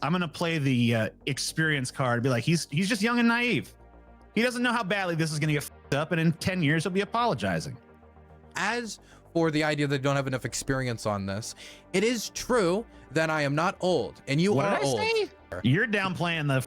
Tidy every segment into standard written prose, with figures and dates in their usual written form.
I'm gonna play the experience card. Be like, he's just young and naive. He doesn't know how badly this is gonna get fucked up, and in 10 years he'll be apologizing. As for the idea that they don't have enough experience on this, it is true that I am not old, and you are old. Say? You're downplaying the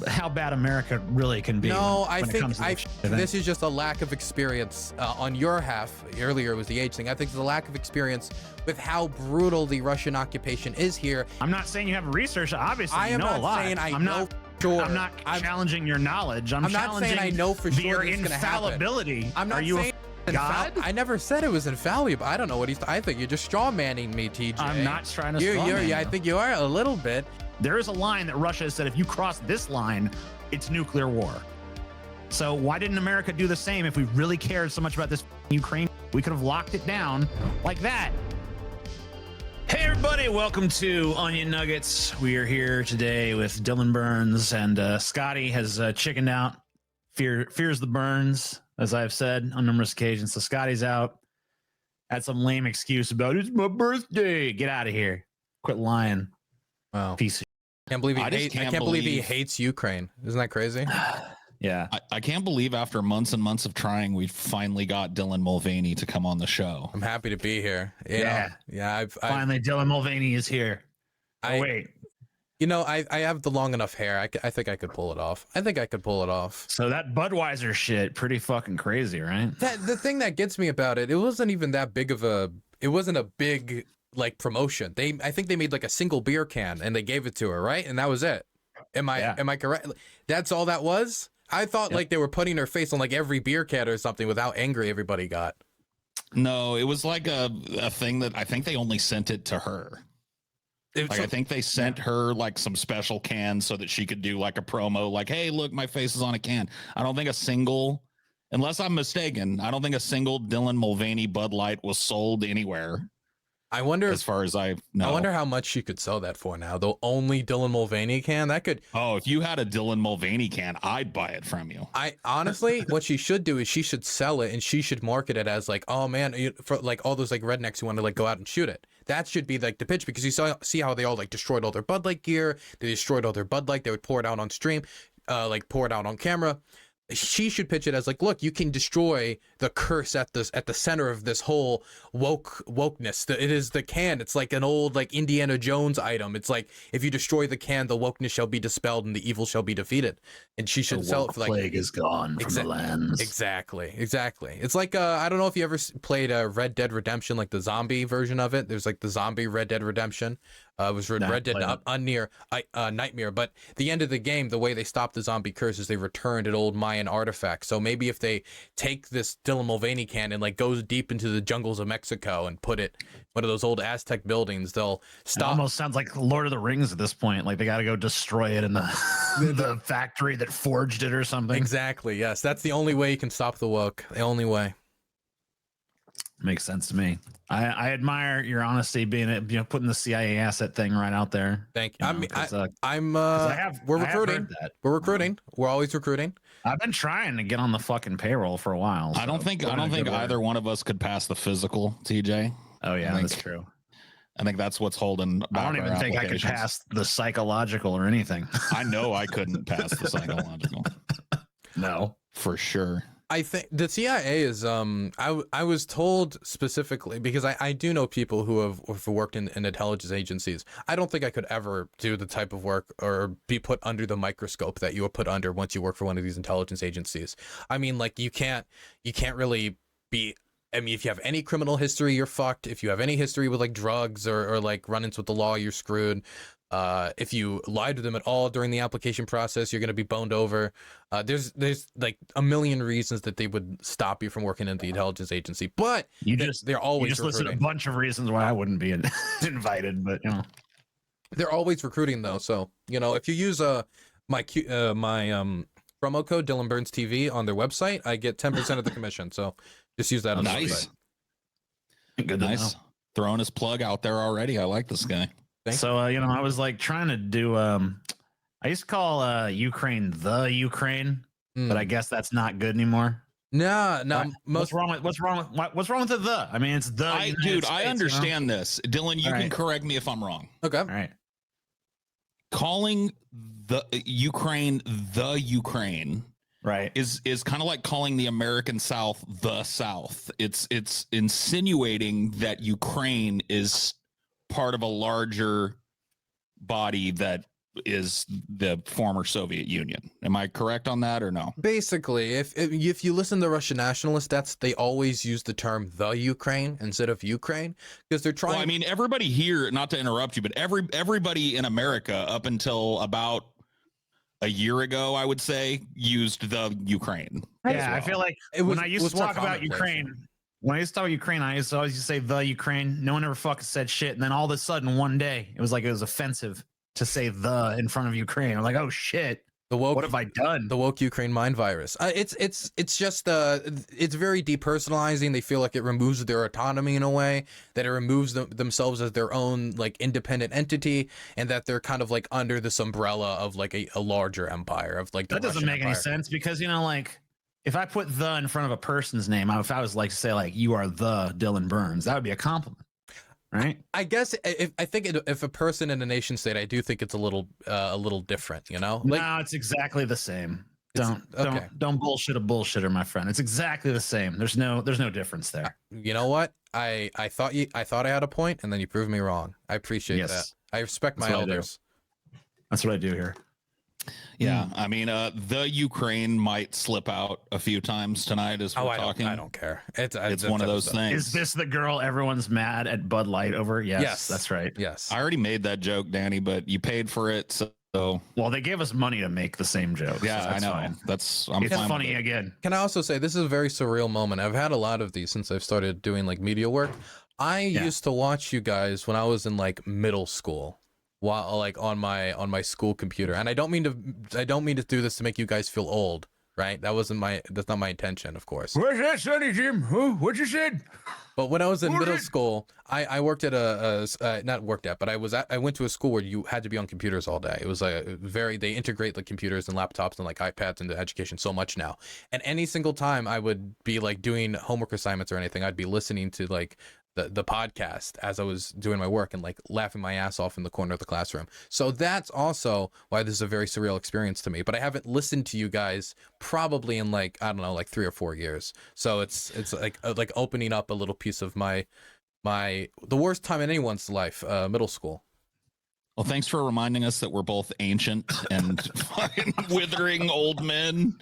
how bad America really can be. No, I think this is just a lack of experience on your half. Earlier it was the age thing. I think it's a lack of experience with how brutal the Russian occupation is here. I'm not saying you haven't researched. Obviously, I am not saying I know for sure. I'm not challenging your knowledge. I'm not saying I know for sure your infallibility. I'm not saying God? I never said it was infallible. I don't know what I think you're just straw manning me, TJ. I'm not trying to straw man you. I think you are a little bit. There is a line that Russia has said, if you cross this line, it's nuclear war. So why didn't America do the same? If we really cared so much about this Ukraine, we could have locked it down like that. Hey everybody, welcome to Onion Nuggetz. We are here today with Dylan Burns, and Scotty has chickened out. Fears the burns, as I've said on numerous occasions. So Scotty's out. Had some lame excuse about it's my birthday. Get out of here. Quit lying. Wow. Piece of I can't believe he hates Ukraine. Isn't that crazy? Yeah. I can't believe after months and months of trying, we finally got Dylan Mulvaney to come on the show. I'm happy to be here. Finally, Dylan Mulvaney is here. Wait. You know, I have the long enough hair. I think I could pull it off. So that Budweiser shit, pretty fucking crazy, right? The thing that gets me about it, it wasn't even that big of a. It wasn't a big like promotion. I think they made like a single beer can and they gave it to her, right? And that was it. Am I correct? That's all that was? I thought like they were putting her face on like every beer can or something with how angry everybody got. No, it was like a thing that I think they only sent it to her. Like, I think they sent her like some special cans so that she could do like a promo like, hey, look, my face is on a can. I don't think a single, unless I'm mistaken, I don't think a single Dylan Mulvaney Bud Light was sold anywhere. I wonder, as far as I know. I wonder how much she could sell that for now. The only Dylan Mulvaney can that could. Oh, if you had a Dylan Mulvaney can, I'd buy it from you. I honestly, what she should do is she should sell it and she should market it as like, oh man, for like all those like rednecks who want to like go out and shoot it. That should be like the pitch, because you see how they all like destroyed all their Bud Light gear. They destroyed all their Bud Light. They would pour it out on stream, like pour it out on camera. She should pitch it as like, look, you can destroy the curse at the center of this whole wokeness. It is the can. It's like an old like Indiana Jones item. It's like, if you destroy the can, the wokeness shall be dispelled and the evil shall be defeated. And she should sell it for like, plague is gone from the lands. Exactly. It's like I don't know if you ever played Red Dead Redemption, like the zombie version of it. There's like the zombie Red Dead Redemption. It was Red Dead Nightmare, but the end of the game, the way they stopped the zombie curse is they returned an old Mayan artifact. So maybe if they take this Dylan Mulvaney can and like goes deep into the jungles of Mexico and put it one of those old Aztec buildings, they'll stop. It almost sounds like Lord of the Rings at this point. Like they got to go destroy it in the factory that forged it or something. Exactly. Yes, that's the only way you can stop the woke. The only way. Makes sense to me. I admire your honesty, being putting the CIA asset thing right out there. Thank you. We're recruiting. We're recruiting. We're always recruiting. I've been trying to get on the fucking payroll for a while. So I don't think either one of us could pass the physical, TJ. Oh yeah, that's true. I think that's what's holding back. I don't even think I could pass the psychological or anything. I know I couldn't pass the psychological. No, for sure. I think the CIA is, I was told specifically, because I do know people who have worked in intelligence agencies. I don't think I could ever do the type of work or be put under the microscope that you were put under once you work for one of these intelligence agencies. I mean, like you can't really be, I mean, if you have any criminal history, you're fucked. If you have any history with like drugs or like run-ins with the law, you're screwed. If you lie to them at all during the application process, you're going to be boned over. There's like a million reasons that they would stop you from working in the intelligence agency, but they're always listed a bunch of reasons why I wouldn't be invited, but they're always recruiting though. So, if you use my promo code DylanBurnsTV on their website, I get 10% of the commission. So just use that on the website. Good, nice. Throwing his plug out there already. I like this guy. So, I was like trying to do, I used to call Ukraine the Ukraine, but I guess that's not good anymore. No. What's wrong with the? I mean, it's the. Dude, I understand this. Dylan, you can correct me if I'm wrong. Okay. All right. calling the Ukraine, Right. is kind of like calling the American South the South. It's insinuating that Ukraine is part of a larger body that is the former Soviet Union. Am I correct on that or no? Basically, if you listen to Russian nationalists, they always use the term the Ukraine instead of Ukraine because they're trying. Well, I mean, everybody here, not to interrupt you, but everybody in America up until about a year ago, I would say, used the Ukraine. Yeah, I feel like when I used to talk about Ukraine, I used to always say the Ukraine. No one ever fucking said shit. And then all of a sudden, one day, it was offensive to say the in front of Ukraine. I'm like, oh shit. What have I done? The woke Ukraine mind virus. It's just it's very depersonalizing. They feel like it removes their autonomy in a way, that it removes themselves as their own like independent entity, and that they're kind of like under this umbrella of like a larger empire of like the that doesn't Russian make empire. any sense because like if I put the in front of a person's name, if I was like to say like you are the Dylan Burns, that would be a compliment. Right. I guess if a person in a nation state, I do think it's a little different, you know? Like, no, it's exactly the same. Don't bullshit a bullshitter, my friend. It's exactly the same. There's no difference there. You know what? I thought I had a point, and then you proved me wrong. I appreciate that. I respect my elders. That's what I do here. Yeah, I mean, the Ukraine might slip out a few times tonight as we're talking. I don't care. It's one of those things. Is this the girl everyone's mad at Bud Light over? Yes, that's right. Yes. I already made that joke, Danny, but you paid for it, so. Well, they gave us money to make the same joke. Yeah, so I know. Fine. It's funny again. Can I also say this is a very surreal moment? I've had a lot of these since I've started doing like media work. I used to watch you guys when I was in like middle school. While like on my school computer, and I don't mean to do this to make you guys feel old, right? That's not my intention, of course. What's that, Sonny Jim? What you said? But when I was in middle school, I worked at but I went to a school where you had to be on computers all day. It was they integrate the computers and laptops and like iPads into education so much now. And any single time I would be like doing homework assignments or anything, I'd be listening to like the podcast as I was doing my work and like laughing my ass off in the corner of the classroom. So that's also why this is a very surreal experience to me. But I haven't listened to you guys probably in like, I don't know, like 3 or 4 years. So it's like opening up a little piece of the worst time in anyone's life, middle school. Well, thanks for reminding us that we're both ancient and fucking withering old men.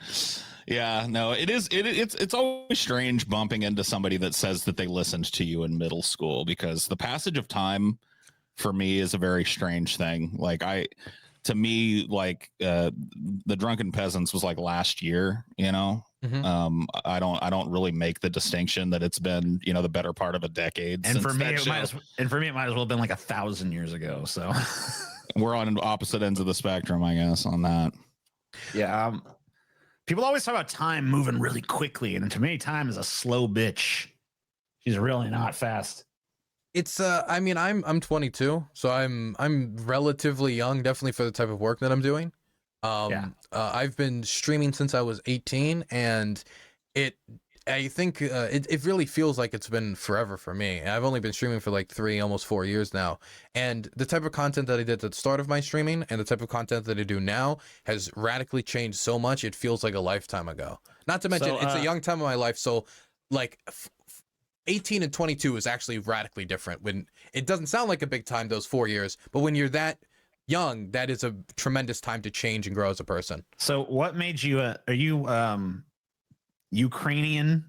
Yeah, no, it's always strange bumping into somebody that says that they listened to you in middle school, because the passage of time for me is a very strange thing. Like to me, the Drunken Peasants was like last year, you know. Mm-hmm. I don't really make the distinction that it's been, you know, the better part of a decade. And for me, it might as well have been like 1,000 years ago. So we're on opposite ends of the spectrum, I guess, on that. Yeah. People always talk about time moving really quickly, and to me, time is a slow bitch. She's really not fast. It's I mean, I'm 22, so I'm relatively young, definitely for the type of work that I'm doing. I've been streaming since I was 18, and I think it really feels like it's been forever for me. I've only been streaming for like 3, almost 4 years now. And the type of content that I did at the start of my streaming and the type of content that I do now has radically changed so much. It feels like a lifetime ago. Not to mention, it's a young time of my life. So like 18 and 22 is actually radically different. When it doesn't sound like a big time, those 4 years, but when you're that young, that is a tremendous time to change and grow as a person. So what made you, are you Ukrainian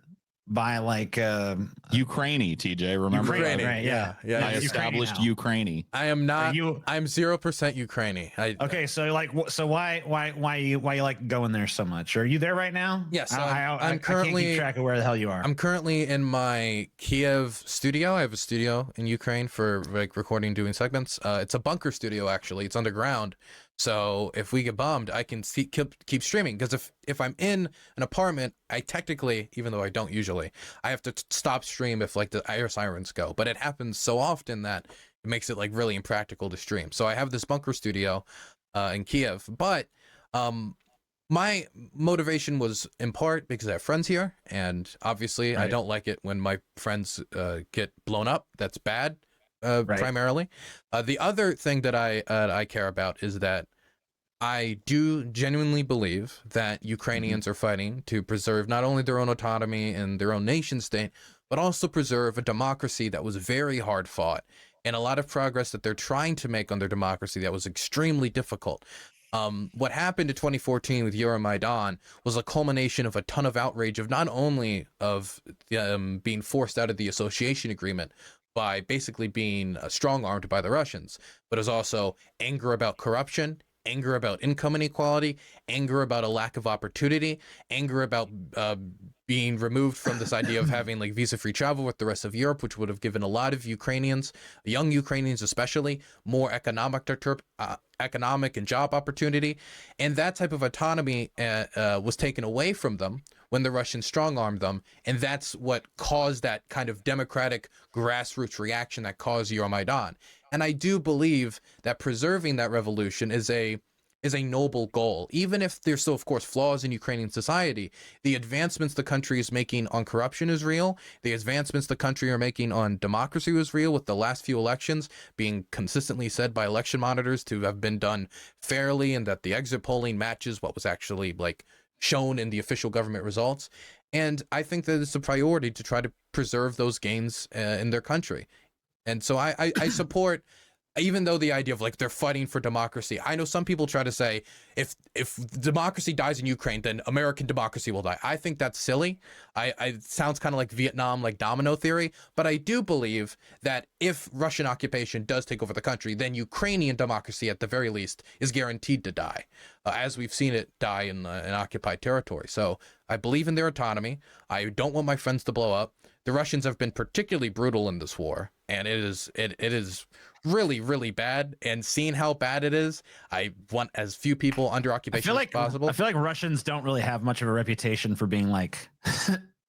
by like Ukraine, TJ, remember? Ukraine, right? Yeah. I established Ukraine. I am not. I'm 0% Ukraine. Okay, so like, so why you like going there so much? Are you there right now? Yes, I'm currently. I can't keep track of where the hell you are. I'm currently in my Kiev studio. I have a studio in Ukraine for like recording, doing segments. It's a bunker studio actually. It's underground. So if we get bombed, I can keep streaming, because if I'm in an apartment, I technically, even though I don't usually, I have to stop stream if like the air sirens go. But it happens so often that it makes it like really impractical to stream. So I have this bunker studio in Kiev. But my motivation was in part because I have friends here, and obviously I don't like it when my friends get blown up. That's bad. primarily. The other thing that I care about is that I do genuinely believe that Ukrainians are fighting to preserve not only their own autonomy and their own nation state, but also preserve a democracy that was very hard fought, and a lot of progress that they're trying to make on their democracy that was extremely difficult. What happened in 2014 with Euromaidan was a culmination of a ton of outrage of not only of being forced out of the association agreement by basically being strong-armed by the Russians, but it was also anger about corruption, anger about income inequality, anger about a lack of opportunity, anger about being removed from this idea of having like visa-free travel with the rest of Europe, which would have given a lot of Ukrainians, young Ukrainians especially, more economic and job opportunity. And that type of autonomy was taken away from them when the Russians strong-armed them. And that's what caused that kind of democratic grassroots reaction that caused Euromaidan. And I do believe that preserving that revolution is a noble goal, even if there's still, of course, flaws in Ukrainian society. The advancements the country is making on corruption is real. The advancements the country are making on democracy was real, with the last few elections being consistently said by election monitors to have been done fairly, and that the exit polling matches what was actually like shown in the official government results. And I think that it's a priority to try to preserve those gains in their country. And so I support, even though the idea of like they're fighting for democracy, I know some people try to say if democracy dies in Ukraine, then American democracy will die. I think that's silly. It sounds kind of like Vietnam, like domino theory. But I do believe that if Russian occupation does take over the country, then Ukrainian democracy at the very least is guaranteed to die, as we've seen it die in occupied territory. So I believe in their autonomy. I don't want my friends to blow up. The Russians have been particularly brutal in this war, and it is really, really bad. And seeing how bad it is, I want as few people under occupation as possible. I feel like Russians don't really have much of a reputation for being like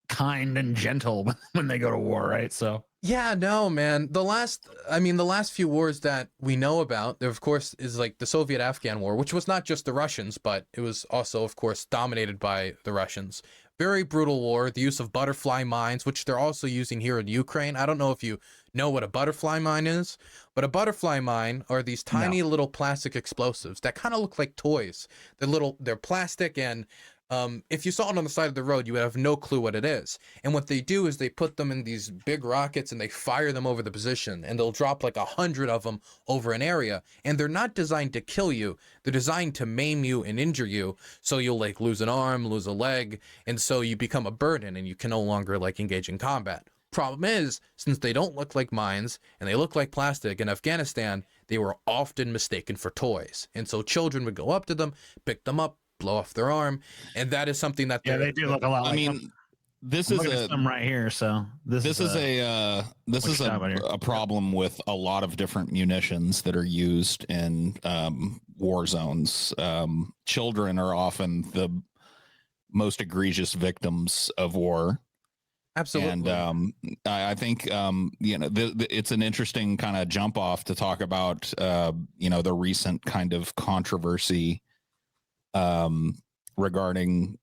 kind and gentle when they go to war, right? So yeah, no, man. The last few wars that we know about, there of course is like the Soviet-Afghan War, which was not just the Russians, but it was also, of course, dominated by the Russians. Very brutal war, the use of butterfly mines, which they're also using here in Ukraine. I don't know if you know what a butterfly mine is, but a butterfly mine are these tiny little plastic explosives that kind of look like toys. They're plastic, and if you saw it on the side of the road, you would have no clue what it is. And what they do is they put them in these big rockets and they fire them over the position, and they'll drop like 100 of them over an area. And they're not designed to kill you. They're designed to maim you and injure you. So you'll like lose an arm, lose a leg. And so you become a burden and you can no longer like engage in combat. Problem is, since they don't look like mines and they look like plastic, in Afghanistan, they were often mistaken for toys. And so children would go up to them, pick them up, blow off their arm, and that is something that they do look a lot. I mean, this is some right here. So this is a problem with a lot of different munitions that are used in war zones. Children are often the most egregious victims of war. Absolutely. And I think it's an interesting kind of jump off to talk about the recent kind of controversy regarding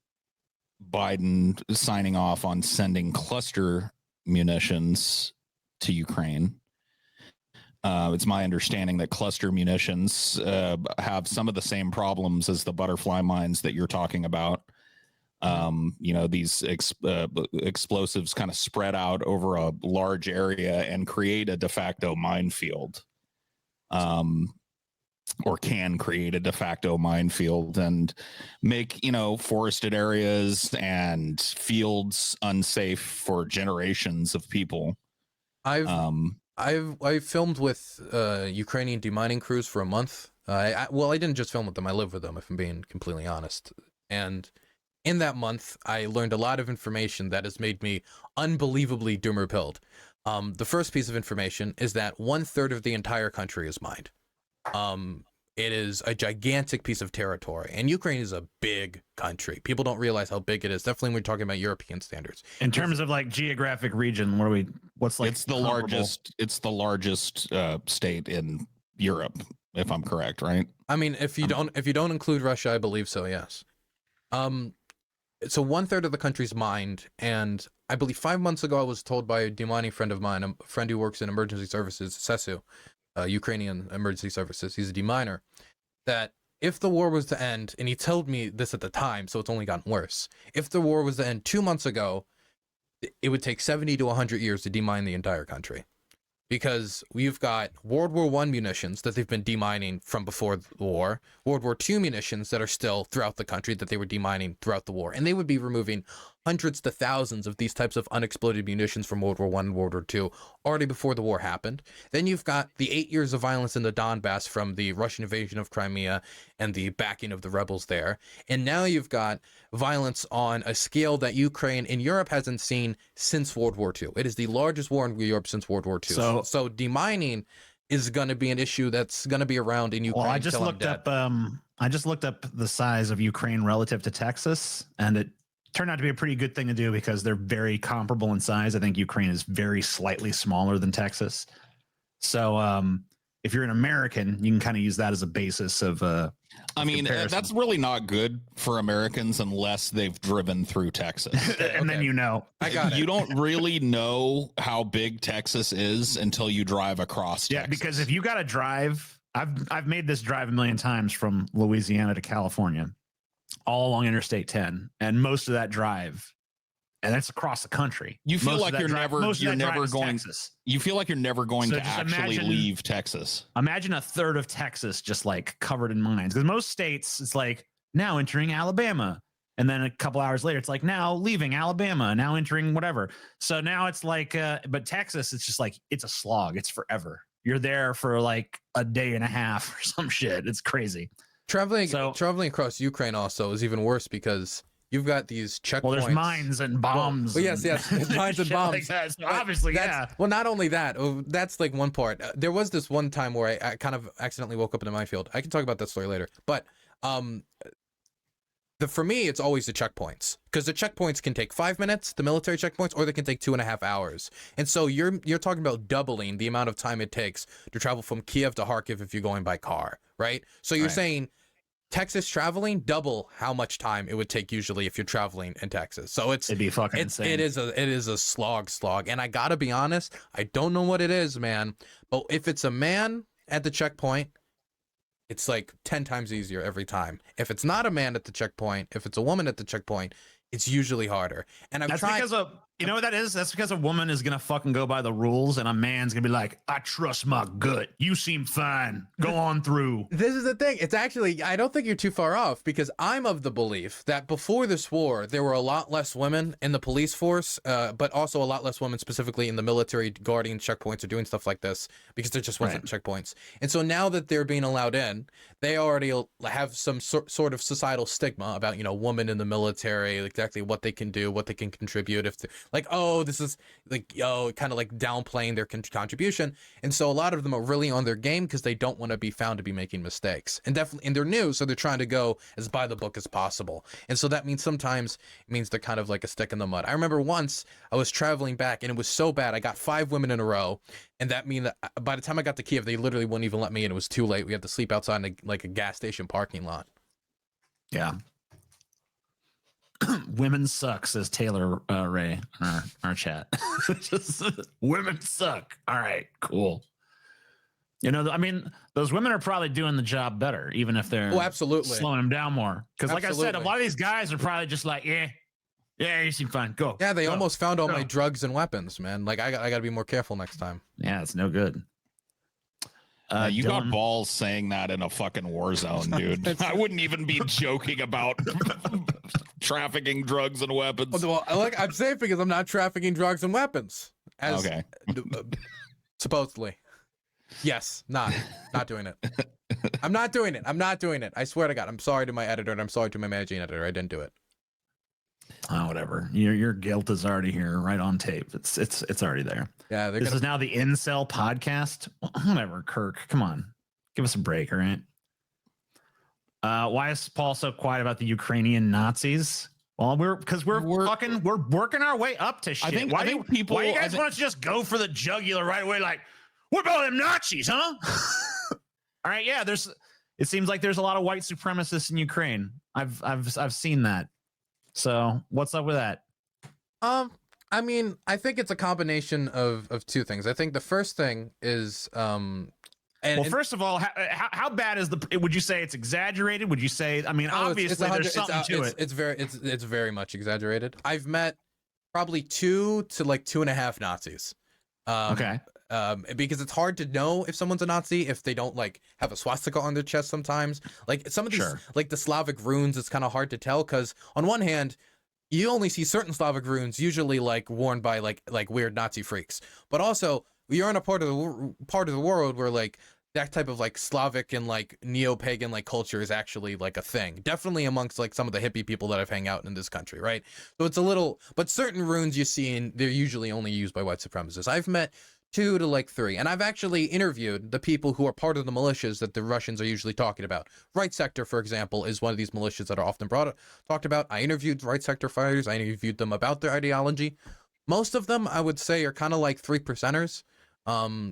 Biden signing off on sending cluster munitions to Ukraine. It's my understanding that cluster munitions have some of the same problems as the butterfly mines that you're talking about. These explosives kind of spread out over a large area and create a de facto minefield. Or can create a de facto minefield and make, forested areas and fields unsafe for generations of people. I've filmed with Ukrainian demining crews for a month. I didn't just film with them. I live with them, if I'm being completely honest. And in that month, I learned a lot of information that has made me unbelievably doomer-pilled. The first piece of information is that 1/3 of the entire country is mined. It is a gigantic piece of territory, and Ukraine is a big country. People don't realize how big it is. Definitely when we're talking about European standards. In terms of like geographic region, what's like? It's the largest state in Europe, if I'm correct, right? I mean, if you don't include Russia, I believe so. Yes. So 1/3 of the country's mined, and I believe 5 months ago, I was told by a demining friend of mine, a friend who works in emergency services, SESU, Ukrainian emergency services. He's a deminer. That if the war was to end, and he told me this at the time, so it's only gotten worse. If the war was to end 2 months ago, it would take 70 to 100 years to demine the entire country. Because we've got World War I munitions that they've been demining from before the war, World War II munitions that are still throughout the country that they were demining throughout the war. And they would be removing hundreds to thousands of these types of unexploded munitions from World War I and World War II already before the war happened. Then you've got the 8 years of violence in the Donbass from the Russian invasion of Crimea and the backing of the rebels there. And now you've got violence on a scale that Ukraine and Europe hasn't seen since World War II. It is the largest war in Europe since World War II. So demining is going to be an issue that's going to be around in Ukraine. Well, I just looked up. I just looked up the size of Ukraine relative to Texas, and it turned out to be a pretty good thing to do because they're very comparable in size. I think Ukraine is very slightly smaller than Texas. So if you're an American, you can kind of use that as a basis of. I mean, that's really not good for Americans unless they've driven through Texas. And then I got it. You don't really know how big Texas is until you drive across Texas. Yeah, because if you got to drive, I've made this drive a million times from Louisiana to California, all along Interstate 10, and most of that drive, and that's across the country. You feel like you're never going. Texas. You feel like you're never going to actually leave Texas. Imagine a third of Texas just like covered in mines. Because most states, it's like now entering Alabama. And then a couple hours later, it's like now leaving Alabama, now entering whatever. So now it's like, but Texas, it's just like, it's a slog. It's forever. You're there for like a day and a half or some shit. It's crazy. Traveling across Ukraine also is even worse because you've got these checkpoints. Well, there's mines and bombs. Well, yes, mines and bombs. Like that. So obviously, yeah. Well, not only that, that's like one part. There was this one time where I kind of accidentally woke up in a minefield. I can talk about that story later. But for me, it's always the checkpoints, because the checkpoints can take 5 minutes, the military checkpoints, or they can take 2.5 hours. And so you're talking about doubling the amount of time it takes to travel from Kiev to Kharkiv if you're going by car, right? So you're saying Texas traveling double how much time it would take usually if you're traveling in Texas. So it'd be fucking insane. It is a slog. And I gotta be honest, I don't know what it is, man. But if it's a man at the checkpoint, it's like 10 times easier every time. If it's not a man at the checkpoint, if it's a woman at the checkpoint, it's usually harder. And I've tried. Because you know what that is? That's because a woman is gonna fucking go by the rules, and a man's gonna be like, "I trust my gut. You seem fine. Go on through." This is the thing. It's actually, I don't think you're too far off, because I'm of the belief that before this war, there were a lot less women in the police force, but also a lot less women specifically in the military guarding checkpoints or doing stuff like this, because there just wasn't checkpoints. And so now that they're being allowed in, they already have some sort of societal stigma about, women in the military, exactly what they can do, what they can contribute. If like, oh, this is like, kind of like downplaying their contribution. And so a lot of them are really on their game because they don't want to be found to be making mistakes. And definitely, and they're new, so they're trying to go as by the book as possible. And so that means sometimes it means they're kind of like a stick in the mud. I remember once I was traveling back and it was so bad. I got 5 women in a row. And that means that by the time I got to Kiev, they literally wouldn't even let me in. It was too late. We had to sleep outside in a gas station parking lot. Yeah. Women suck, says Taylor Ray in our chat. Just, women suck. All right, cool. I mean, those women are probably doing the job better, even if they're absolutely slowing them down more. Because like I said, a lot of these guys are probably just like, yeah, you seem fine. Go. Yeah, they almost found all my drugs and weapons, man. Like, I got to be more careful next time. Yeah, it's no good. You got balls saying that in a fucking war zone, dude. I wouldn't even be joking about trafficking drugs and weapons. Well, I'm safe because I'm not trafficking drugs and weapons. Okay. Supposedly. Yes, not doing it. I'm not doing it. I swear to God. I'm sorry to my editor and I'm sorry to my managing editor. I didn't do it. Oh, whatever. Your guilt is already here, right on tape. It's already there. Yeah, this is now the Incel podcast. Whatever, Kirk. Come on, give us a break, all right? Why is Paul so quiet about the Ukrainian Nazis? Well, we're working our way up to shit. Why do you guys want to just go for the jugular right away? Like, what about them Nazis, huh? All right, yeah. It seems like there's a lot of white supremacists in Ukraine. I've seen that. So what's up with that? I mean, I think it's a combination of two things. I think the first thing is first of all, how bad is would you say it's exaggerated? Would you say, I mean, obviously there's something to it. It's very much exaggerated. I've met probably 2 to like 2.5 Nazis. Okay. Because it's hard to know if someone's a Nazi if they don't like have a swastika on their chest sometimes. Like some of these, like the Slavic runes, it's kind of hard to tell because on one hand, you only see certain Slavic runes usually like worn by like weird Nazi freaks, but also you're in a part of the world where like that type of like Slavic and like neo-pagan like culture is actually like a thing, definitely amongst like some of the hippie people that I've hang out in this country, right? So it's a little, but certain runes you see and they're usually only used by white supremacists. I've met 2 to like 3, and I've actually interviewed the people who are part of the militias that the Russians are usually talking about. Right Sector, for example, is one of these militias that are often talked about. I interviewed Right Sector fighters. I interviewed them about their ideology. Most of them, I would say, are kind of like 3%ers.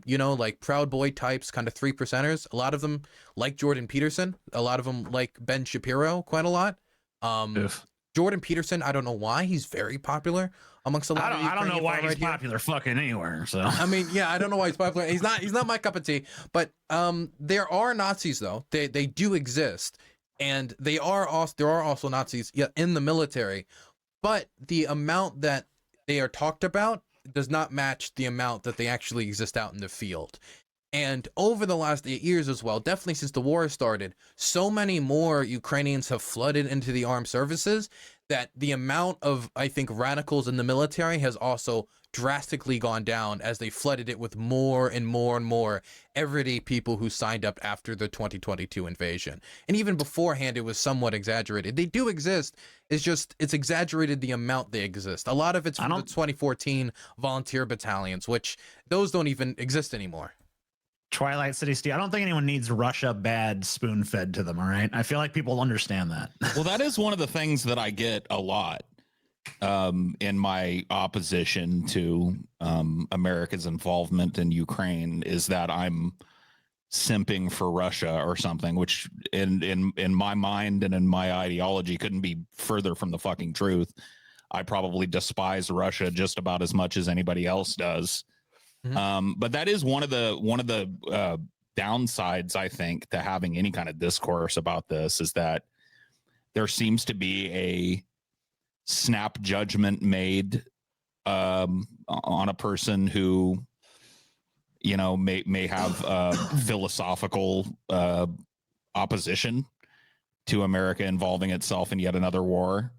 You know, like Proud Boy types, kind of 3%ers. A lot of them like Jordan Peterson. A lot of them like Ben Shapiro quite a lot. Jordan Peterson, I don't know why he's very popular amongst a lot of I don't know why he's popular fucking anywhere. So I mean, yeah, I don't know why he's popular. He's not my cup of tea. But there are Nazis though. They do exist, and there are also Nazis in the military, but the amount that they are talked about does not match the amount that they actually exist out in the field. And over the last 8 years as well, definitely since the war started, so many more Ukrainians have flooded into the armed services that the amount of, I think, radicals in the military has also drastically gone down as they flooded it with more and more and more everyday people who signed up after the 2022 invasion. And even beforehand, it was somewhat exaggerated. They do exist. It's exaggerated the amount they exist. A lot of it's from the 2014 volunteer battalions, which those don't even exist anymore. Twilight City Steve, I don't think anyone needs Russia bad spoon fed to them. All right. I feel like people understand that. Well, that is one of the things that I get a lot in my opposition to America's involvement in Ukraine is that I'm simping for Russia or something, which in my mind and in my ideology couldn't be further from the fucking truth. I probably despise Russia just about as much as anybody else does. Mm-hmm. But that is one of the downsides, I think, to having any kind of discourse about this is that there seems to be a snap judgment made on a person who, you know, may have philosophical opposition to America involving itself in yet another war.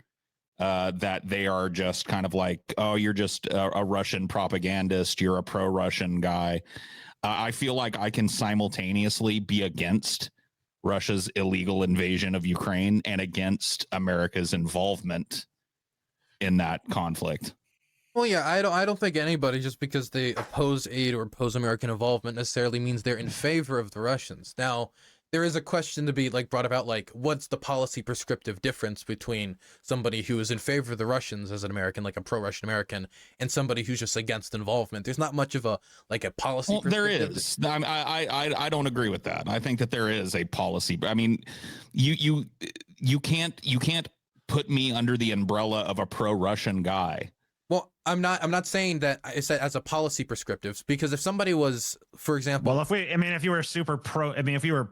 That they are just kind of like, oh, you're just a Russian propagandist. You're a pro-Russian guy. I feel like I can simultaneously be against Russia's illegal invasion of Ukraine and against America's involvement in that conflict. Well, yeah, I don't think anybody, just because they oppose aid or oppose American involvement, necessarily means they're in favor of the Russians. Now, there is a question to be like brought about, like, what's the policy prescriptive difference between somebody who is in favor of the Russians as an American, like a pro-Russian American, and somebody who's just against involvement? There's not much of a policy. Well, there is. I don't agree with that. I think that there is a policy. I mean, you can't put me under the umbrella of a pro-Russian guy. Well, I'm not saying that it's as a policy prescriptive, because if somebody was, for example, well, if you were super pro, if you were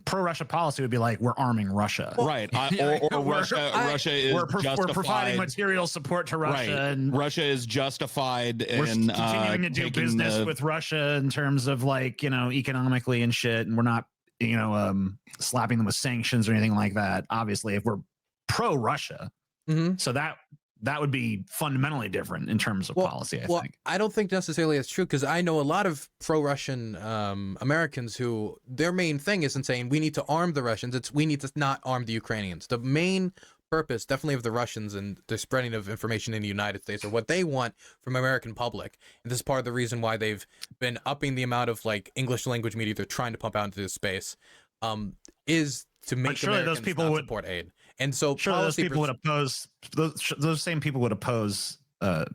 pro-Russia policy would be like, we're arming Russia, right? Or Russia is we're providing material support to Russia, right. And Russia is justified we're in continuing to do business with Russia in terms of, like, you know, economically and shit, and we're not, you know, slapping them with sanctions or anything like that. Obviously, if we're pro-Russia, so that would be fundamentally different in terms of policy, I think. I don't think necessarily that's true, because I know a lot of pro-Russian Americans who their main thing isn't saying we need to arm the Russians. It's we need to not arm the Ukrainians. The main purpose, definitely, of the Russians and the spreading of information in the United States, or what they want from American public, and this is part of the reason why they've been upping the amount of, like, English language media they're trying to pump out into this space, is to make Americans those people not would support aid. And so those people would oppose those same people would oppose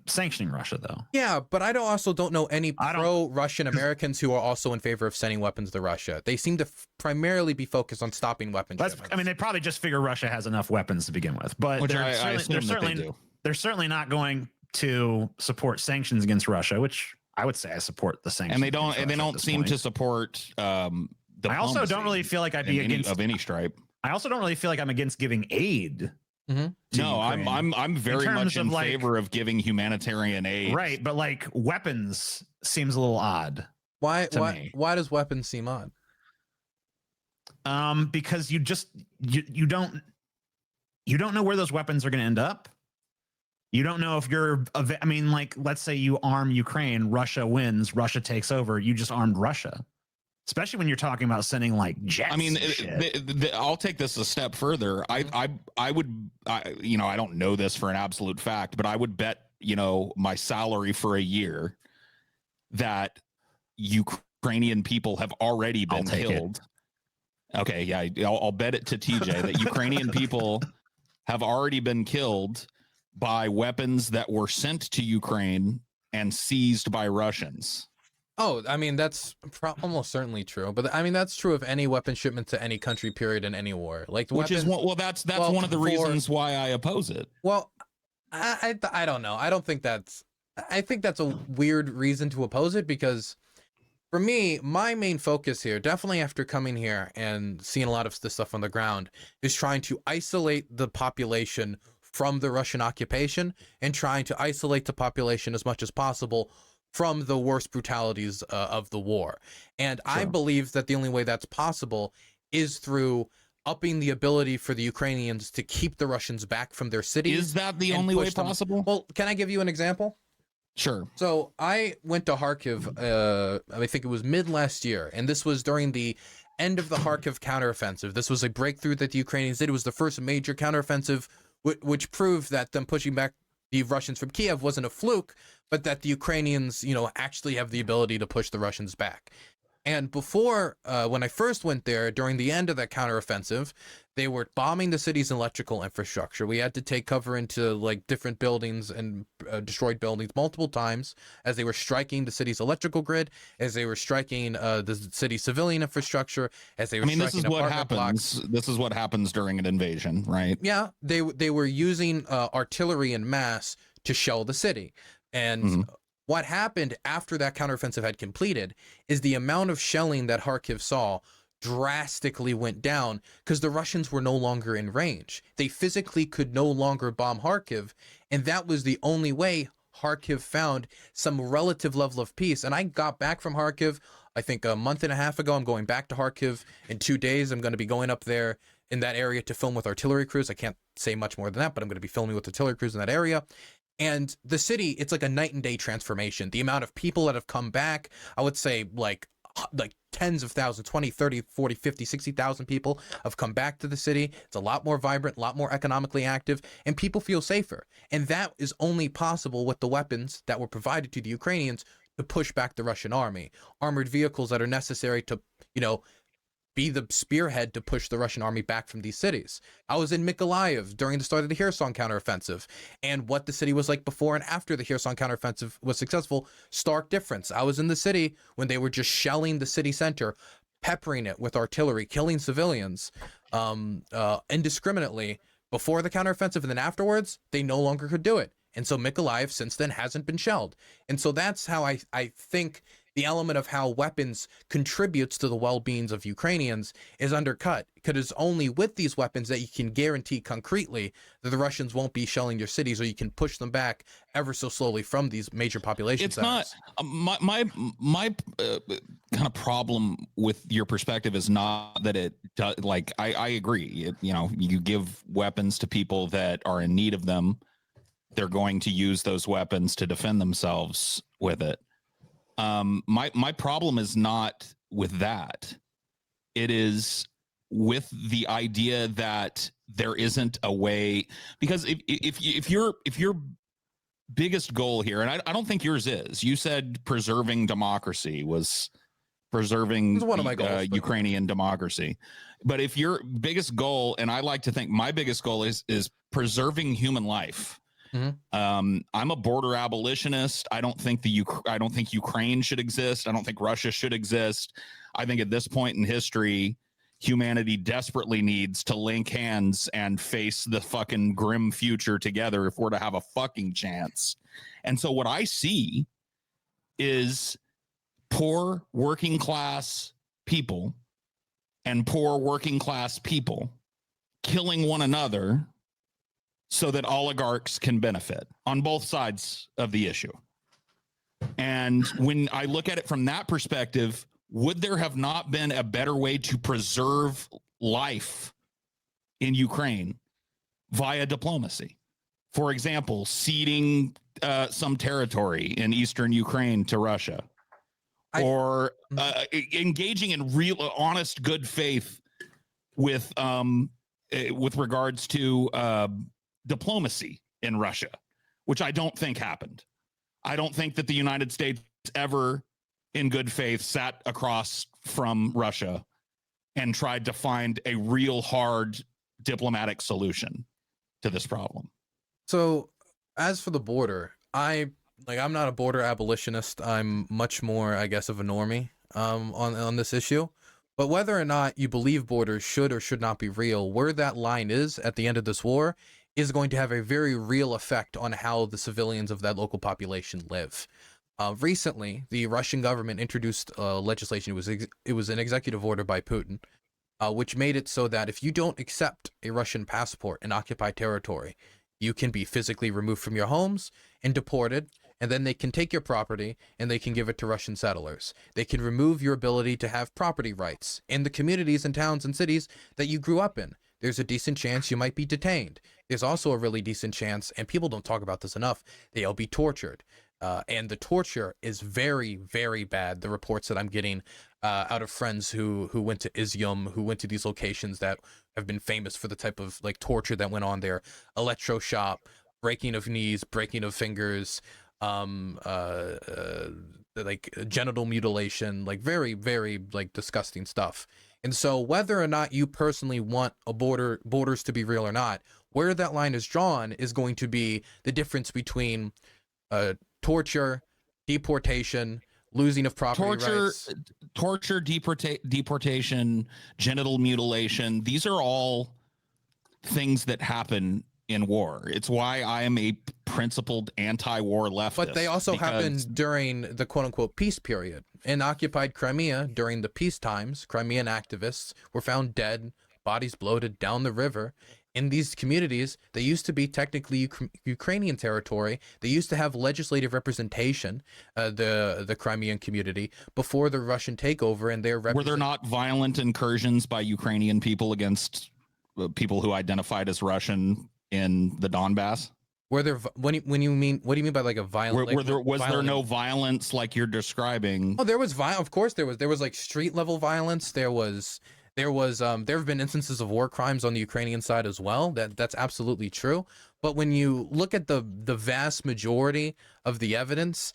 sanctioning Russia, though. Yeah, but I don't know any pro-Russian Americans who are also in favor of sending weapons to Russia. They seem to primarily be focused on stopping weapons shipments. I mean, they probably just figure Russia has enough weapons to begin with, but I assume that they do. they're certainly not going to support sanctions against Russia, which I would say I support the sanctions. And they don't seem to support. I also don't really feel like I'd be against any stripe. I also don't really feel like I'm against giving aid. No, I'm very much in favor of giving humanitarian aid. Right, but like weapons seems a little odd. Why does weapons seem odd? Because you don't know where those weapons are going to end up. You don't know if I mean, like, let's say you arm Ukraine, Russia wins, Russia takes over. You just armed Russia, especially when you're talking about sending like jets. I mean, I'll take this a step further. I don't know this for an absolute fact, but I would bet, my salary for a year that Ukrainian people have already been killed. Okay, yeah, I'll bet it to TJ that Ukrainian people have already been killed by weapons that were sent to Ukraine and seized by Russians. Oh, I mean, that's almost certainly true. But I mean, that's true of any weapon shipment to any country, period, in any war. Like, that's one of the reasons why I oppose it. Well, I don't know. I think that's a weird reason to oppose it, because for me, my main focus here, definitely after coming here and seeing a lot of this stuff on the ground, is trying to isolate the population from the Russian occupation and trying to isolate the population as much as possible from the worst brutalities of the war. And sure. I believe that the only way that's possible is through upping the ability for the Ukrainians to keep the Russians back from their cities. Is that the only way possible? Well, can I give you an example? Sure. So I went to Kharkiv, I think it was mid last year, and this was during the end of the Kharkiv counteroffensive. This was a breakthrough that the Ukrainians did. It was the first major counteroffensive, which proved that them pushing back the Russians from Kiev wasn't a fluke, but that the Ukrainians, actually have the ability to push the Russians back. And before, when I first went there, during the end of that counteroffensive, they were bombing the city's electrical infrastructure. We had to take cover into like different buildings and destroyed buildings multiple times as they were striking the city's electrical grid, as they were striking the city's civilian infrastructure, as they were striking this is what happens. blocks. This is what happens during an invasion, right? Yeah, they were using artillery en masse to shell the city. And what happened after that counteroffensive had completed is the amount of shelling that Kharkiv saw drastically went down because the Russians were no longer in range. They physically could no longer bomb Kharkiv, and that was the only way Kharkiv found some relative level of peace. And I got back from Kharkiv, I think a month and a half ago. I'm going back to Kharkiv in 2 days. I'm going to be going up there in that area to film with artillery crews. I can't say much more than that, but I'm going to be filming with artillery crews in that area. And the city, it's like a night and day transformation. The amount of people that have come back, I would say like tens of thousands, 20, 30, 40, 50, 60,000 people have come back to the city. It's a lot more vibrant, a lot more economically active, and people feel safer. And that is only possible with the weapons that were provided to the Ukrainians to push back the Russian army. Armored vehicles that are necessary to, be the spearhead to push the Russian army back from these cities. I was in Mykolaiv during the start of the Kherson counteroffensive, and what the city was like before and after the Kherson counteroffensive was successful, stark difference. I was in the city when they were just shelling the city center, peppering it with artillery, killing civilians indiscriminately before the counteroffensive, and then afterwards, they no longer could do it. And so Mykolaiv since then hasn't been shelled. And so that's how I think the element of how weapons contributes to the well-being of Ukrainians is undercut, because it's only with these weapons that you can guarantee concretely that the Russians won't be shelling your cities, or you can push them back ever so slowly from these major population centers. Not my kind of problem with your perspective is not that it does, like I agree. You give weapons to people that are in need of them. They're going to use those weapons to defend themselves with it. My problem is not with that. It is with the idea that there isn't a way, because if your biggest goal here, and I don't think yours is, you said preserving democracy was preserving one of my goals, Ukrainian democracy. But if your biggest goal, and I like to think my biggest goal is preserving human life. I'm a border abolitionist. I don't think Ukraine should exist. I don't think Russia should exist. I think at this point in history, humanity desperately needs to link hands and face the fucking grim future together if we're to have a fucking chance. And so what I see is poor working class people and poor working class people killing one another so that oligarchs can benefit on both sides of the issue. And when I look at it from that perspective, would there have not been a better way to preserve life in Ukraine via diplomacy? For example, ceding some territory in eastern Ukraine to Russia, or engaging in real, honest, good faith with regards to diplomacy in Russia, which I don't think happened. I don't think that the United States ever, in good faith, sat across from Russia and tried to find a real hard diplomatic solution to this problem. So as for the border, I'm not a border abolitionist. I'm much more, I guess, of a normie on this issue. But whether or not you believe borders should or should not be real, where that line is at the end of this war is going to have a very real effect on how the civilians of that local population live. Recently, the Russian government introduced legislation. It was an executive order by Putin, which made it so that if you don't accept a Russian passport in occupied territory, you can be physically removed from your homes and deported, and then they can take your property and they can give it to Russian settlers. They can remove your ability to have property rights in the communities and towns and cities that you grew up in. There's a decent chance you might be detained. There's also a really decent chance, and people don't talk about this enough, that you'll be tortured. And the torture is very, very bad. The reports that I'm getting out of friends who went to Izium, who went to these locations that have been famous for the type of like torture that went on there, electroshock, breaking of knees, breaking of fingers, like genital mutilation, like very, very like disgusting stuff. And so whether or not you personally want a borders to be real or not, where that line is drawn is going to be the difference between torture, deportation, losing of property rights. Torture, deportation, genital mutilation. These are all things that happen in war. It's why I am a principled anti-war leftist. But they also happened during the quote-unquote peace period. In occupied Crimea, during the peace times, Crimean activists were found dead, bodies bloated down the river. In these communities, they used to be technically Ukrainian territory. They used to have legislative representation, the Crimean community, before the Russian takeover, and were there not violent incursions by Ukrainian people against people who identified as Russian in the Donbass? Were there, what do you mean by like a violent? Was there no violence like you're describing? Oh, there was violence. Of course, there was like street level violence. There have been instances of war crimes on the Ukrainian side as well. That's absolutely true. But when you look at the vast majority of the evidence,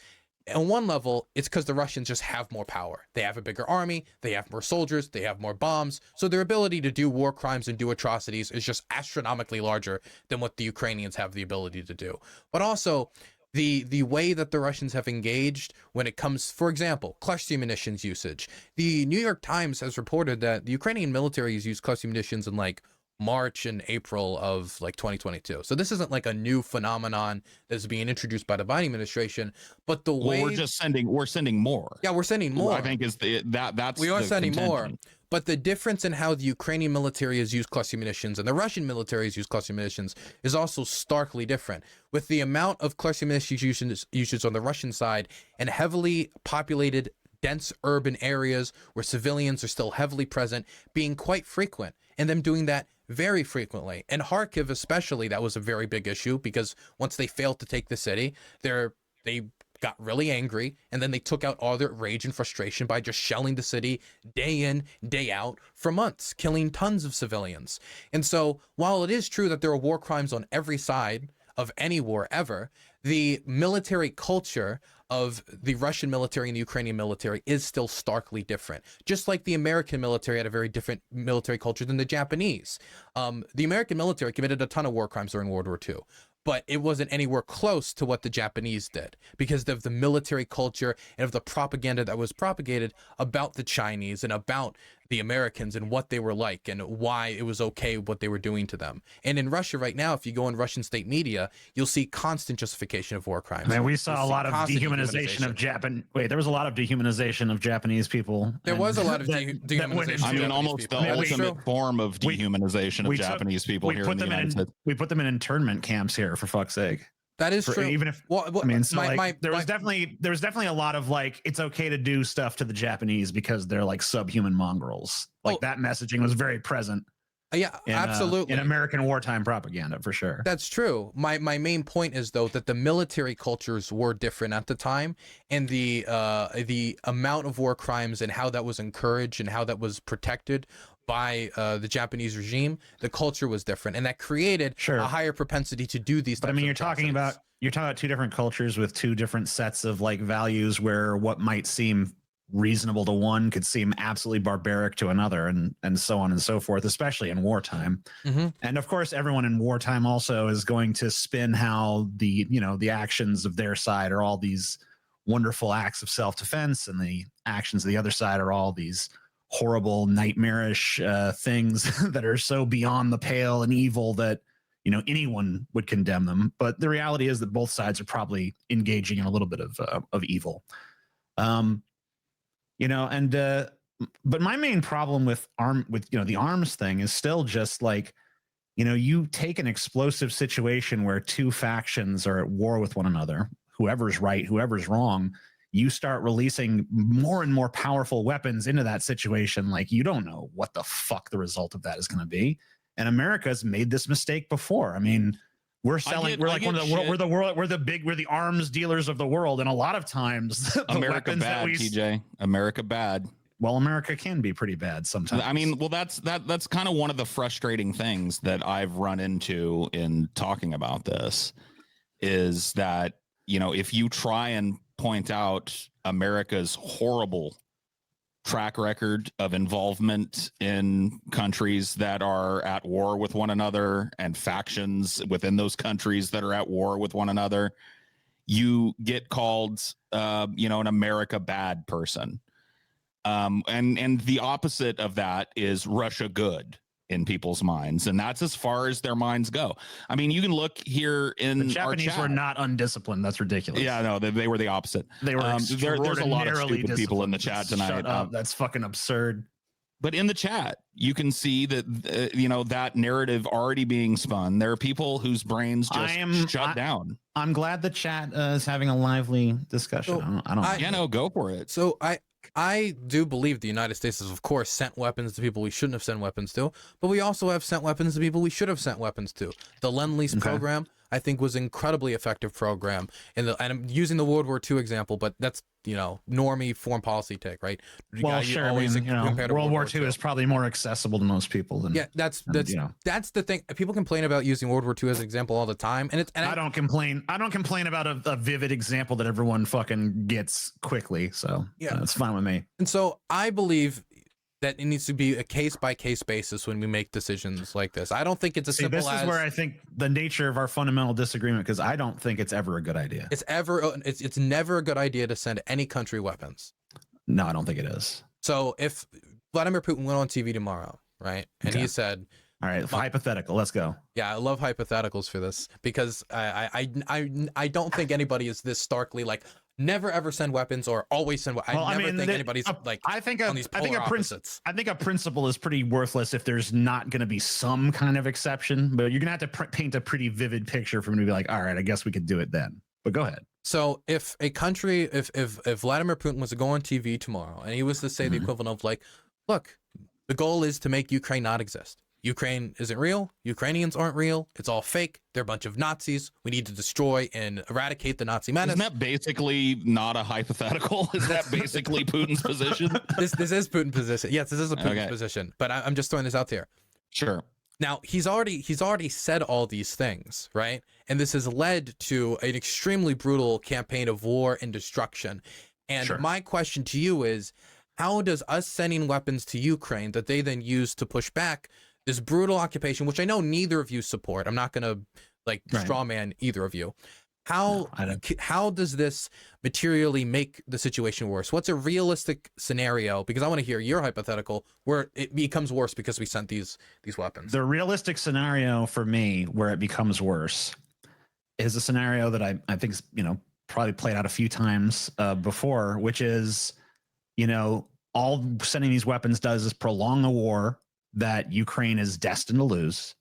on one level, it's because the Russians just have more power. They have a bigger army, they have more soldiers, they have more bombs. So their ability to do war crimes and do atrocities is just astronomically larger than what the Ukrainians have the ability to do. But also, the way that the Russians have engaged when it comes, for example, cluster munitions usage. The New York Times has reported that the Ukrainian military has used cluster munitions in like March and April of like 2022. So this isn't like a new phenomenon that's being introduced by the Biden administration, but the way we're sending more. Yeah, we're sending more. I think is that's we are sending contention. more. But the difference in how the Ukrainian military has used cluster munitions and the Russian military has used cluster munitions is also starkly different. With the amount of cluster munitions usage on the Russian side and heavily populated, dense urban areas where civilians are still heavily present being quite frequent, and them doing that very frequently. In Kharkiv especially, that was a very big issue because once they failed to take the city, they got really angry, and then they took out all their rage and frustration by just shelling the city day in, day out for months, killing tons of civilians. And so while it is true that there are war crimes on every side of any war ever, the military culture of the Russian military and the Ukrainian military is still starkly different. Just like the American military had a very different military culture than the Japanese. The American military committed a ton of war crimes during World War II, but it wasn't anywhere close to what the Japanese did because of the military culture and of the propaganda that was propagated about the Chinese and about the Americans and what they were like and why it was okay what they were doing to them. And in Russia right now, if you go in Russian state media, you'll see constant justification of war crimes. Man, we saw a lot of dehumanization of there was a lot of dehumanization of Japanese people. There was a lot of dehumanization. I mean, almost the ultimate form of dehumanization of Japanese people here in the United States. We put them in internment camps here, for fuck's sake. That is true. Even if, I mean, so there was definitely a lot of like, it's okay to do stuff to the Japanese because they're like subhuman mongrels. Like that messaging was very present. Yeah, absolutely. In American wartime propaganda, for sure. That's true. My main point is, though, that the military cultures were different at the time, and the amount of war crimes and how that was encouraged and how that was protected by the Japanese regime, the culture was different, and that created a higher propensity to do these. But I mean, you're talking about two different cultures with two different sets of like values, where what might seem reasonable to one could seem absolutely barbaric to another, and so on and so forth, especially in wartime. And of course, everyone in wartime also is going to spin how the actions of their side are all these wonderful acts of self-defense, and the actions of the other side are all these horrible, nightmarish things that are so beyond the pale and evil that anyone would condemn them. But the reality is that both sides are probably engaging in a little bit of evil. But my main problem with the arms thing is still just like, you take an explosive situation where two factions are at war with one another, whoever's right, whoever's wrong, you start releasing more and more powerful weapons into that situation. Like, you don't know what the fuck the result of that is going to be. And America's made this mistake before. I mean, we're the arms dealers of the world. And a lot of times America bad, TJ. America bad. Well, America can be pretty bad sometimes. I mean, well, that's kind of one of the frustrating things that I've run into in talking about this, is that, if you try and point out America's horrible track record of involvement in countries that are at war with one another and factions within those countries that are at war with one another, you get called, an America bad person. And the opposite of that is Russia good in people's minds, and that's as far as their minds go. I mean, you can look here in the Japanese were not undisciplined. That's ridiculous. Yeah, no, they were the opposite. They were there's a lot of stupid people in the chat tonight. Shut up. That's fucking absurd. But in the chat, you can see that that narrative already being spun. There are people whose brains just shut down. I'm glad the chat is having a lively discussion. So, go for it. So I do believe the United States has, of course, sent weapons to people we shouldn't have sent weapons to, but we also have sent weapons to people we should have sent weapons to. The Lend-Lease program, I think, was an incredibly effective program. And I'm using the World War II example, but that's, normie foreign policy take, right? Well, sure. World War II is probably more accessible to most people than that's the thing. People complain about using World War II as an example all the time, and I don't complain. I don't complain about a vivid example that everyone fucking gets quickly. So it's fine with me. And so I believe that it needs to be a case-by-case basis when we make decisions like this. I don't think it's simple as... This is where I think the nature of our fundamental disagreement, because I don't think it's ever a good idea. It's never a good idea to send any country weapons. No, I don't think it is. So if Vladimir Putin went on TV tomorrow, right, and he said... All right, hypothetical, let's go. Yeah, I love hypotheticals for this, because I don't think anybody is this starkly like... Never ever send weapons, or always send. I never think anybody's like. I think a principle is pretty worthless if there's not going to be some kind of exception. But you're gonna have to paint a pretty vivid picture for me to be like, all right, I guess we could do it then. But go ahead. So if a country, if Vladimir Putin was to go on TV tomorrow and he was to say the equivalent of like, look, the goal is to make Ukraine not exist. Ukraine isn't real. Ukrainians aren't real. It's all fake. They're a bunch of Nazis. We need to destroy and eradicate the Nazi menace. Isn't that basically not a hypothetical? Is that basically Putin's position? This is Putin's position. Yes, this is a Putin's position. But I'm just throwing this out there. Sure. Now he's already said all these things, right? And this has led to an extremely brutal campaign of war and destruction. And my question to you is, how does us sending weapons to Ukraine that they then use to push back this brutal occupation, which I know neither of you support, I'm not going to straw man either of you. How does this materially make the situation worse? What's a realistic scenario? Because I want to hear your hypothetical where it becomes worse because we sent these weapons. The realistic scenario for me where it becomes worse is a scenario that I think, probably played out a few times before, which is, all sending these weapons does is prolong a war that Ukraine is destined to lose.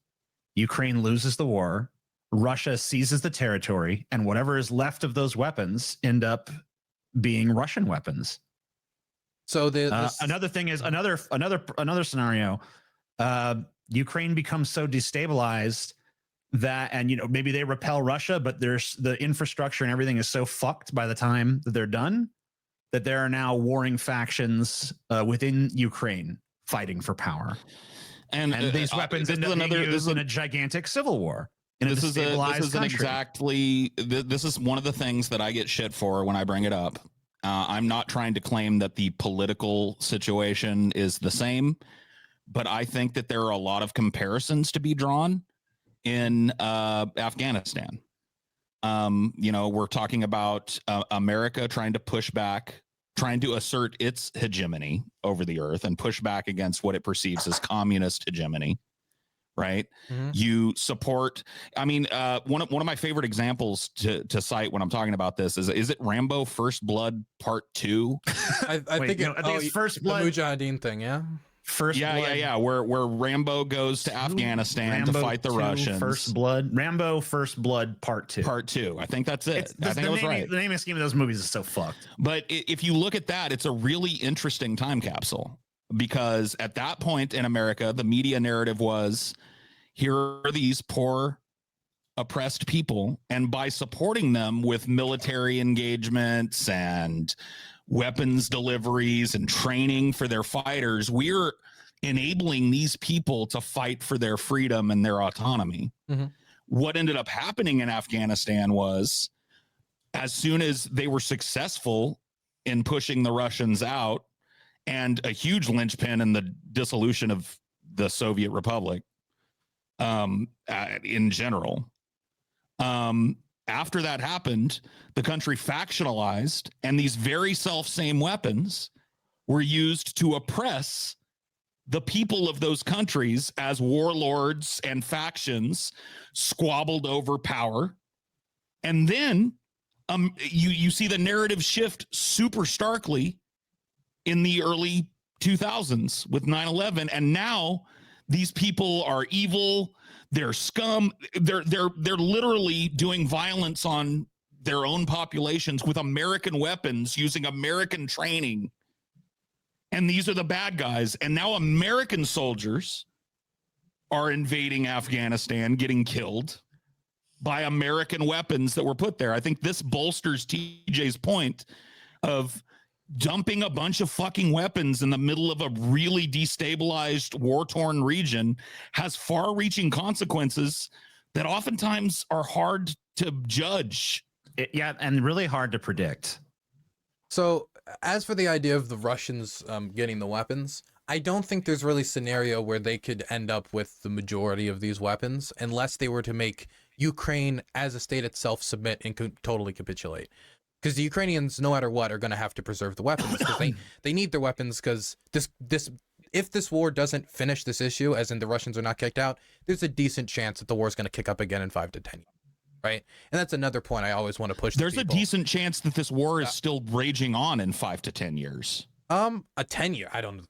Ukraine loses the war. Russia seizes the territory, and whatever is left of those weapons end up being Russian weapons. So another thing is another scenario. Ukraine becomes so destabilized that, and maybe they repel Russia, but there's the infrastructure and everything is so fucked by the time that they're done that there are now warring factions within Ukraine fighting for power, and these weapons end up being used in a gigantic civil war. This is one of the things that I get shit for when I bring it up. I'm not trying to claim that the political situation is the same, but I think that there are a lot of comparisons to be drawn in Afghanistan. We're talking about America trying to push back, trying to assert its hegemony over the earth and push back against what it perceives as communist hegemony. Right. Mm-hmm. You support. I mean, one of my favorite examples to cite when I'm talking about this is it Rambo First Blood Part 2? I think it's First Blood, the Mujahideen thing. Yeah. First Blood. Yeah. Where Rambo goes to Afghanistan to fight the Russians. Rambo First Blood Part 2. Part 2. I think that's it. I think I was right. The naming scheme of those movies is so fucked. But if you look at that, it's a really interesting time capsule. Because at that point in America, the media narrative was, here are these poor, oppressed people, and by supporting them with military engagements and weapons deliveries and training for their fighters, we're enabling these people to fight for their freedom and their autonomy. Mm-hmm. What ended up happening in Afghanistan was, as soon as they were successful in pushing the Russians out, and a huge linchpin in the dissolution of the Soviet Republic in general. After that happened, the country factionalized, and these very self-same weapons were used to oppress the people of those countries as warlords and factions squabbled over power. And then you see the narrative shift super starkly in the early 2000s with 9/11, and now these people are evil, they're scum, they're literally doing violence on their own populations with American weapons, using American training, and these are the bad guys. And now American soldiers are invading Afghanistan, getting killed by American weapons that were put there. I think this bolsters TJ's point of dumping a bunch of fucking weapons in the middle of a really destabilized, war-torn region has far-reaching consequences that oftentimes are hard to judge. And really hard to predict. So as for the idea of the Russians getting the weapons, I don't think there's really a scenario where they could end up with the majority of these weapons unless they were to make Ukraine as a state itself submit and totally capitulate. Because the Ukrainians, no matter what, are going to have to preserve the weapons because they need their weapons, because if this war doesn't finish this issue, as in the Russians are not kicked out, there's a decent chance that the war is going to kick up again in 5 to 10 years, right? And that's another point I always want to push. There's a decent chance that this war is still raging on in 5 to 10 years. A 10-year, I don't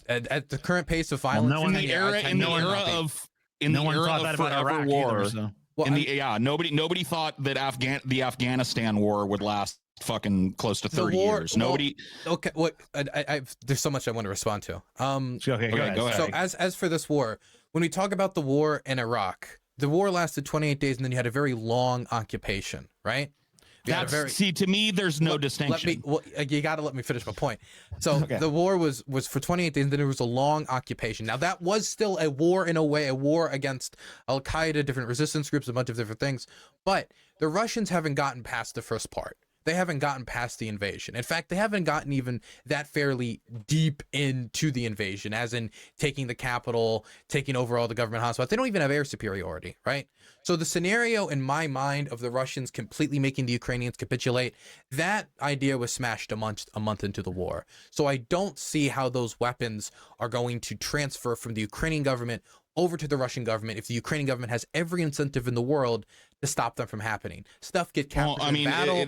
at the current pace of violence. Well, in the era of forever war. Either, so. Well, nobody thought that the Afghanistan war would last fucking close to 30 years. Nobody. Okay, what? There's so much I want to respond to. Okay, go ahead. So as for this war, when we talk about the war in Iraq, the war lasted 28 days, and then you had a very long occupation, right? See, to me, there's no distinction. You got to let me finish my point. So the war was for 28 days, and then there was a long occupation. Now, that was still a war in a way, a war against Al-Qaeda, different resistance groups, a bunch of different things. But the Russians haven't gotten past the first part. they haven't gotten past the invasion. In fact, they haven't gotten even that fairly deep into the invasion, as in taking the capital, taking over all the government hotspots. They don't even have air superiority, right? So the scenario in my mind of the Russians completely making the Ukrainians capitulate, that idea was smashed a month into the war. So I don't see how those weapons are going to transfer from the Ukrainian government over to the Russian government if the Ukrainian government has every incentive in the world to stop them from happening. Stuff get captured in battle.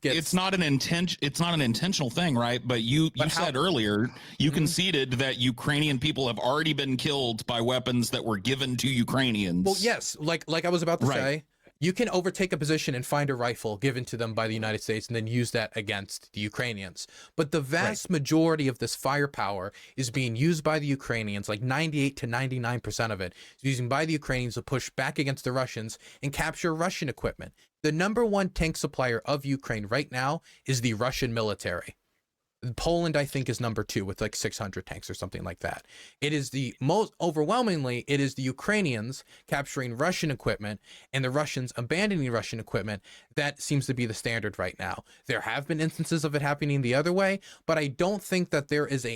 It's not an intentional thing, right? But you said earlier, you conceded that Ukrainian people have already been killed by weapons that were given to Ukrainians. Well, yes, like I was about to say, you can overtake a position and find a rifle given to them by the United States and then use that against the Ukrainians. But the vast majority of this firepower is being used by the Ukrainians, like 98 to 99% of it is used by the Ukrainians to push back against the Russians and capture Russian equipment. The number one tank supplier of Ukraine right now is the Russian military. Poland, I think, is number 2 with like 600 tanks or something like that. It is the most overwhelmingly, it is the Ukrainians capturing Russian equipment and the Russians abandoning Russian equipment. That seems to be the standard right now. There have been instances of it happening the other way, but I don't think that there is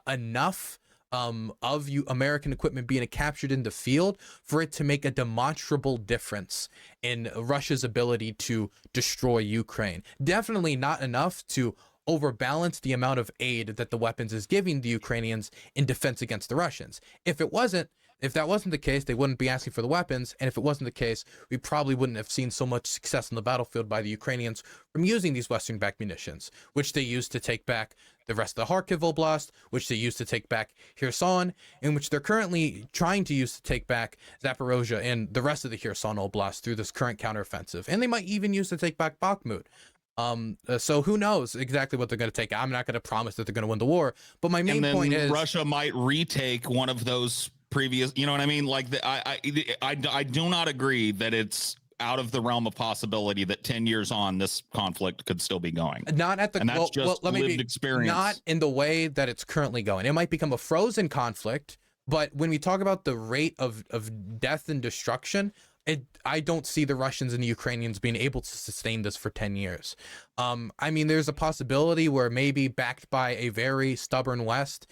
enough of American equipment being captured in the field for it to make a demonstrable difference in Russia's ability to destroy Ukraine. Definitely not enough to overbalance the amount of aid that the weapons is giving the Ukrainians in defense against the Russians. If that wasn't the case, they wouldn't be asking for the weapons. And if it wasn't the case, we probably wouldn't have seen so much success on the battlefield by the Ukrainians from using these Western-backed munitions, which they used to take back the rest of the Kharkiv Oblast, which they used to take back Kherson, and which they're currently trying to use to take back Zaporozhye and the rest of the Kherson Oblast through this current counteroffensive. And they might even use to take back Bakhmut. So who knows exactly what they're going to take. I'm not going to promise that they're going to win the war, but my main point is Russia might retake one of those previous, you know what I mean? Like I do not agree that it's out of the realm of possibility that 10 years on this conflict could still be going. Not at the, and that's lived experience. Not in the way that it's currently going. It might become a frozen conflict, but when we talk about the rate of death and destruction, I don't see the Russians and the Ukrainians being able to sustain this for 10 years. I mean, there's a possibility where maybe backed by a very stubborn West,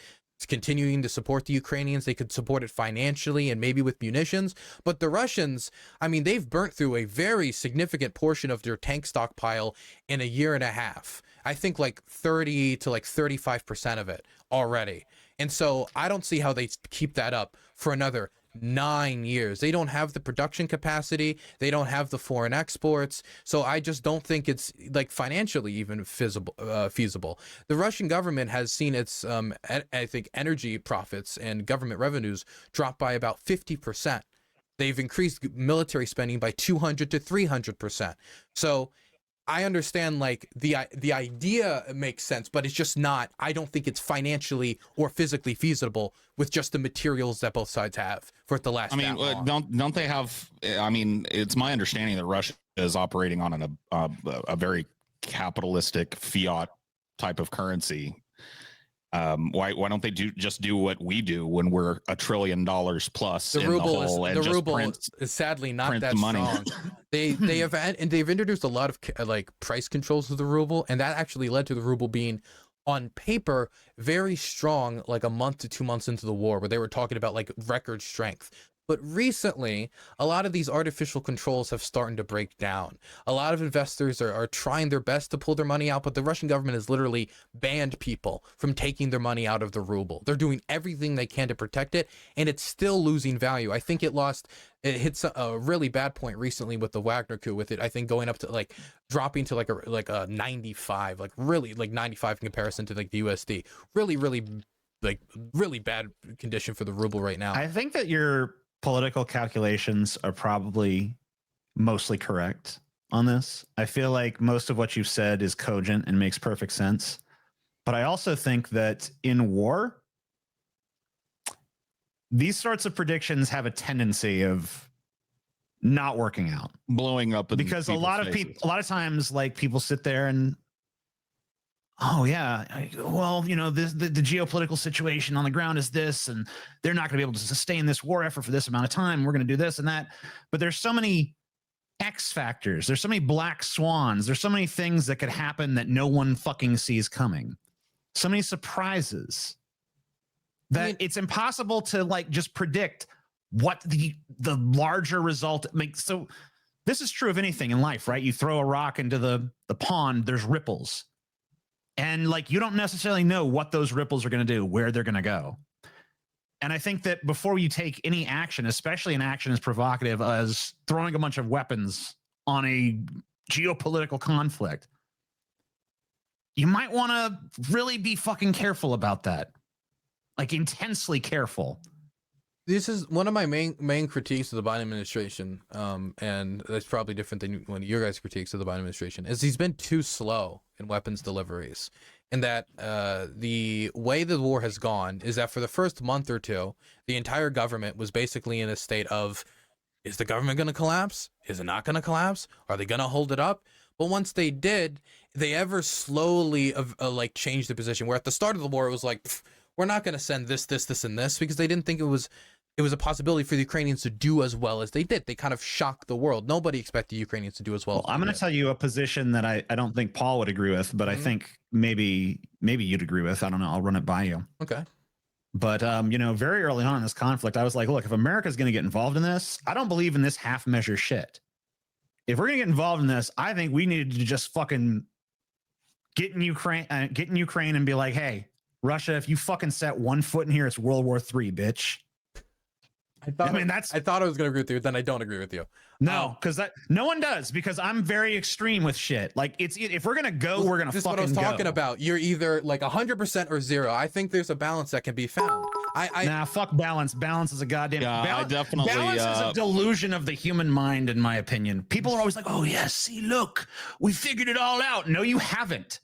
continuing to support the Ukrainians, they could support it financially and maybe with munitions. But the Russians, I mean, they've burnt through a very significant portion of their tank stockpile in a year and a half. I think like 30 to like 35% of it already. And so I don't see how they keep that up for another 9 years. They don't have the production capacity. They don't have the foreign exports. So I just don't think it's like financially even feasible. The Russian government has seen its, I think, energy profits and government revenues drop by about 50%. They've increased military spending by 200 to 300%. So I understand like the idea makes sense, but it's just not. I don't think it's financially or physically feasible with just the materials that both sides have for it to last. I mean, don't they have? I mean, it's my understanding that Russia is operating on a very capitalistic fiat type of currency. Why don't they just do what we do when we're $1 trillion plus? The ruble is sadly not that strong. They've introduced a lot of like price controls to the ruble, and that actually led to the ruble being on paper very strong like a month to 2 months into the war, where they were talking about like record strength. But recently, a lot of these artificial controls have started to break down. A lot of investors are trying their best to pull their money out, but the Russian government has literally banned people from taking their money out of the ruble. They're doing everything they can to protect it, and it's still losing value. I think it hit a really bad point recently with the Wagner coup, with it, I think, going up to like dropping to like a 95, like really like 95 in comparison to like the USD. Really bad condition for the ruble right now. I think that your political calculations are probably mostly correct on this. I feel like most of what you've said is cogent and makes perfect sense. But I also think that in war, these sorts of predictions have a tendency of not working out, blowing up, because a lot of times, like, people sit there and, oh yeah, well, you know, the geopolitical situation on the ground is this, and they're not going to be able to sustain this war effort for this amount of time. We're going to do this and that. But there's so many X factors. There's so many black swans. There's so many things that could happen that no one fucking sees coming. So many surprises that it's impossible to like just predict what the larger result makes. So this is true of anything in life, right? You throw a rock into the pond, there's ripples. And like, you don't necessarily know what those ripples are going to do, where they're going to go. And I think that before you take any action, especially an action as provocative as throwing a bunch of weapons on a geopolitical conflict, you might want to really be fucking careful about that. Like intensely careful. This is one of my main critiques of the Biden administration, and that's probably different than one of your guys' critiques of the Biden administration, is he's been too slow in weapons deliveries. And that the way the war has gone is that for the first month or two, the entire government was basically in a state of, is the government going to collapse? Is it not going to collapse? Are they going to hold it up? But once they did, they ever slowly like changed the position. Where at the start of the war, it was like, we're not going to send this, and this, because they didn't think it was a possibility for the Ukrainians to do as well as they did. They kind of shocked the world. Nobody expected the Ukrainians to do as well. I'm going to tell you a position that I don't think Paul would agree with, but I think maybe you'd agree with. I don't know. I'll run it by you. Okay. But, very early on in this conflict, I was like, look, if America's going to get involved in this, I don't believe in this half measure shit. If we're going to get involved in this, I think we needed to just fucking get in Ukraine and be like, hey, Russia, if you fucking set one foot in here, it's World War III, bitch. I thought I was going to agree with you, then I don't agree with you. No, because no one does, because I'm very extreme with shit. Like if we're gonna go, we're gonna fucking go. This is what I was talking about. You're either like 100% or 0. I think there's a balance that can be found. Nah, fuck balance. Balance is a goddamn. I definitely. Balance is a delusion of the human mind, in my opinion. People are always like, "Oh yes, see, look, we figured it all out." No, you haven't.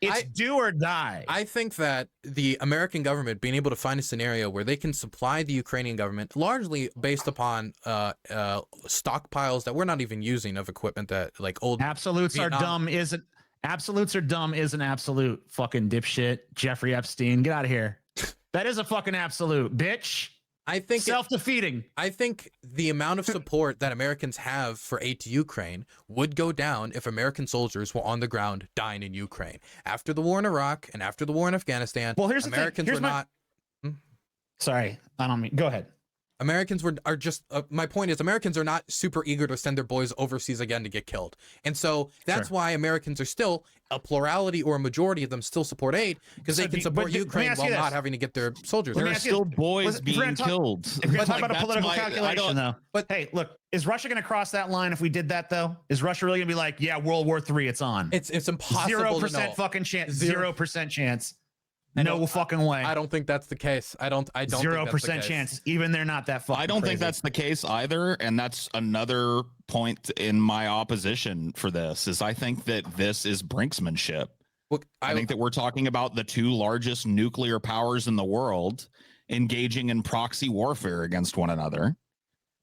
It's do or die. I think that the American government being able to find a scenario where they can supply the Ukrainian government largely based upon stockpiles that we're not even using of equipment that like old absolutes Vietnam. Are dumb isn't absolutes are dumb is an absolute fucking dipshit. Jeffrey Epstein, get out of here. That is a fucking absolute, bitch. I think self-defeating. I think the amount of support that Americans have for aid to Ukraine would go down if American soldiers were on the ground dying in Ukraine. After the war in Iraq and after the war in Afghanistan, well, here's Americans the thing. were not. Sorry, I don't mean. Go ahead. Americans are just. My point is, Americans are not super eager to send their boys overseas again to get killed, and so that's why Americans are still a plurality or a majority of them still support aid because they can support Ukraine while not having to get their soldiers. There are still boys being killed. If we're talking about a political calculation, though. But hey, look, is Russia going to cross that line if we did that though? Is Russia really going to be like, yeah, World War III, it's on? It's impossible. 0% fucking chance. 0% chance. No fucking way. I don't think that's the case. I don't 0% chance. Even they're not that fucking I don't crazy. think that's the case either. And that's another point in my opposition for this is I think that this is brinksmanship. Look, I think that we're talking about the two largest nuclear powers in the world engaging in proxy warfare against one another.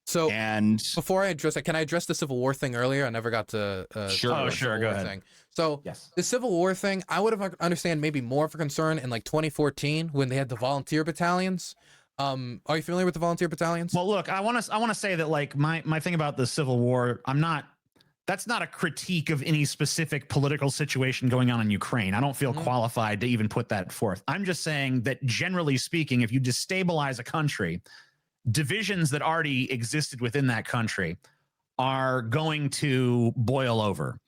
So, and before I address that, can I address the Civil War thing earlier? I never got to. Sure, go ahead. Thing. So, yes. The Civil War thing, I would have understand maybe more of a concern in like 2014 when they had the volunteer battalions. Are you familiar with the volunteer battalions? Well, look, I want to say that like my thing about the Civil War, that's not a critique of any specific political situation going on in Ukraine. I don't feel qualified to even put that forth. I'm just saying that generally speaking, if you destabilize a country, divisions that already existed within that country are going to boil over.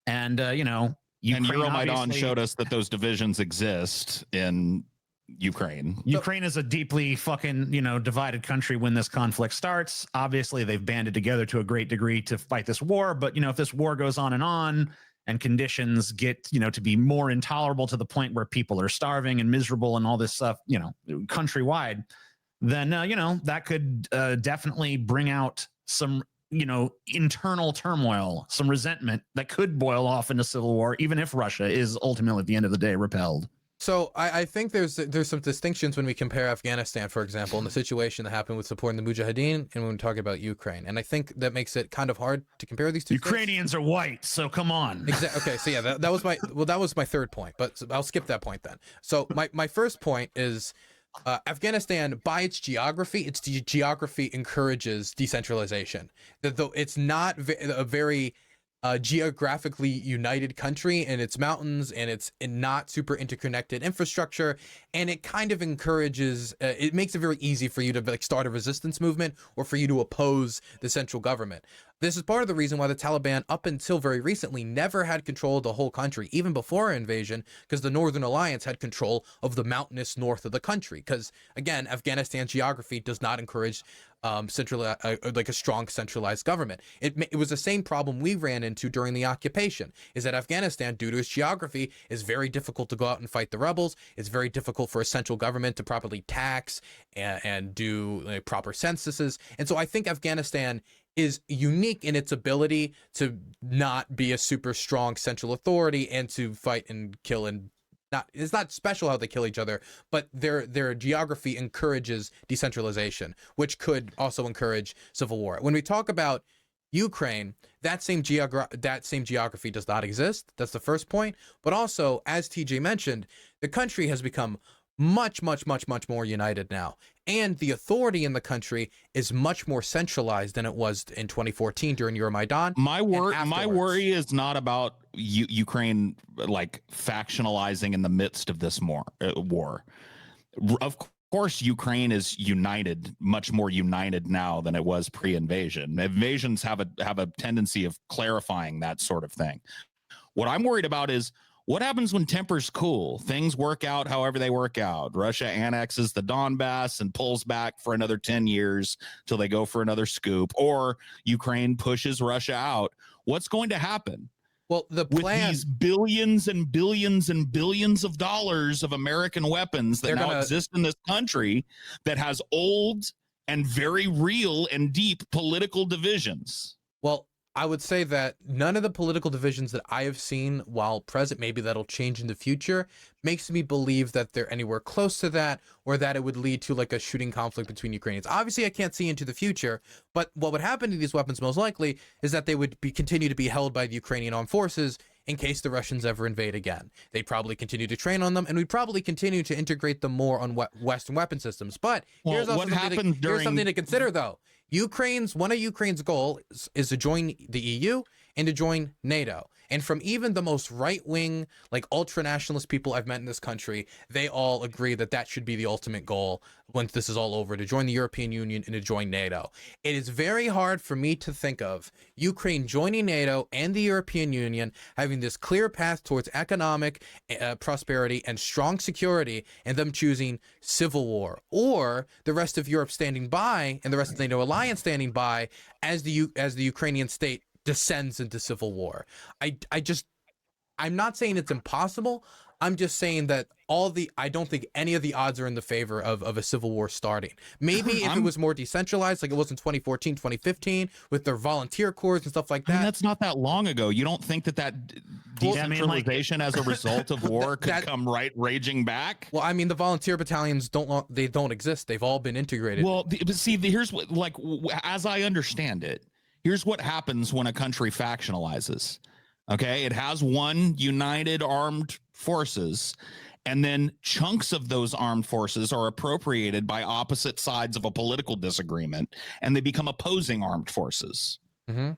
And, Ukraine, and Euromaidan showed us that those divisions exist in Ukraine. Ukraine is a deeply fucking, divided country when this conflict starts. Obviously, they've banded together to a great degree to fight this war. But, if this war goes on and conditions get, to be more intolerable to the point where people are starving and miserable and all this stuff, countrywide, then, that could definitely bring out some, internal turmoil, some resentment that could boil off into civil war, even if Russia is ultimately at the end of the day repelled. So I think there's some distinctions when we compare Afghanistan, for example, and the situation that happened with supporting the Mujahideen, and when we talk about Ukraine. And I think that makes it kind of hard to compare these two. Ukrainians states. Are white, so come on. Exactly. Okay, so yeah, that was my third point, but I'll skip that point then. So my first point is Afghanistan, by its geography encourages decentralization. Though it's not a very geographically united country, and its mountains and its not super interconnected infrastructure, and it kind of encourages, it makes it very easy for you to like start a resistance movement or for you to oppose the central government. This is part of the reason why the Taliban, up until very recently, never had control of the whole country, even before our invasion, because the Northern Alliance had control of the mountainous north of the country. Because, again, Afghanistan's geography does not encourage like a strong centralized government. It was the same problem we ran into during the occupation, is that Afghanistan, due to its geography, is very difficult to go out and fight the rebels. It's very difficult for a central government to properly tax and do like, proper censuses. And so I think Afghanistan is unique in its ability to not be a super strong central authority and to fight and kill, and it's not special how they kill each other, but their geography encourages decentralization, which could also encourage civil war. When we talk about Ukraine, that same geography does not exist. That's the first point. But also, as TJ mentioned, the country has become much more united now, and the authority in the country is much more centralized than it was in 2014 during Euromaidan. My worry is not about Ukraine like factionalizing in the midst of this war. Of course, Ukraine is united, much more united now than it was pre-invasion. Invasions have a tendency of clarifying that sort of thing. What I'm worried about is what happens when tempers cool? Things work out however they work out. Russia annexes the Donbass and pulls back for another 10 years till they go for another scoop, or Ukraine pushes Russia out. What's going to happen? Well, the plan, with these billions and billions and billions of dollars of American weapons that now exist in this country that has old and very real and deep political divisions. Well, I would say that none of the political divisions that I have seen while present, maybe that'll change in the future, makes me believe that they're anywhere close to that, or that it would lead to like a shooting conflict between Ukrainians. Obviously, I can't see into the future, but what would happen to these weapons most likely is that they would continue to be held by the Ukrainian armed forces in case the Russians ever invade again. They'd probably continue to train on them, and we'd probably continue to integrate them more on Western weapon systems. But here's also something to consider, though. One of Ukraine's goals is to join the EU and to join NATO. And from even the most right-wing, like ultra-nationalist people I've met in this country, they all agree that that should be the ultimate goal once this is all over, to join the European Union and to join NATO. It is very hard for me to think of Ukraine joining NATO and the European Union having this clear path towards economic prosperity and strong security, and them choosing civil war, or the rest of Europe standing by and the rest of the NATO alliance standing by as the Ukrainian state descends into civil war. I'm not saying it's impossible. I'm just saying that I don't think any of the odds are in the favor of a civil war starting. Maybe if it was more decentralized, like it was in 2014, 2015, with their volunteer corps and stuff like that. I mean, that's not that long ago. You don't think that decentralization as a result of war could come raging back? Well, I mean, the volunteer battalions don't exist. They've all been integrated. Well, but see, here's what, like, as I understand it, here's what happens when a country factionalizes. Okay, it has one united armed forces, and then chunks of those armed forces are appropriated by opposite sides of a political disagreement, and they become opposing armed forces. Mm-hmm.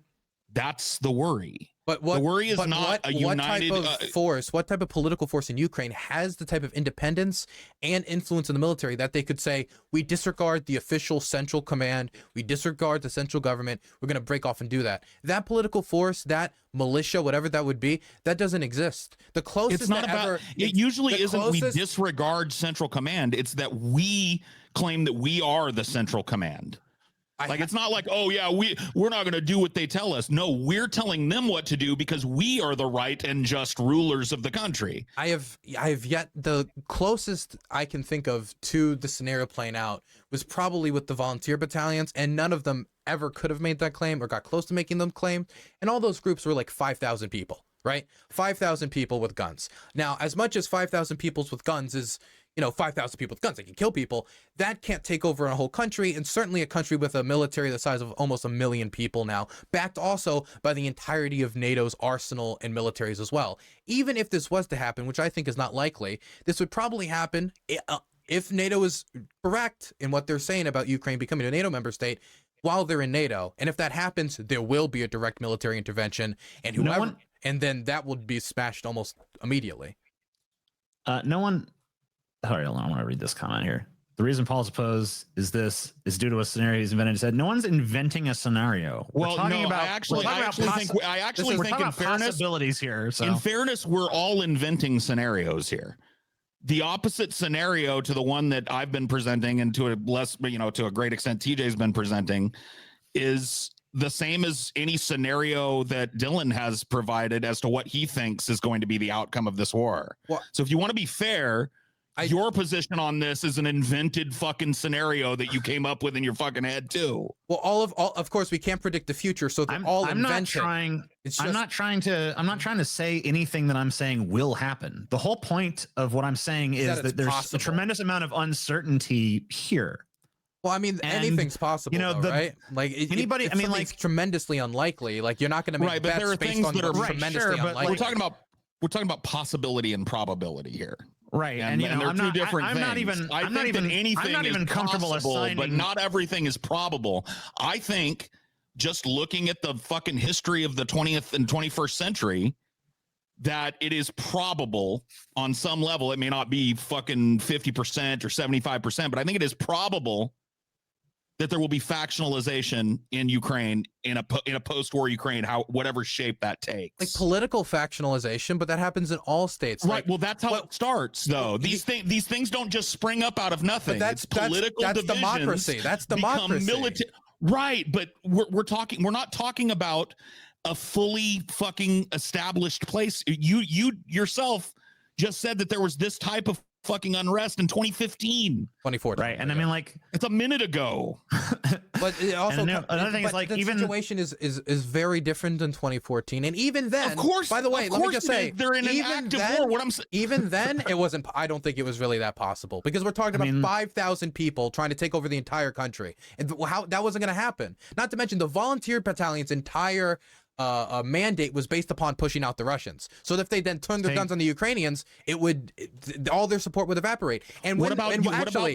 That's the worry. But the worry is not a united what type of political force in Ukraine has the type of independence and influence in the military that they could say, we disregard the official central command, we disregard the central government, we're going to break off and do that. That political force, that militia, whatever that would be, that doesn't exist. The closest it's not about it usually isn't we disregard central command, it's that we claim that we are the central command. It's not like, oh yeah, we're not going to do what they tell us. No, we're telling them what to do because we are the right and just rulers of the country. I have yet, the closest I can think of to the scenario playing out was probably with the volunteer battalions, and none of them ever could have made that claim or got close to making them claim. And all those groups were like 5,000 people, right? 5,000 people with guns. Now, as much as 5,000 people with guns is, 5,000 people with guns, they can kill people. That can't take over a whole country, and certainly a country with a military the size of almost 1 million people now, backed also by the entirety of NATO's arsenal and militaries as well. Even if this was to happen, which I think is not likely, this would probably happen if NATO is correct in what they're saying about Ukraine becoming a NATO member state while they're in NATO, and if that happens, there will be a direct military intervention, and and then that would be smashed almost immediately. No one. Sorry, hold on, I want to read this comment here. The reason Paul's opposed is due to a scenario he's invented. He said, no one's inventing a scenario. Well, I actually think in fairness, possibilities here. So. In fairness, we're all inventing scenarios here. The opposite scenario to the one that I've been presenting, and to a to a great extent, TJ's been presenting, is the same as any scenario that Dylan has provided as to what he thinks is going to be the outcome of this war. Well, so if you want to be fair, your position on this is an invented fucking scenario that you came up with in your fucking head too. Well, of course, we can't predict the future, so they're all invented. I'm not trying to say anything that I'm saying will happen. The whole point of what I'm saying is that there's a tremendous amount of uncertainty here. Well, I mean, anything's possible, right? Like anybody, tremendously unlikely. Like you're not going to make bets there are based things on that are tremendously unlikely. We're talking about possibility and probability here. Right, and they're two different things. I'm not even comfortable assigning, but not everything is probable. I think just looking at the fucking history of the 20th and 21st century, that it is probable on some level. It may not be fucking 50% or 75%, but I think it is probable that there will be factionalization in Ukraine in a post-war Ukraine, whatever shape that takes. Like political factionalization, but that happens in all states. Right. Well, that's how it starts, though. These things don't just spring up out of nothing. That's democracy. That's democracy. Right, but we're not talking about a fully fucking established place. You yourself just said that there was this type of fucking unrest in 2015, 2014, right? And I mean, like, it's a minute ago. But it also another thing is, like, the even situation is very different than 2014, and even then, of course. By the way, let me just say, they're in an active war. What I'm saying, even then, it wasn't. I don't think it was really that possible, because we're talking about 5,000 people trying to take over the entire country, and how that wasn't going to happen. Not to mention the volunteer battalion's entire mandate was based upon pushing out the Russians. So if they then turned their guns on the Ukrainians, all their support would evaporate. And what about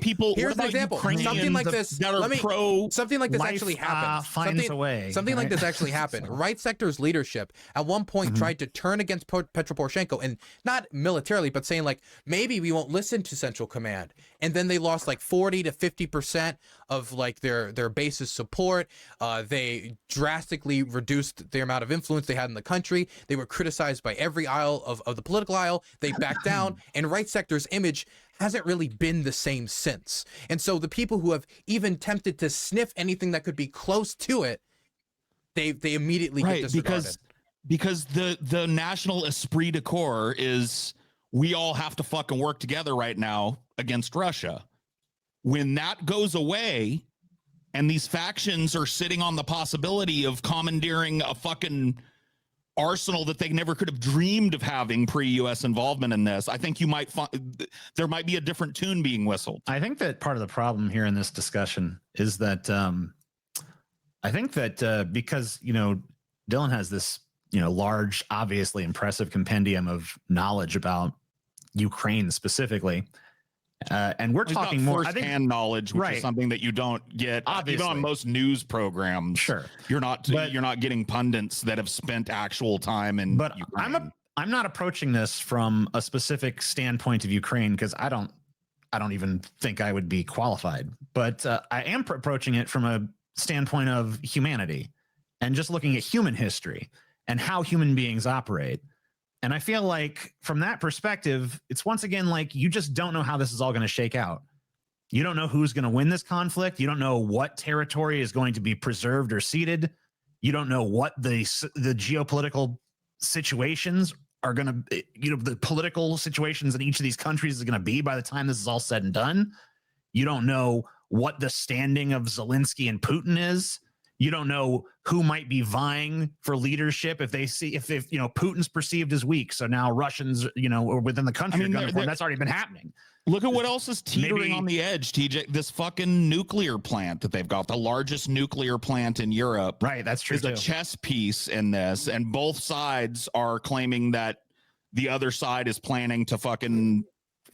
people? Here's an example. Something like this. Something like this actually happened. Something like this actually happened. Right sector's leadership at one point tried to turn against Petro Poroshenko, and not militarily, but saying like, maybe we won't listen to Central Command. And then they lost like 40 to 50% of like their base's support. They drastically reduced their amount of influence they had in the country. They were criticized by every aisle of the political aisle. They backed down, and right sector's image hasn't really been the same since. And so the people who have even tempted to sniff anything that could be close to it, they immediately get disregarded. Because the national esprit de corps is, we all have to fucking work together right now against Russia. When that goes away, and these factions are sitting on the possibility of commandeering a fucking arsenal that they never could have dreamed of having pre-U.S. involvement in this, I think there might be a different tune being whistled. I think that part of the problem here in this discussion is that I think that because, Dylan has this, large, obviously impressive compendium of knowledge about Ukraine specifically. And we're talking more first-hand knowledge, which is something that you don't get even on most news programs. Sure, you're not getting pundits that have spent actual time in. But Ukraine. I'm not approaching this from a specific standpoint of Ukraine, because I don't even think I would be qualified. But I am approaching it from a standpoint of humanity, and just looking at human history and how human beings operate. And I feel like from that perspective, it's once again like you just don't know how this is all going to shake out. You don't know who's going to win this conflict. You don't know what territory is going to be preserved or ceded. You don't know what the geopolitical situations are going to, the political situations in each of these countries is going to be by the time this is all said and done. You don't know what the standing of Zelensky and Putin is. You don't know who might be vying for leadership if Putin's perceived as weak. So now Russians, or within the country, that's already been happening. Look at what else is teetering on the edge, TJ. This fucking nuclear plant that they've got, the largest nuclear plant in Europe. Right, that's true. Is a chess piece in this, and both sides are claiming that the other side is planning to fucking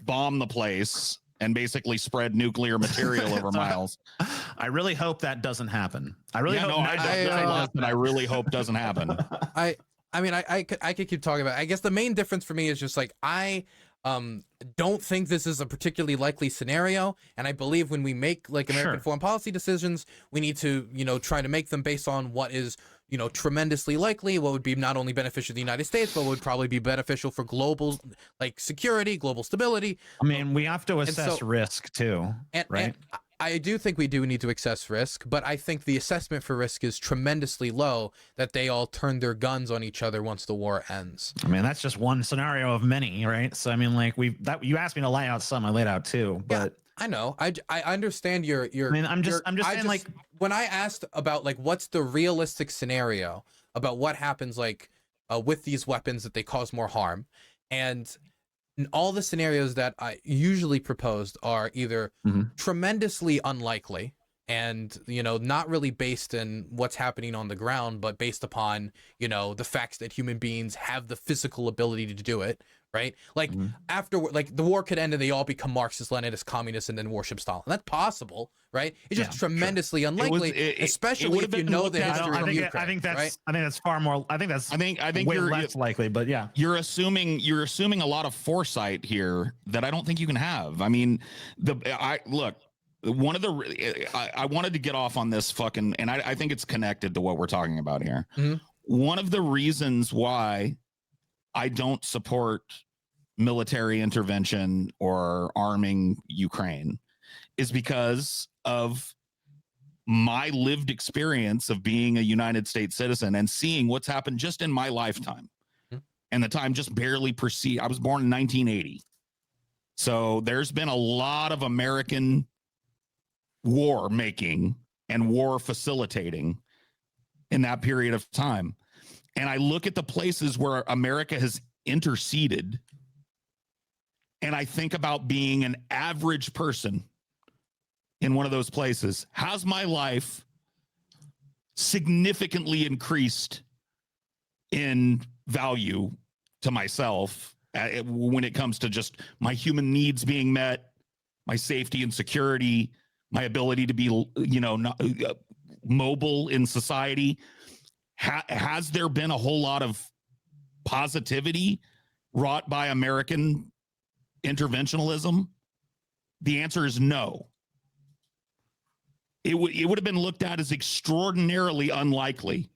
bomb the place and basically spread nuclear material over miles. I really hope that doesn't happen. I really hope. I really hope doesn't happen. I mean, I could keep talking about it. I guess the main difference for me is just like, I don't think this is a particularly likely scenario, and I believe when we make like American foreign policy decisions, we need to, you know, try to make them based on what is, you know, tremendously likely, what would be not only beneficial to the United States, but would probably be beneficial for global, like, security, global stability. I mean, we have to assess risk too, right? And I do think we do need to assess risk, but I think the assessment for risk is tremendously low that they all turn their guns on each other once the war ends. I mean, that's just one scenario of many, right? So I mean, like you asked me to lay out some, I laid out two, but yeah, I know. I understand your. I mean, I'm just saying, like, when I asked about like what's the realistic scenario about what happens like with these weapons that they cause more harm, and all the scenarios that I usually proposed are either tremendously unlikely and, you know, not really based in what's happening on the ground, but based upon, you know, the facts that human beings have the physical ability to do it, right? Like after, like, the war could end and they all become Marxist, Leninist, communists, and then worship Stalin. That's possible, right? It's just tremendously unlikely, especially if you know the history of Ukraine. I think that's far more. I think way less likely. But yeah, you're assuming a lot of foresight here that I don't think you can have. I mean, I wanted to get off on this fucking, and I think it's connected to what we're talking about here. One of the reasons why I don't support military intervention or arming Ukraine is because of my lived experience of being a United States citizen and seeing what's happened just in my lifetime. And the time just barely preceded. I was born in 1980. So there's been a lot of American war making and war facilitating in that period of time. And I look at the places where America has interceded, and I think about being an average person in one of those places. Has my life significantly increased in value to myself when it comes to just my human needs being met, my safety and security, my ability to be, you know, mobile in society? Has there been a whole lot of positivity wrought by American interventionism? The answer is no. It would have been looked at as extraordinarily unlikely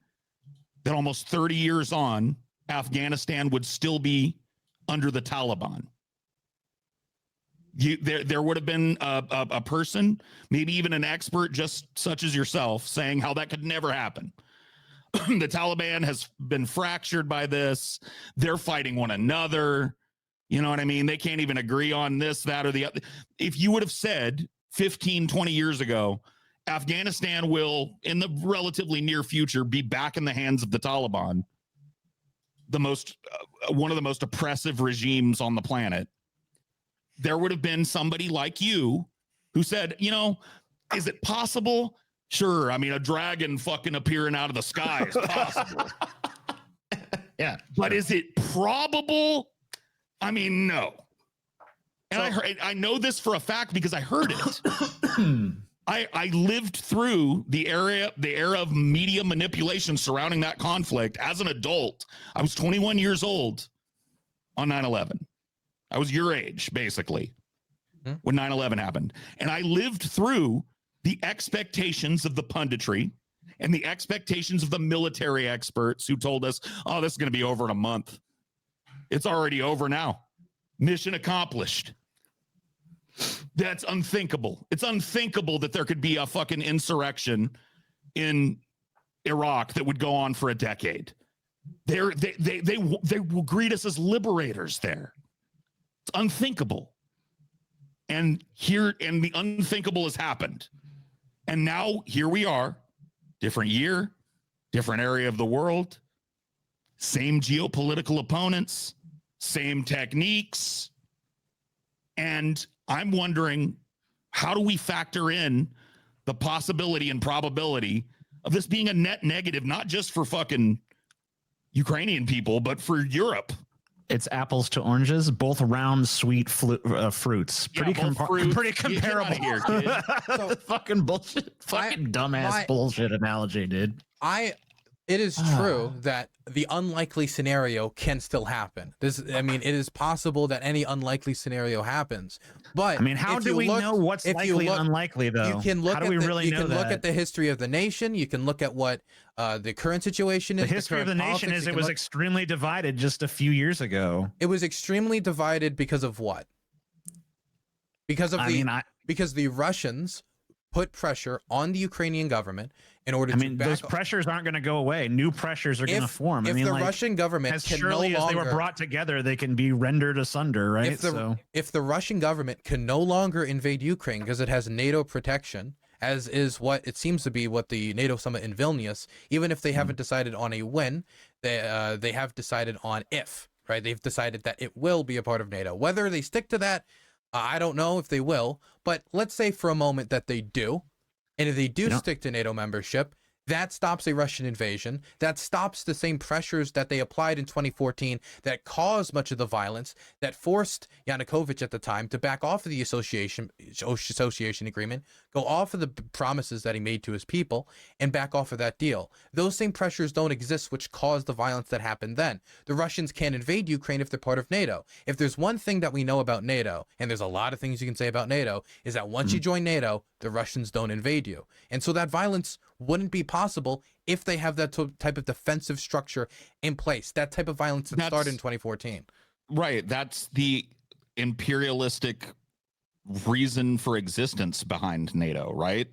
that almost 30 years on, Afghanistan would still be under the Taliban. There would have been a person, maybe even an expert just such as yourself, saying how that could never happen. The Taliban has been fractured by this. They're fighting one another. You know what I mean? They can't even agree on this, that, or the other. If you would have said 15, 20 years ago, Afghanistan will, in the relatively near future, be back in the hands of the Taliban, one of the most oppressive regimes on the planet, there would have been somebody like you who said, you know, is it possible? Sure. I mean, a dragon fucking appearing out of the sky is possible. Yeah. But is it probable? I mean, no. And I know this for a fact because I heard it. I lived through the era of media manipulation surrounding that conflict as an adult. I was 21 years old on 9/11. I was your age, basically, when 9/11 happened. And I lived through the expectations of the punditry and the expectations of the military experts who told us, oh, this is going to be over in a month. It's already over now. Mission accomplished. That's unthinkable. It's unthinkable that there could be a fucking insurrection in Iraq that would go on for a decade. They will greet us as liberators there. It's unthinkable. And the unthinkable has happened. And now here we are, different year, different area of the world, same geopolitical opponents, same techniques. And I'm wondering, how do we factor in the possibility and probability of this being a net negative, not just for fucking Ukrainian people, but for Europe It's apples to oranges, both round, sweet fruits. Yeah, Pretty comparable. Here, kid. So, fucking bullshit. Fucking dumbass bullshit analogy, dude. It is true that the unlikely scenario can still happen. I mean, it is possible that any unlikely scenario happens. But I mean, how do we know what's likely and unlikely, though? You can look how do we really know that? You can look at the history of the nation. You can look at what the current situation is. The history of the nation is it was extremely divided just a few years ago. It was extremely divided because of what? Because of because the Russians put pressure on the Ukrainian government in order to those pressures aren't going to go away. New pressures are going to form. If the Russian government as surely as they were brought together, they can be rendered asunder, right? If the Russian government can no longer invade Ukraine because it has NATO protection, as is what it seems to be what the NATO summit in Vilnius, even if they haven't decided on a when, they have decided on if, right? They've decided that it will be a part of NATO. Whether they stick to that, I don't know if they will, but let's say for a moment that they do. And if they do stick to NATO membership, that stops a Russian invasion. That stops the same pressures that they applied in 2014 that caused much of the violence, that forced Yanukovych at the time to back off of the association agreement, go off of the promises that he made to his people, and back off of that deal. Those same pressures don't exist, which caused the violence that happened then. The Russians can't invade Ukraine if they're part of NATO. If there's one thing that we know about NATO, and there's a lot of things you can say about NATO, is that once you join NATO, the Russians don't invade you. And so that violence wouldn't be possible if they have that type of defensive structure in place, that type of violence that started in 2014. Right. That's the imperialistic reason for existence behind NATO, right?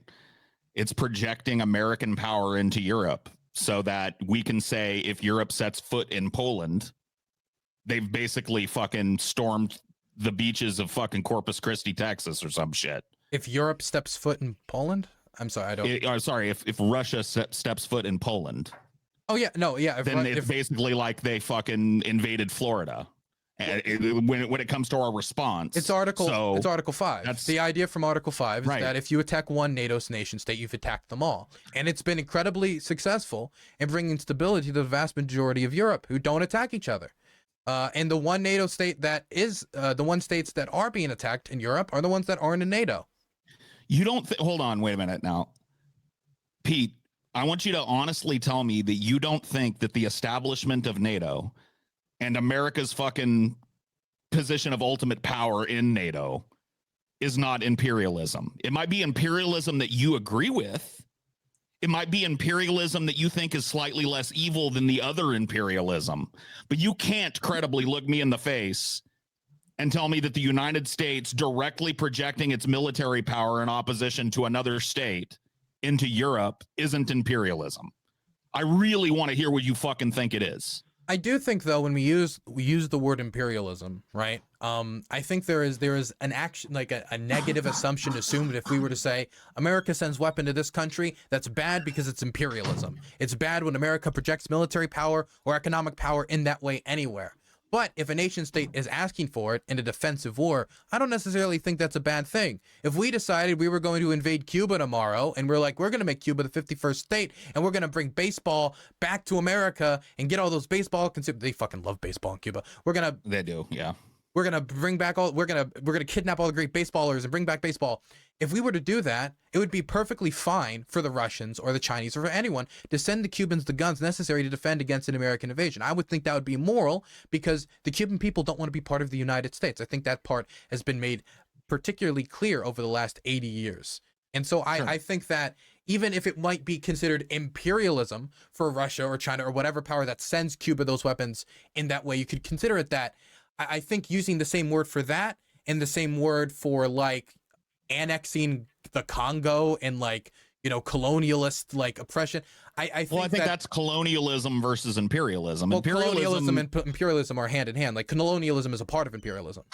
It's projecting American power into Europe so that we can say if Europe sets foot in Poland, they've basically fucking stormed the beaches of fucking Corpus Christi, Texas or some shit. If Europe steps foot in Poland? I'm sorry, I don't... sorry, if Russia steps foot in Poland. Oh, yeah, no, yeah. Then it's basically like they fucking invaded Florida. When it comes to our response. It's Article 5. That's the idea from Article 5 is that if you attack one NATO nation state, you've attacked them all. And it's been incredibly successful in bringing stability to the vast majority of Europe who don't attack each other. And the one NATO state that is, the one states that are being attacked in Europe are the ones that aren't in NATO. You don't hold on, wait a minute now. Pete, I want you to honestly tell me that you don't think that the establishment of NATO and America's fucking position of ultimate power in NATO is not imperialism. It might be imperialism that you agree with. It might be imperialism that you think is slightly less evil than the other imperialism, but you can't credibly look me in the face and tell me that the United States directly projecting its military power in opposition to another state into Europe isn't imperialism. I really want to hear what you fucking think it is. I do think, though, when we use the word imperialism, right? I think there is an action, like a negative assumption assumed if we were to say America sends weapon to this country, that's bad because it's imperialism. It's bad when America projects military power or economic power in that way anywhere. But if a nation state is asking for it in a defensive war, I don't necessarily think that's a bad thing. If we decided we were going to invade Cuba tomorrow and we're like, we're going to make Cuba the 51st state and we're going to bring baseball back to America and get all those baseball they fucking love baseball in Cuba. They do, yeah. We're going to bring back we're going to kidnap all the great baseballers and bring back baseball. If we were to do that, it would be perfectly fine for the Russians or the Chinese or for anyone to send the Cubans the guns necessary to defend against an American invasion. I would think that would be moral because the Cuban people don't want to be part of the United States. I think that part has been made particularly clear over the last 80 years. And so I think that even if it might be considered imperialism for Russia or China or whatever power that sends Cuba those weapons in that way, you could consider it that. I think using the same word for that and the same word for like annexing the Congo and like, you know, colonialist like oppression. I think that's colonialism versus imperialism. Well, colonialism and imperialism are hand in hand. Like colonialism is a part of imperialism.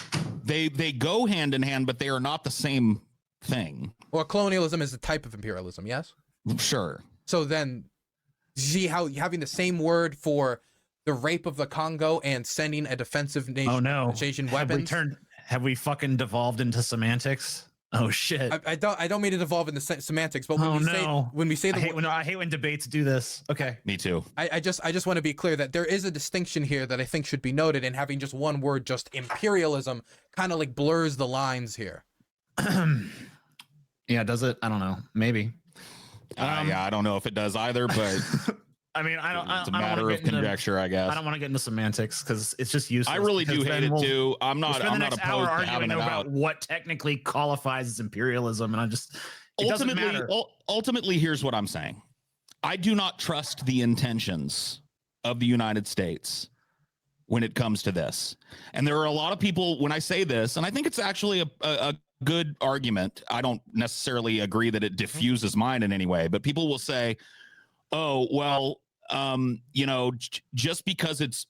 They go hand in hand, but they are not the same thing. Well, colonialism is a type of imperialism, yes? Sure. So then see how having the same word for the rape of the Congo and sending a defensive nation Asian weapons. Have we fucking devolved into semantics? Oh shit! I don't mean to devolve in the semantics, but when we say the I hate when debates do this. Okay, me too. I just want to be clear that there is a distinction here that I think should be noted, and having just one word, just imperialism, kind of like blurs the lines here. Yeah, does it? I don't know. Maybe. Yeah, I don't know if it does either, but I mean, it's a matter of conjecture, I guess. I don't want to get into semantics because it's just useless. I really do hate it too. I'm not opposed to having it about out. what technically qualifies as imperialism, and it doesn't matter. Ultimately, here's what I'm saying. I do not trust the intentions of the United States when it comes to this. And there are a lot of people, when I say this, and I think it's actually a good argument. I don't necessarily agree that it diffuses mine in any way, but people will say, oh, well, just because it's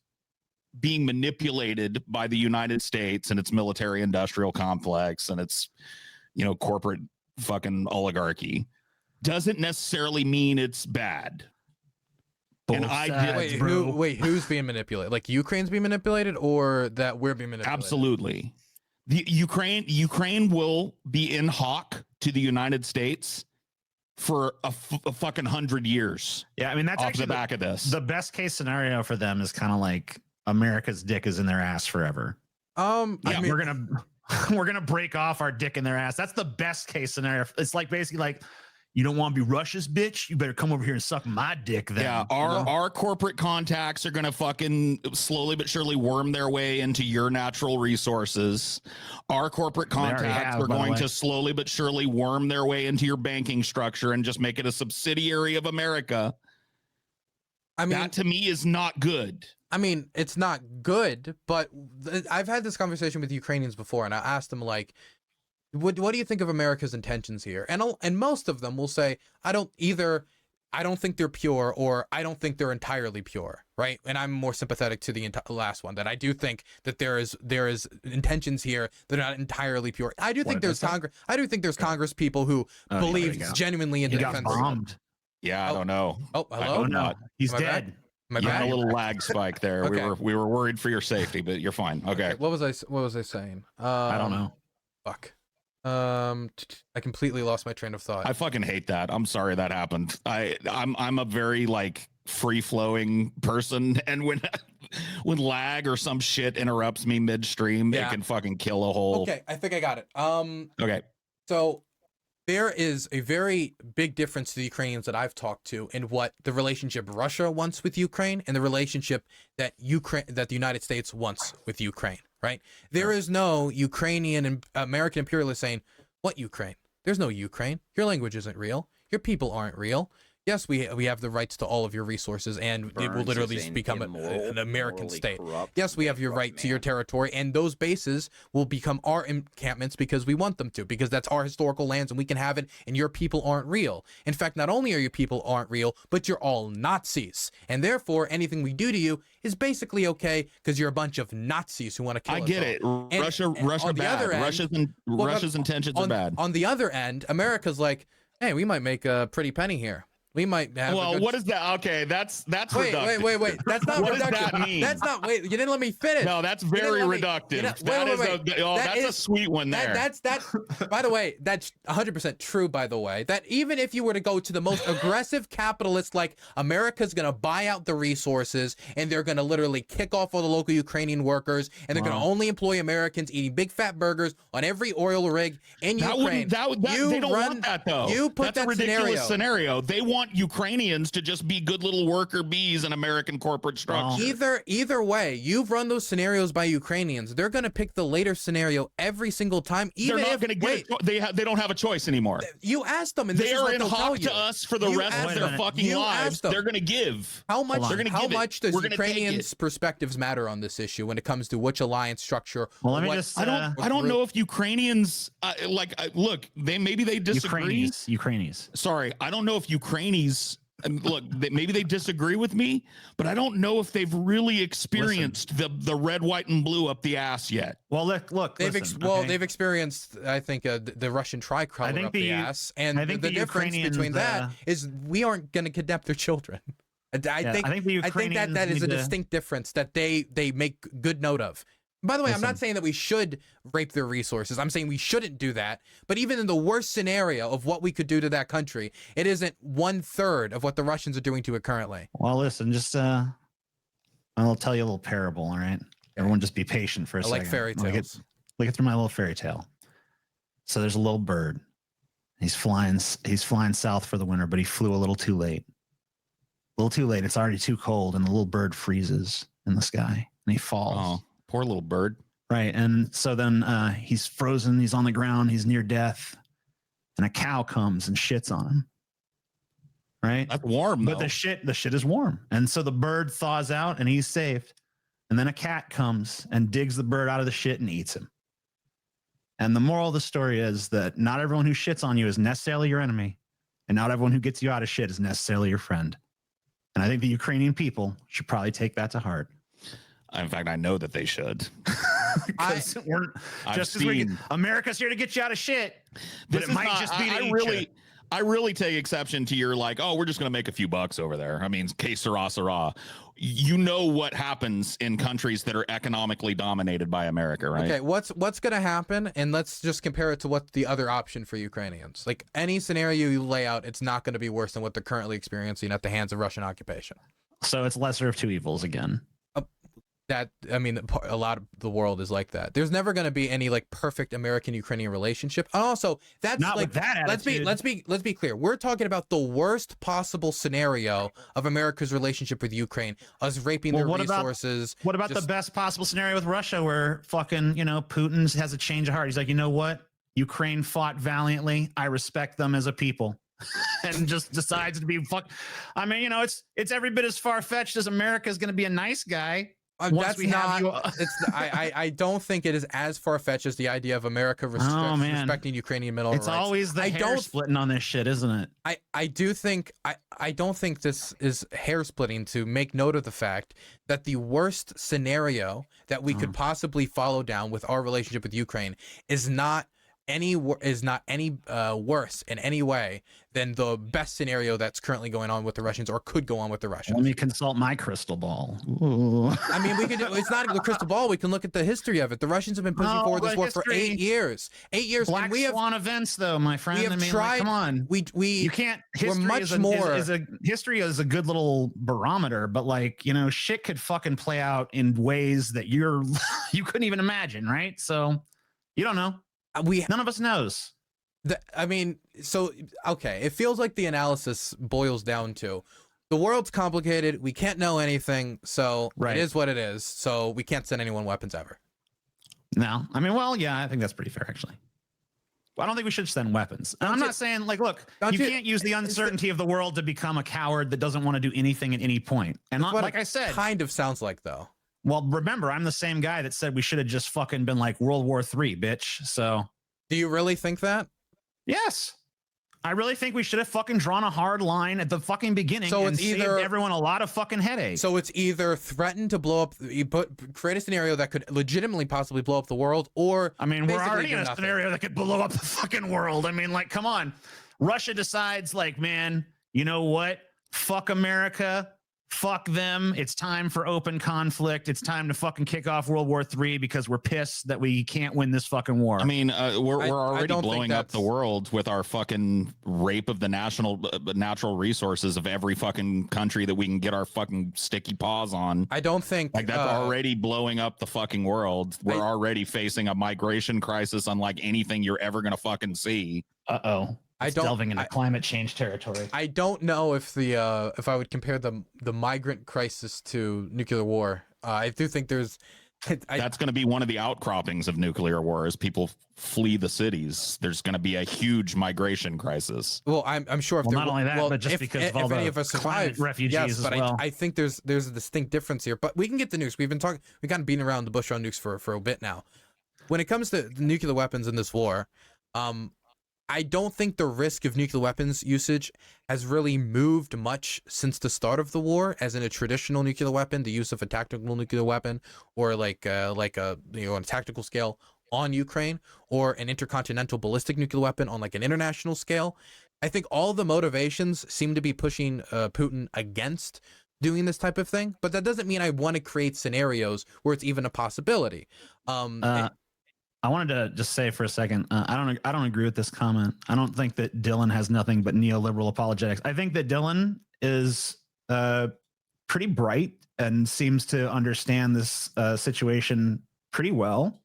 being manipulated by the United States and its military industrial complex and its, corporate fucking oligarchy doesn't necessarily mean it's bad. And who's being manipulated? Like Ukraine's being manipulated, or that we're being manipulated? Absolutely. The Ukraine will be in hock to the United States for a fucking 100 years. Yeah, I mean, that's off actually the back of this. The best case scenario for them is kind of like America's dick is in their ass forever. We're gonna break off our dick in their ass. That's the best case scenario. It's like basically like, you don't want to be Russia's bitch? You better come over here and suck my dick then. Yeah, our corporate contacts are going to fucking slowly but surely worm their way into your natural resources. Our corporate contacts are going to slowly but surely worm their way into your banking structure and just make it a subsidiary of America. I mean, that to me is not good. I mean, it's not good, but I've had this conversation with Ukrainians before, and I asked them, like, what do you think of America's intentions here? And most of them will say, I don't think they're pure, or I don't think they're entirely pure, right? And I'm more sympathetic to the last one, that I do think that there is intentions here that are not entirely pure. I do think there's Congress people who believe genuinely in the defense. Bombed. Yeah, I don't know. Oh, hello. No, he's dead. You had a little lag spike there. Okay. We were worried for your safety, but you're fine. Okay. What was I saying? I don't know. Fuck. I completely lost my train of thought. I fucking hate that. I'm sorry that happened. I'm a very like free flowing person, and when lag or some shit interrupts me midstream, it can fucking kill a whole. Okay, I think I got it. Okay. So there is a very big difference to the Ukrainians that I've talked to in what the relationship Russia wants with Ukraine and the relationship that the United States wants with Ukraine. Right? There is no Ukrainian and American imperialist saying, what Ukraine? There's no Ukraine. Your language isn't real. Your people aren't real. Yes, we have the rights to all of your resources, and it will literally just become an American state. Yes, we have your right to your territory, and those bases will become our encampments because we want them to, because that's our historical lands, and we can have it, and your people aren't real. In fact, not only are your people aren't real, but you're all Nazis, and therefore anything we do to you is basically okay because you're a bunch of Nazis who want to kill us. I get it. Russia bad. Russia's intentions are bad. On the other end, America's like, hey, we might make a pretty penny here. We might have. Well, what is that? Okay, that's reductive. Wait. That's not what reductive. Does that mean? That's not. Wait, you didn't let me finish. No, that's very reductive. That's a sweet one there. That's by the way, that's 100% true. By the way, that even if you were to go to the most aggressive capitalist, like America's going to buy out the resources, and they're going to literally kick off all the local Ukrainian workers, and they're going to only employ Americans eating big fat burgers on every oil rig in Ukraine. They don't want that though. You put that's a ridiculous scenario. They want Ukrainians to just be good little worker bees in American corporate structure. Either way, you've run those scenarios by Ukrainians. They're going to pick the later scenario every single time. Even they're not going to get. They don't have a choice anymore. You asked them, and they are in hock to us for the rest of their fucking lives. They're going to give. How much? How much does Ukrainians' perspectives matter on this issue when it comes to which alliance structure? Well, let me just. I don't know if Ukrainians look. Maybe they disagree. Ukrainians. Sorry, I don't know if Ukrainians. Look, maybe they disagree with me, but I don't know if they've really experienced the red, white, and blue up the ass yet. Well, look. They've experienced, I think, the Russian tricolor up the ass, and the difference between that is we aren't going to kidnap their children. I think that is a distinct difference that they make good note of. By the way, I'm Listen. not saying that we should rape their resources. I'm saying we shouldn't do that. But even in the worst scenario of what we could do to that country, it isn't 1/3 of what the Russians are doing to it currently. Well, listen, just I'll tell you a little parable, all right? Everyone just be patient for a I second. like fairy tales. Look through my little fairy tale. So there's a little bird. He's flying south for the winter, but he flew a little too late. A little too late. It's already too cold, and the little bird freezes in the sky, and he falls. Oh, poor little bird. Right. And so then he's frozen. He's on the ground. He's near death. And a cow comes and shits on him. Right. That's warm, though. But the shit is warm. And so the bird thaws out and he's saved. And then a cat comes and digs the bird out of the shit and eats him. And the moral of the story is that not everyone who shits on you is necessarily your enemy. And not everyone who gets you out of shit is necessarily your friend. And I think the Ukrainian people should probably take that to heart. In fact, I know that they should. Because we're just as America's here to get you out of shit, but it might just be to eat you. I really take exception to your like, oh, we're just going to make a few bucks over there. I mean, que sera, sera. You know what happens in countries that are economically dominated by America, right? Okay, what's going to happen? And let's just compare it to what the other option for Ukrainians. Like any scenario you lay out, it's not going to be worse than what they're currently experiencing at the hands of Russian occupation. So it's lesser of two evils again. That, I mean, a lot of the world is like that. There's never going to be any like perfect American-Ukrainian relationship. And also, that's not like with that attitude. let's be clear. We're talking about the worst possible scenario of America's relationship with Ukraine, us raping their resources. What about the best possible scenario with Russia, where fucking Putin has a change of heart? He's like, you know what? Ukraine fought valiantly. I respect them as a people. And just decides to be I mean, it's every bit as far-fetched as America's going to be a nice guy. That's not. I don't think it is as far-fetched as the idea of America respecting Ukrainian mineral rights. It's always the hair splitting on this shit, isn't it? I don't think this is hair splitting to make note of the fact that the worst scenario that we could possibly follow down with our relationship with Ukraine is not any worse in any way than the best scenario that's currently going on with the Russians or could go on with the Russians. Let me consult my crystal ball. Ooh. I mean, we could. It's not the crystal ball. We can look at the history of it. The Russians have been pushing forward this war for 8 years. 8 years. Black Swan events, though, my friend. We have tried. Come on. You can't. History is a good little barometer, but shit could fucking play out in ways that you couldn't even imagine, right? So you don't know. None of us knows. Okay, it feels like the analysis boils down to the world's complicated. We can't know anything, so It is what it is. So we can't send anyone weapons ever. No, I mean, well, yeah, I think that's pretty fair, actually. I don't think we should send weapons. And I'm not saying, look, you can't use the uncertainty of the world to become a coward that doesn't want to do anything at any point. And like I said, kind of sounds like, though. Well, remember, I'm the same guy that said we should have just fucking been like World War III, bitch. So, do you really think that? Yes. I really think we should have fucking drawn a hard line at the fucking beginning and saved everyone a lot of fucking headaches. So it's either threaten to blow up, create a scenario that could legitimately possibly blow up the world, or I mean, we're already in a scenario that could blow up the fucking world. I mean, come on. Russia decides, man, you know what? Fuck America. Fuck them. It's time for open conflict. It's time to fucking kick off World War III because we're pissed that we can't win this fucking war. I mean, we're already blowing up the world with our fucking rape of the natural resources of every fucking country that we can get our fucking sticky paws on. I don't think that's already blowing up the fucking world. We're already facing a migration crisis unlike anything you're ever going to fucking see. Uh-oh. Delving into climate change territory. I don't know if if I would compare the migrant crisis to nuclear war. I do think that's going to be one of the outcroppings of nuclear war as people flee the cities. There's going to be a huge migration crisis. Well, I'm sure if not only that, but just because of all the climate refugees as well. I think there's a distinct difference here. But we can get the nukes. We've kind of beaten around the bush on nukes for a bit now. When it comes to the nuclear weapons in this war, I don't think the risk of nuclear weapons usage has really moved much since the start of the war, as in a traditional nuclear weapon, the use of a tactical nuclear weapon, or on a tactical scale on Ukraine, or an intercontinental ballistic nuclear weapon on an international scale. I think all the motivations seem to be pushing Putin against doing this type of thing, but that doesn't mean I want to create scenarios where it's even a possibility. I wanted to just say for a second, I don't agree with this comment. I don't think that Dylan has nothing but neoliberal apologetics. I think that Dylan is pretty bright and seems to understand this situation pretty well.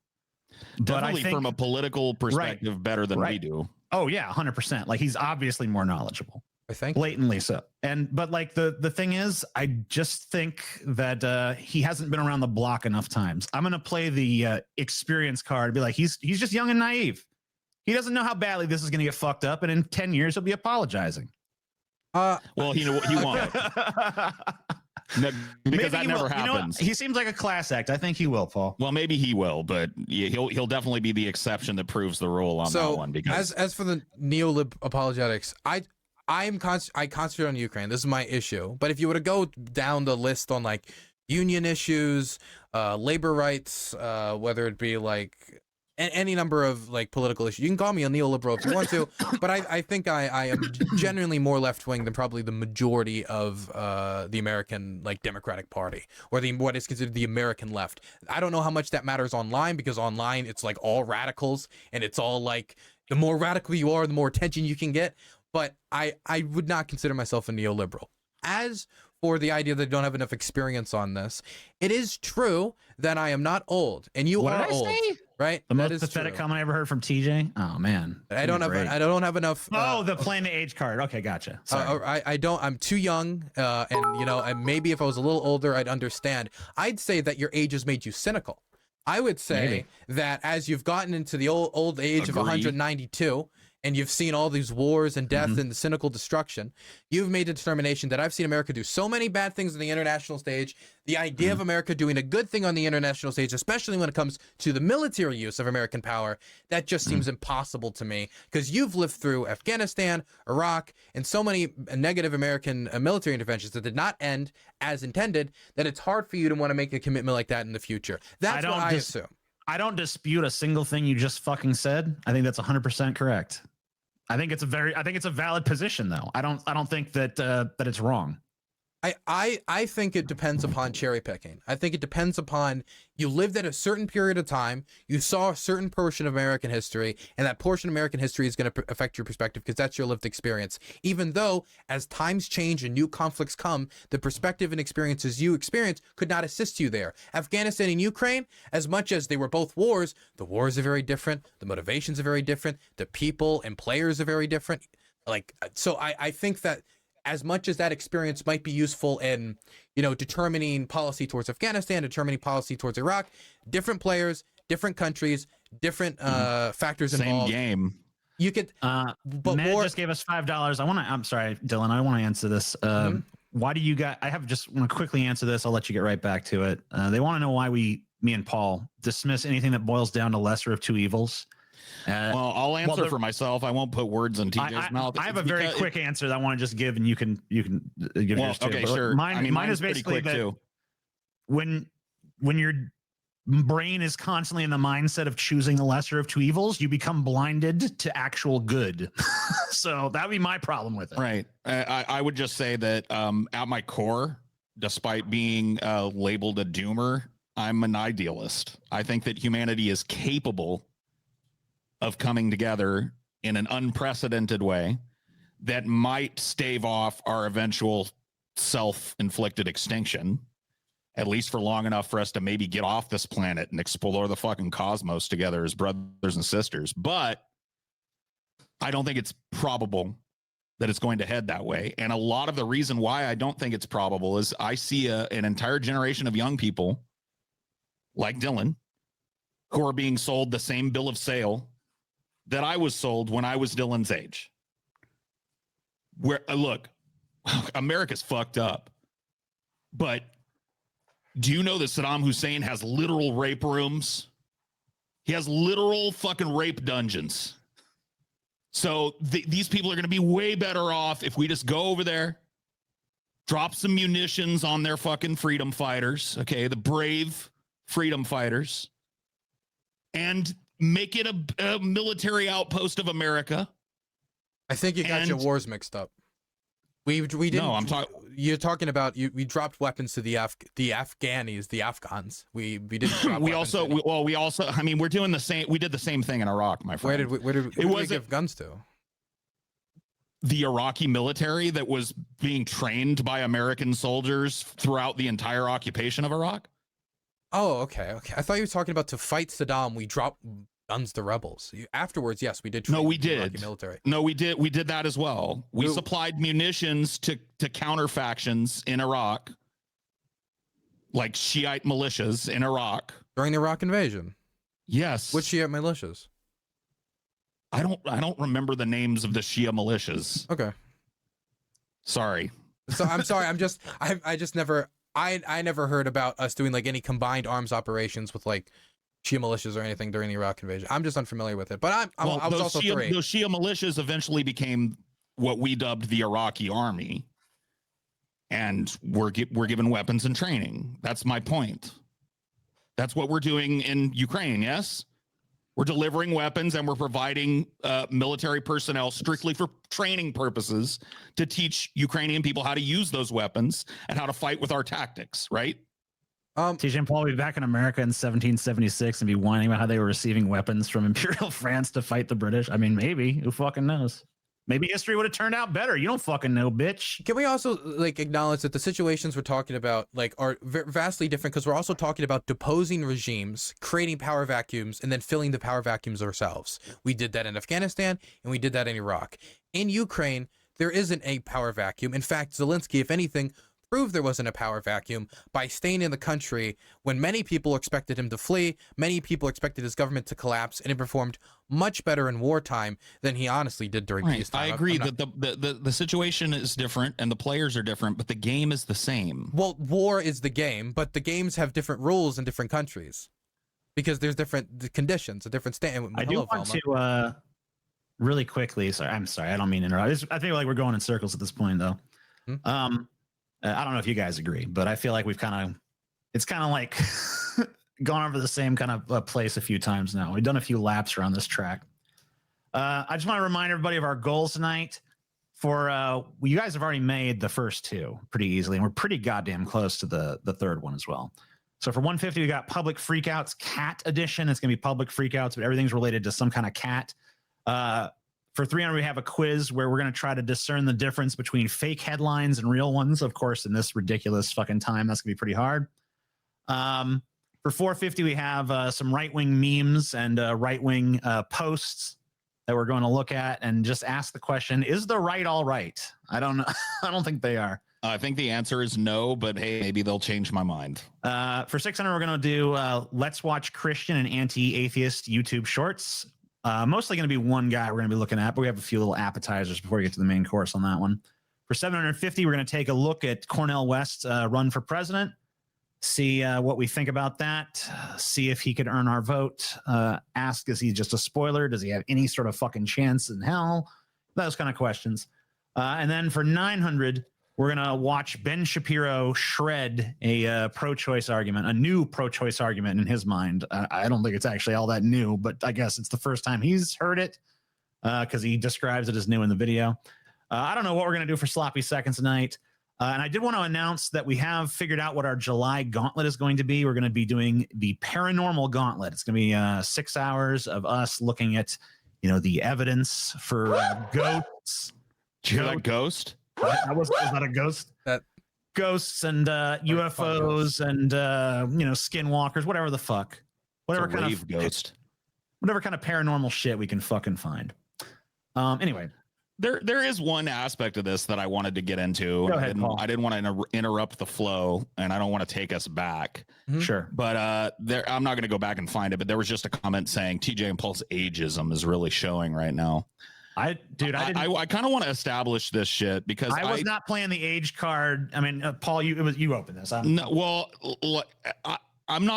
Definitely, but I think, from a political perspective, better than we do. Oh yeah, 100%. Like, he's obviously more knowledgeable. I think Blatantly so. But like the thing is, I just think that he hasn't been around the block enough times. I'm gonna play the experience card, be like, he's just young and naive. He doesn't know how badly this is gonna get fucked up, and in 10 years he'll be apologizing. Well, he won't. No, because that never happens. He seems like a class act. I think he will, Paul. Well, maybe he will, but he'll definitely be the exception that proves the rule on that one. Because as for the neolib apologetics, I concentrate on Ukraine. This is my issue. But if you were to go down the list on like union issues, labor rights, whether it be like any number of like political issues, you can call me a neoliberal if you want to. But I think I am genuinely more left wing than probably the majority of the American like Democratic Party, or what is considered the American left. I don't know how much that matters online, because online it's like all radicals, and it's all like the more radical you are, the more attention you can get. But I would not consider myself a neoliberal. As for the idea that I don't have enough experience on this, it is true that I am not old, and you are old, right? The most pathetic comment I ever heard from TJ. Oh man, I don't have enough. The playing the age card. Okay, gotcha. I don't. I'm too young, and and maybe if I was a little older, I'd understand. I'd say that your age has made you cynical. I would say that as you've gotten into the old age of 192. And you've seen all these wars and death and the cynical destruction, you've made a determination that I've seen America do so many bad things on the international stage. The idea of America doing a good thing on the international stage, especially when it comes to the military use of American power, that just seems impossible to me, because you've lived through Afghanistan, Iraq, and so many negative American military interventions that did not end as intended, that it's hard for you to want to make a commitment like that in the future. That's what I assume. I don't dispute a single thing you just fucking said. I think that's 100% correct. I think it's a valid position, though. I don't think that that it's wrong. I think it depends upon cherry picking. I think it depends upon, you lived at a certain period of time, you saw a certain portion of American history, and that portion of American history is going to affect your perspective, because that's your lived experience. Even though as times change and new conflicts come, the perspective and experiences you experience could not assist you there. Afghanistan and Ukraine, as much as they were both wars, the wars are very different, the motivations are very different, the people and players are very different. So I think that as much as that experience might be useful in, determining policy towards Afghanistan, determining policy towards Iraq, different players, different countries, different factors involved. Same game. You could, but Matt just gave us $5. I'm sorry, Dylan. I want to answer this. Why do you guys? I just want to quickly answer this. I'll let you get right back to it. They want to know why me and Paul dismiss anything that boils down to lesser of two evils. Well, I'll answer for myself. I won't put words in TJ's mouth. I have a very quick answer that I want to just give, and you can give yours too. Okay, sure. Mine is basically that too. when your brain is constantly in the mindset of choosing the lesser of two evils, you become blinded to actual good. So that would be my problem with it. Right. I would just say that at my core, despite being labeled a doomer, I'm an idealist. I think that humanity is capable of coming together in an unprecedented way that might stave off our eventual self-inflicted extinction, at least for long enough for us to maybe get off this planet and explore the fucking cosmos together as brothers and sisters. But I don't think it's probable that it's going to head that way. And a lot of the reason why I don't think it's probable is I see an entire generation of young people like Dylan who are being sold the same bill of sale that I was sold when I was Dylan's age. Where, look, America's fucked up, but do you know that Saddam Hussein has literal rape rooms? He has literal fucking rape dungeons. So these people are going to be way better off if we just go over there, drop some munitions on their fucking freedom fighters, okay, the brave freedom fighters, and make it a military outpost of America. I think you got your wars mixed up. We didn't. No, I'm talking. You're talking about we dropped weapons to the Afghanis, the Afghans. We didn't. Drop we weapons also. I mean, we're doing the same. We did the same thing in Iraq, my friend. Where did we give guns to? The Iraqi military that was being trained by American soldiers throughout the entire occupation of Iraq. Oh, okay. I thought you were talking about to fight Saddam. We dropped guns to rebels. Afterwards, yes, we did. No, we did. Iraqi military. No, we did. We did that as well. We supplied munitions to counter factions in Iraq, like Shiite militias in Iraq during the Iraq invasion. Yes. Which Shiite militias? I don't remember the names of the Shia militias. Okay. Sorry. So I'm sorry. I never heard about us doing like any combined arms operations with like Shia militias or anything during the Iraq invasion. I'm just unfamiliar with it. But I was also three. Those Shia militias eventually became what we dubbed the Iraqi army, and we're given weapons and training. That's my point. That's what we're doing in Ukraine. Yes. We're delivering weapons and we're providing military personnel strictly for training purposes to teach Ukrainian people how to use those weapons and how to fight with our tactics, right? TJ and Paul will be back in America in 1776 and be whining about how they were receiving weapons from Imperial France to fight the British. I mean, maybe. Who fucking knows? Maybe history would have turned out better. You don't fucking know, bitch. Can we also like acknowledge that the situations we're talking about like are vastly different because we're also talking about deposing regimes, creating power vacuums, and then filling the power vacuums ourselves. We did that in Afghanistan and we did that in Iraq. In Ukraine, there isn't a power vacuum. In fact, Zelensky, if anything, proved there wasn't a power vacuum by staying in the country when many people expected him to flee, many people expected his government to collapse, and he performed much better in wartime than he honestly did during peacetime. I agree that the situation is different and the players are different, but the game is the same. Well, war is the game, but the games have different rules in different countries because there's different conditions, a different stand. I do want to really quickly. Sorry, I'm sorry. I don't mean to interrupt. I think like we're going in circles at this point, though. I don't know if you guys agree, but I feel like it's kind of like gone over the same kind of place a few times now. We've done a few laps around this track. I just want to remind everybody of our goals tonight. You guys have already made the first two pretty easily, and we're pretty goddamn close to the third one as well. So for 150, we got Public Freakouts Cat Edition. It's going to be Public Freakouts, but everything's related to some kind of cat. For 300, we have a quiz where we're going to try to discern the difference between fake headlines and real ones. Of course, in this ridiculous fucking time, that's going to be pretty hard. For 450, we have some right-wing memes and right-wing posts that we're going to look at and just ask the question, is the right all right? I don't know. I don't think they are. I think the answer is no, but hey, maybe they'll change my mind. For 600, we're going to do Let's Watch Christian and Anti-Atheist YouTube Shorts. Mostly going to be one guy we're going to be looking at, but we have a few little appetizers before we get to the main course on that one. For 750, we're going to take a look at Cornel West's run for president, see what we think about that, see if he could earn our vote, ask, is he just a spoiler? Does he have any sort of fucking chance in hell? Those kind of questions. And then for 900, we're going to watch Ben Shapiro shred a pro-choice argument, a new pro-choice argument in his mind. I don't think it's actually all that new, but I guess it's the first time he's heard it because he describes it as new in the video. I don't know what we're going to do for Sloppy Seconds tonight. And I did want to announce that we have figured out what our July gauntlet is going to be. We're going to be doing the paranormal gauntlet. It's going to be 6 hours of us looking at, the evidence for ghosts. Did you hear that ghost? Was that a ghost? Ghosts and UFOs and skinwalkers, whatever the fuck, whatever kind of ghost, whatever kind of paranormal shit we can fucking find. Anyway, there is one aspect of this that I wanted to get into. Go ahead, I didn't want to interrupt the flow, and I don't want to take us back. Sure, but I'm not going to go back and find it. But there was just a comment saying TJ and Paul's ageism is really showing right now. I kind of want to establish this shit because I was not playing the age card. I mean, Paul, you opened this. I'm not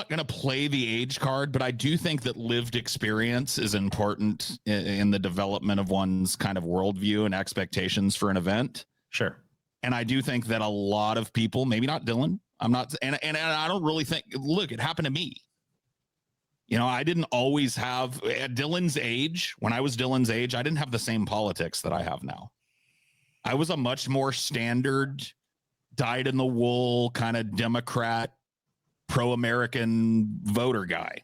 going to play the age card, but I do think that lived experience is important in the development of one's kind of worldview and expectations for an event. Sure. And I do think that a lot of people, maybe not Dylan, and I don't really think, look, it happened to me. I didn't always have, at Dylan's age, when I was Dylan's age, I didn't have the same politics that I have now. I was a much more standard, dyed in the wool kind of Democrat, pro-American voter guy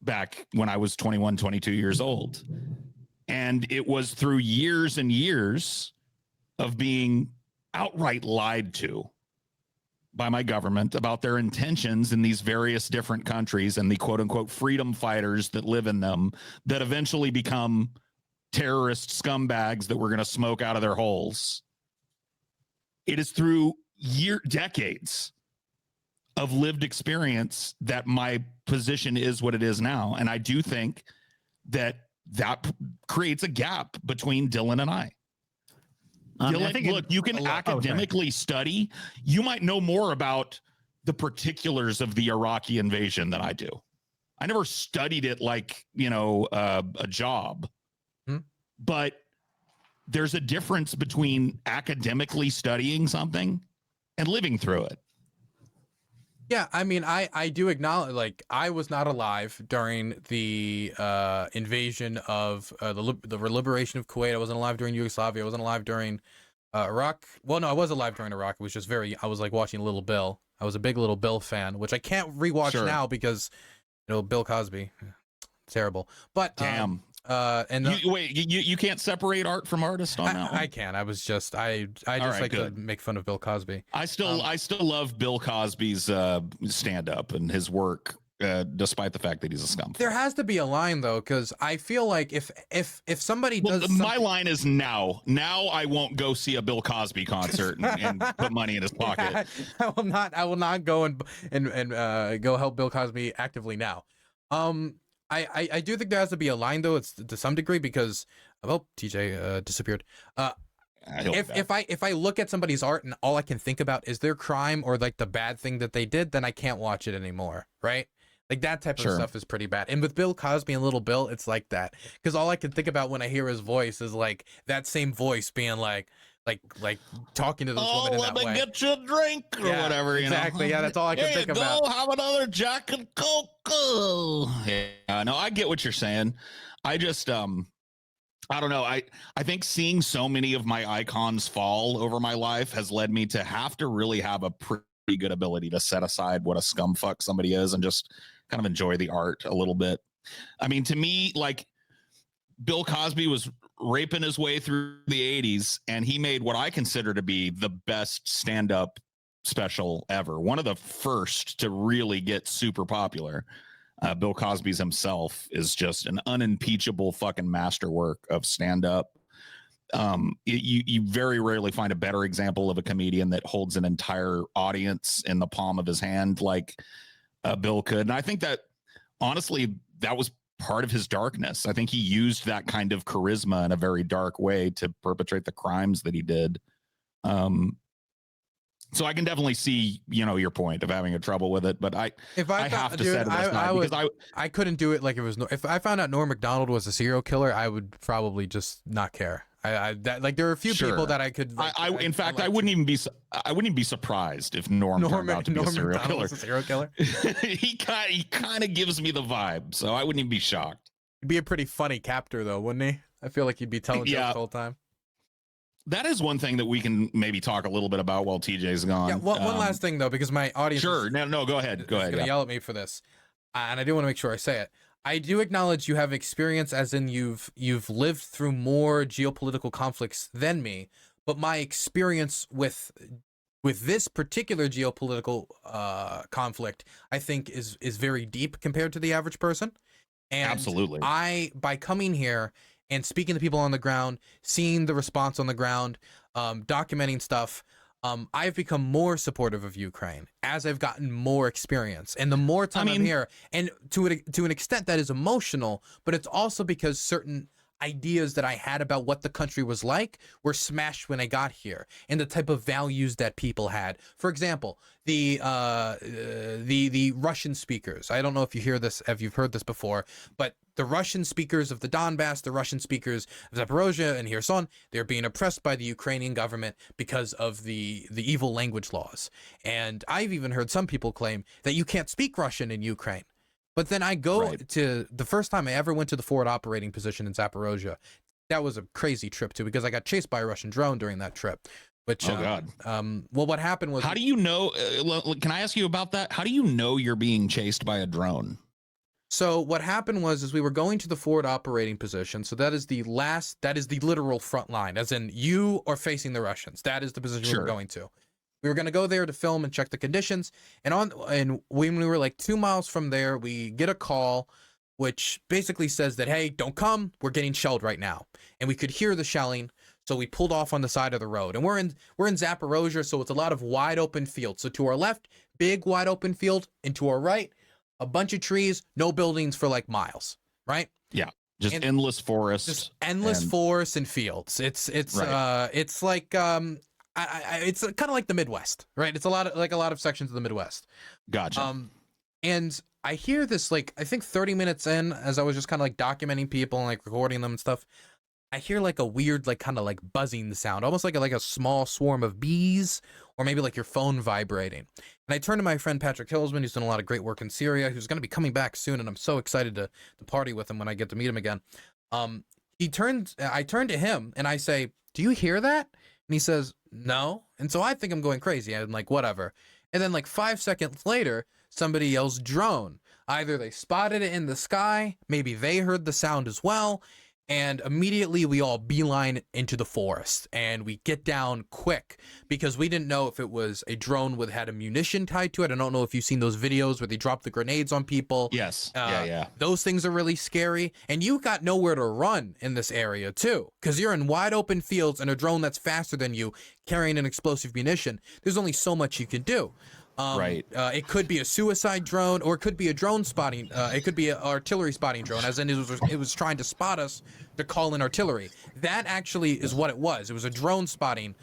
back when I was 21, 22 years old. And it was through years and years of being outright lied to by my government about their intentions in these various different countries and the quote unquote freedom fighters that live in them that eventually become terrorist scumbags that we're going to smoke out of their holes. It is through decades of lived experience that my position is what it is now. And I do think that creates a gap between Dylan and I. Dylan, look, you can academically study. You might know more about the particulars of the Iraqi invasion than I do. I never studied it like, a job. But there's a difference between academically studying something and living through it. Yeah, I mean, I do acknowledge, like, I was not alive during the invasion of the liberation of Kuwait. I wasn't alive during Yugoslavia. I wasn't alive during Iraq. Well, no, I was alive during Iraq. It was just I was like watching Little Bill. I was a big Little Bill fan, which I can't rewatch now because, Bill Cosby, terrible. But damn. You can't separate art from artist on that one? I can. I just like to make fun of Bill Cosby. I still love Bill Cosby's stand-up and his work, despite the fact that he's a scum. There has to be a line though, because I feel like if somebody does my line is now I won't go see a Bill Cosby concert and put money in his pocket. I will not go and go help Bill Cosby actively now. I do think there has to be a line though. It's to some degree because TJ disappeared. If I look at somebody's art and all I can think about is their crime or like the bad thing that they did, then I can't watch it anymore, right? Like that type of stuff is pretty bad. And with Bill Cosby and Little Bill, it's like that because all I can think about when I hear his voice is like that same voice being like talking to this woman in that way. Let me get you a drink or whatever. Exactly. Yeah, that's all I can think about. Have another Jack and Coke. Yeah, no, I get what you're saying. I just I don't know. I think seeing so many of my icons fall over my life has led me to have to really have a pretty good ability to set aside what a scumfuck somebody is and just kind of enjoy the art a little bit. I mean, to me, like Bill Cosby was raping his way through the 80s and he made what I consider to be the best stand-up special ever. One of the first to really get super popular. Bill Cosby's himself is just an unimpeachable fucking masterwork of stand-up. You very rarely find a better example of a comedian that holds an entire audience in the palm of his hand like Bill could. And I think that honestly, that was part of his darkness. I think he used that kind of charisma in a very dark way to perpetrate the crimes that he did. So I can definitely see, your point of having a trouble with it, but I have to set it aside because I couldn't do it like it was. If I found out Norm Macdonald was a serial killer, I would probably just not care. There are a few people that I could. In fact, I wouldn't even be surprised if Norm turned out to be a serial killer. Was a serial killer. he kind of gives me the vibe, so I wouldn't even be shocked. He'd be a pretty funny captor, though, wouldn't he? I feel like he'd be telling jokes the whole time. That is one thing that we can maybe talk a little bit about while TJ's gone. Yeah. One last thing though, because my audience. Sure. No. Go ahead. Go ahead. Gonna yell at me for this, and I do want to make sure I say it. I do acknowledge you have experience, as in you've lived through more geopolitical conflicts than me, but my experience with this particular geopolitical conflict, I think is very deep compared to the average person. And absolutely. By coming here and speaking to people on the ground, seeing the response on the ground, documenting stuff, I've become more supportive of Ukraine as I've gotten more experience. And the more time I'm here, and to an extent that is emotional, but it's also because certain ideas that I had about what the country was like were smashed when I got here, and the type of values that people had. For example, the Russian speakers. I don't know if you've heard this before, but the Russian speakers of the Donbass, the Russian speakers of Zaporozhye and Kherson, they're being oppressed by the Ukrainian government because of the evil language laws. And I've even heard some people claim that you can't speak Russian in Ukraine. But then I go to the first time I ever went to the forward operating position in Zaporozhye, that was a crazy trip too, because I got chased by a Russian drone during that trip. Which, oh God. Well, what happened was, how do you know? Can I ask you about that? How do you know you're being chased by a drone? So what happened was, is we were going to the forward operating position. So that is the literal front line, as in you are facing the Russians. That is the position we were going to. We were going to go there to film and check the conditions. And when we were like 2 miles from there, we get a call, which basically says that, hey, don't come. We're getting shelled right now. And we could hear the shelling. So we pulled off on the side of the road, and we're in Zaporozhye. So it's a lot of wide open fields. So to our left, big wide open field, and to our right, a bunch of trees, no buildings for like miles, right? Yeah, just endless forests, just endless forests and fields. It's like it's kind of like the Midwest, right? It's a lot of sections of the Midwest. Gotcha. And I hear this, like, I think 30 minutes in, as I was just kind of like documenting people and like recording them and stuff, I hear like a weird, like kind of like buzzing sound, almost like a small swarm of bees, or maybe like your phone vibrating. And I turned to my friend Patrick Hillsman, who's done a lot of great work in Syria, who's going to be coming back soon, and I'm so excited to party with him when I get to meet him again. I turned to him and I say, "Do you hear that?" And he says, "No." And so I think I'm going crazy. I'm like, whatever. And then like 5 seconds later, somebody yells drone. Either they spotted it in the sky, maybe they heard the sound as well. And immediately we all beeline into the forest, and we get down quick because we didn't know if it was a drone with had a munition tied to it. I don't know if you've seen those videos where they drop the grenades on people. Yes. Yeah. Those things are really scary. And you got nowhere to run in this area too, because you're in wide open fields and a drone that's faster than you carrying an explosive munition. There's only so much you can do. Right. It could be a suicide drone, or it could be a drone spotting. It could be an artillery spotting drone, as in it was trying to spot us to call in artillery. That actually is what it was. It was a drone spotting.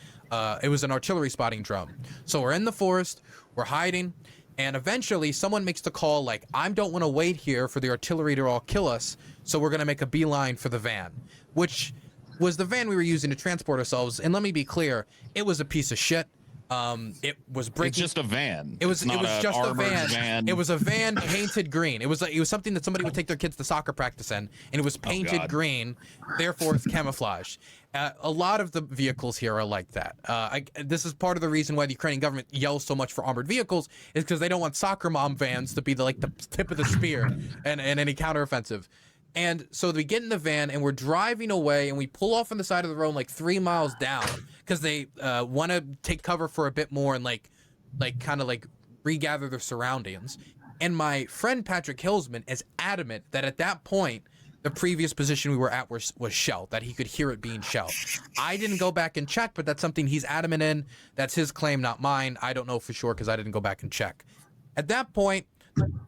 It was an artillery spotting drone. So we're in the forest, we're hiding, and eventually someone makes the call like, I don't want to wait here for the artillery to all kill us, so we're going to make a beeline for the van, which was the van we were using to transport ourselves. And let me be clear, it was a piece of shit. It was breaking. It's just a van. It was not just a van. van. It was a van painted green. It was something that somebody would take their kids to soccer practice in, and it was painted green. Therefore, it's camouflaged. A lot of the vehicles here are like that. This is part of the reason why the Ukrainian government yells so much for armored vehicles, is because they don't want soccer mom vans to be the tip of the spear and any counteroffensive. And so we get in the van and we're driving away, and we pull off on the side of the road like 3 miles down because they want to take cover for a bit more and kind of regather their surroundings. And my friend Patrick Hillsman is adamant that at that point, the previous position we were at was shelled, that he could hear it being shelled. I didn't go back and check, but that's something he's adamant in. That's his claim, not mine. I don't know for sure because I didn't go back and check. At that point,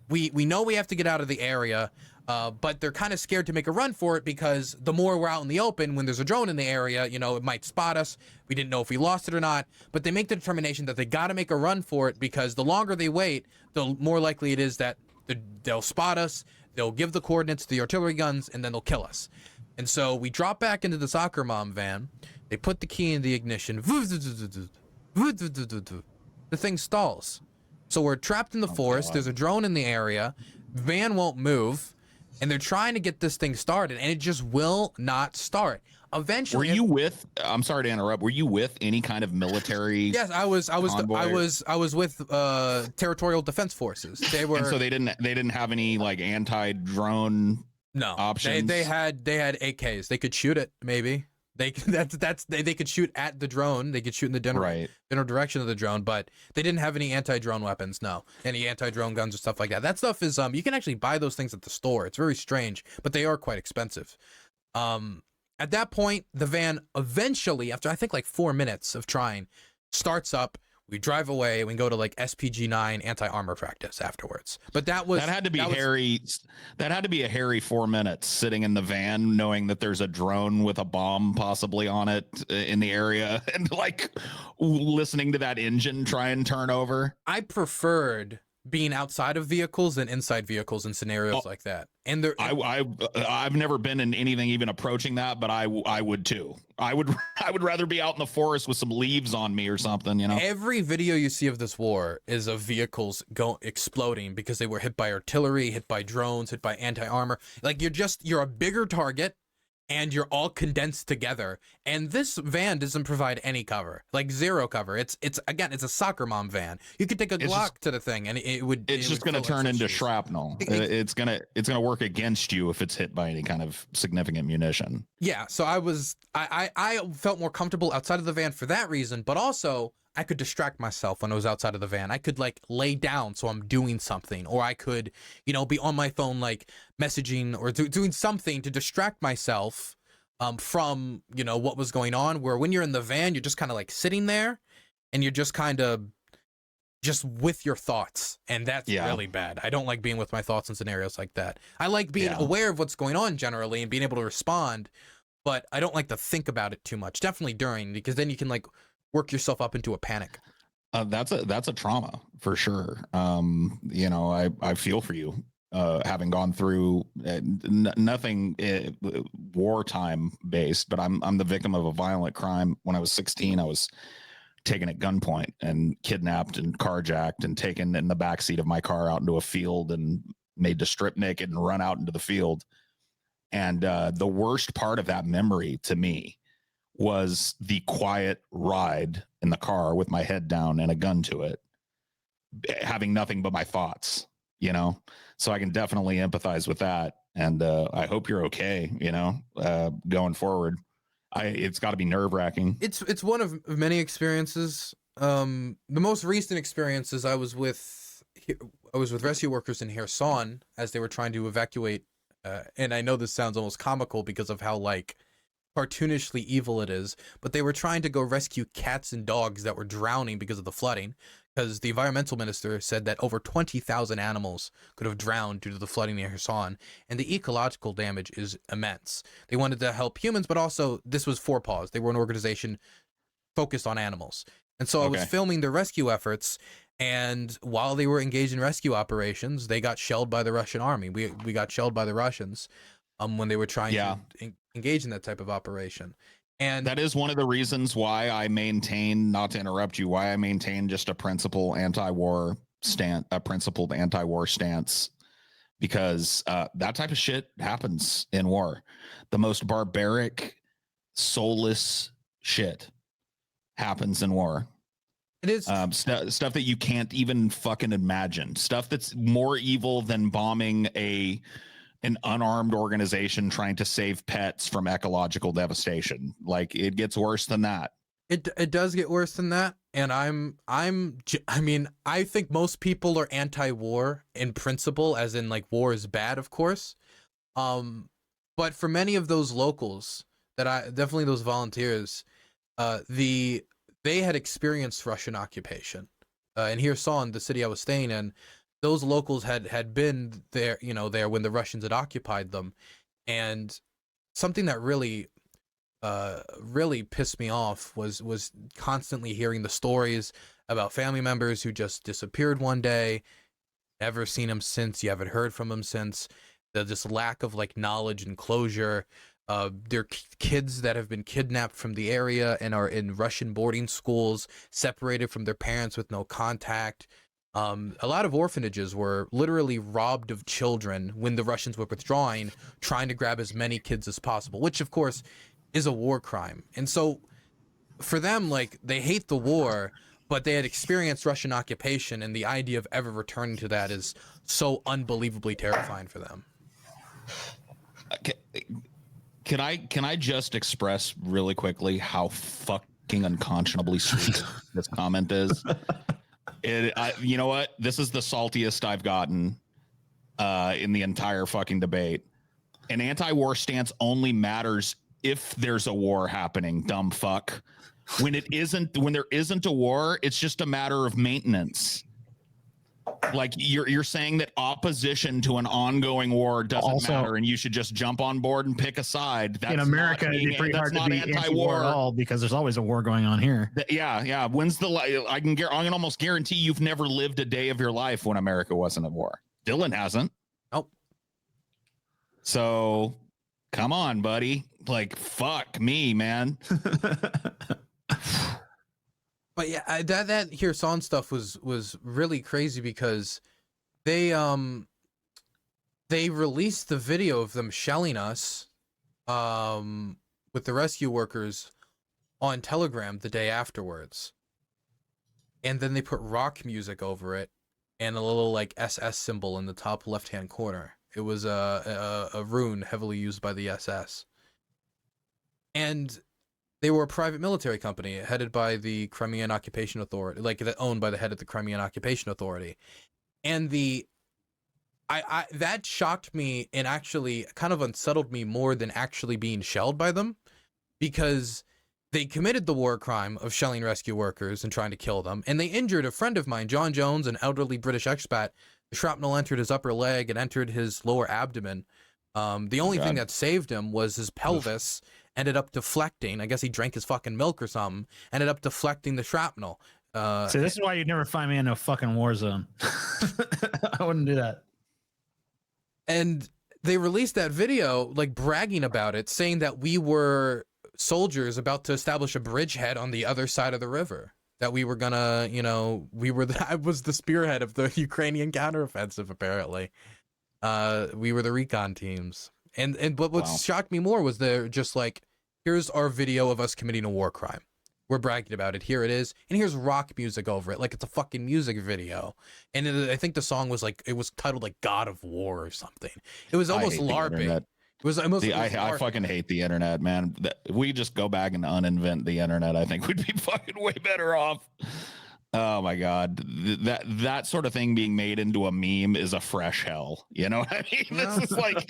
we know we have to get out of the area. But they're kind of scared to make a run for it because the more we're out in the open, when there's a drone in the area, it might spot us. We didn't know if we lost it or not. But they make the determination that they got to make a run for it because the longer they wait, the more likely it is that they'll spot us, they'll give the coordinates to the artillery guns, and then they'll kill us. And so we drop back into the soccer mom van. They put the key in the ignition. The thing stalls. So we're trapped in the forest. God. There's a drone in the area. Van won't move. And they're trying to get this thing started, and it just will not start. Eventually, I'm sorry to interrupt. Were you with any kind of military? Yes, I was with territorial defense forces. They were. And so they didn't have any like anti-drone options. They had AKs. They could shoot it maybe. They could shoot at the drone. They could shoot in the general direction of the drone, but they didn't have any anti-drone weapons. No, any anti-drone guns or stuff like that. That stuff is you can actually buy those things at the store. It's very strange, but they are quite expensive. At that point, the van eventually, after I think like 4 minutes of trying, starts up. We drive away. We go to like SPG-9 anti-armor practice afterwards. But that had to be hairy. That had to be a hairy 4 minutes sitting in the van, knowing that there's a drone with a bomb possibly on it in the area, and like listening to that engine try and turn over. I preferred being outside of vehicles than inside vehicles in scenarios like that. And I've never been in anything even approaching that, but I would too. I would rather be out in the forest with some leaves on me or something, Every video you see of this war is of vehicles exploding because they were hit by artillery, hit by drones, hit by anti-armor. Like you're a bigger target, and you're all condensed together. And this van doesn't provide any cover, like zero cover. It's again, it's a soccer mom van. You could take a Glock to the thing, and it's just going to turn into shrapnel. It's gonna work against you if it's hit by any kind of significant munition. Yeah. So I felt more comfortable outside of the van for that reason, but also I could distract myself when I was outside of the van. I could like lay down so I'm doing something, or I could, you know, be on my phone like messaging or doing something to distract myself from, you know, what was going on. Where when you're in the van, you're just kind of like sitting there and you're just kind of just with your thoughts, and that's really bad. I don't like being with my thoughts in scenarios like that. I like being aware of what's going on generally and being able to respond, but I don't like to think about it too much. Definitely during, because then you can like work yourself up into a panic. That's a trauma for sure. You know, I feel for you, having gone through nothing wartime based, but I'm the victim of a violent crime. When I was 16, I was taken at gunpoint and kidnapped and carjacked and taken in the backseat of my car out into a field and made to strip naked and run out into the field. And the worst part of that memory to me was the quiet ride in the car with my head down and a gun to it, having nothing but my thoughts, you know? So I can definitely empathize with that. And I hope you're okay, you know, going forward. It's got to be nerve wracking. It's one of many experiences. The most recent experiences, I was with rescue workers in Kherson as they were trying to evacuate. And I know this sounds almost comical because of how like cartoonishly evil it is, but they were trying to go rescue cats and dogs that were drowning because of the flooding, because the environmental minister said that over 20,000 animals could have drowned due to the flooding in Kherson, and the ecological damage is immense. They wanted to help humans, but also this was for Paws. They were an organization focused on animals. And so I was filming their rescue efforts, and while they were engaged in rescue operations, they got shelled by the Russian army. We got shelled by the Russians when they were trying to engage in that type of operation. And that is one of the reasons why I maintain, not to interrupt you, why I maintain just a principled anti-war stance, because that type of shit happens in war. The most barbaric, soulless shit happens in war. It is stuff that you can't even fucking imagine. Stuff that's more evil than bombing an unarmed organization trying to save pets from ecological devastation. Like, it gets worse than that. It does get worse than that. And I mean, I think most people are anti-war in principle, as in like war is bad, of course. But for many of those locals definitely those volunteers, they had experienced Russian occupation. And Kherson, the city I was staying in, those locals had been there, you know, there when the Russians had occupied them. And something that really pissed me off was constantly hearing the stories about family members who just disappeared one day, never seen them since, you haven't heard from them since. Just lack of like knowledge and closure. Their kids that have been kidnapped from the area and are in Russian boarding schools, separated from their parents with no contact. A lot of orphanages were literally robbed of children when the Russians were withdrawing, trying to grab as many kids as possible, which of course is a war crime. And so for them, like, they hate the war, but they had experienced Russian occupation, and the idea of ever returning to that is so unbelievably terrifying for them. Can I just express really quickly how fucking unconscionably sweet this comment is? You know what? This is the saltiest I've gotten in the entire fucking debate. An anti-war stance only matters if there's a war happening, dumb fuck. When there isn't a war, it's just a matter of maintenance. Like, you're saying that opposition to an ongoing war doesn't matter, and you should just jump on board and pick a side. That's in America, it'd be pretty hard to be anti-war at all, because there's always a war going on here. Yeah. I can almost guarantee you've never lived a day of your life when America wasn't at war. Dylan hasn't. Nope. So, come on, buddy. Like, fuck me, man. But yeah, that Kherson stuff was really crazy, because they released the video of them shelling us with the rescue workers on Telegram the day afterwards. And then they put rock music over it and a little like SS symbol in the top left-hand corner. It was a rune heavily used by the SS. And they were a private military company headed by the Crimean Occupation Authority, like owned by the head of the Crimean Occupation Authority. And that shocked me and actually kind of unsettled me more than actually being shelled by them, because they committed the war crime of shelling rescue workers and trying to kill them. And they injured a friend of mine, John Jones, an elderly British expat. The shrapnel entered his upper leg and entered his lower abdomen. The only thing that saved him was his pelvis ended up deflecting. I guess he drank his fucking milk or something. Ended up deflecting the shrapnel. So this is why you'd never find me in a fucking war zone. I wouldn't do that. And they released that video, like bragging about it, saying that we were soldiers about to establish a bridgehead on the other side of the river. That we were gonna, you know, I was the spearhead of the Ukrainian counteroffensive, apparently. We were the recon teams. And what shocked me more was they're just like, here's our video of us committing a war crime. We're bragging about it. Here it is. And here's rock music over it. Like it's a fucking music video. And I think the song was like, it was titled like God of War or something. It was almost LARPing. It was almost I fucking hate the internet, man. We just go back and uninvent the internet. I think we'd be fucking way better off. Oh my God. That sort of thing being made into a meme is a fresh hell. You know what I mean? This is like,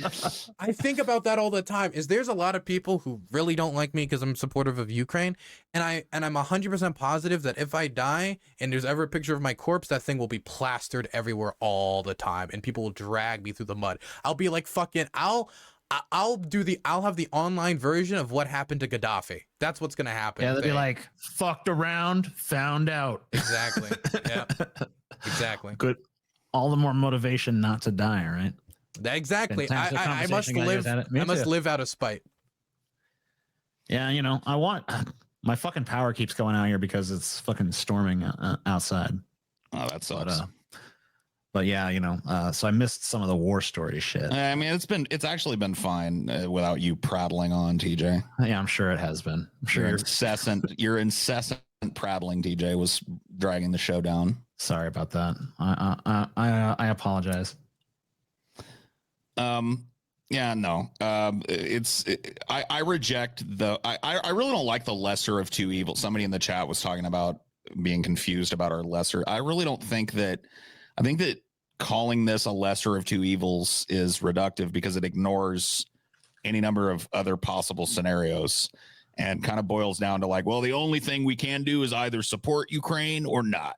I think about that all the time. There's a lot of people who really don't like me because I'm supportive of Ukraine. And I'm 100% positive that if I die and there's ever a picture of my corpse, that thing will be plastered everywhere all the time. And people will drag me through the mud. I'll be like, fucking, I'll have the online version of what happened to Gaddafi. That's what's gonna happen. Yeah, they'll be like, fucked around, found out. Exactly. Yeah. Exactly. Good. All the more motivation not to die, right? Exactly. I must live. I must live out of spite. Yeah, you know, my fucking power keeps going out here because it's fucking storming outside. Oh, that sucks. But yeah, you know, so I missed some of the war story shit. I mean, it's actually been fine without you prattling on, TJ. Yeah, I'm sure it has been. I'm sure your incessant prattling, TJ, was dragging the show down. Sorry about that. I apologize. Yeah, no. I reject I really don't like the lesser of two evils. Somebody in the chat was talking about being confused about our lesser. I really don't think that. I think that calling this a lesser of two evils is reductive because it ignores any number of other possible scenarios and kind of boils down to like, well, the only thing we can do is either support Ukraine or not.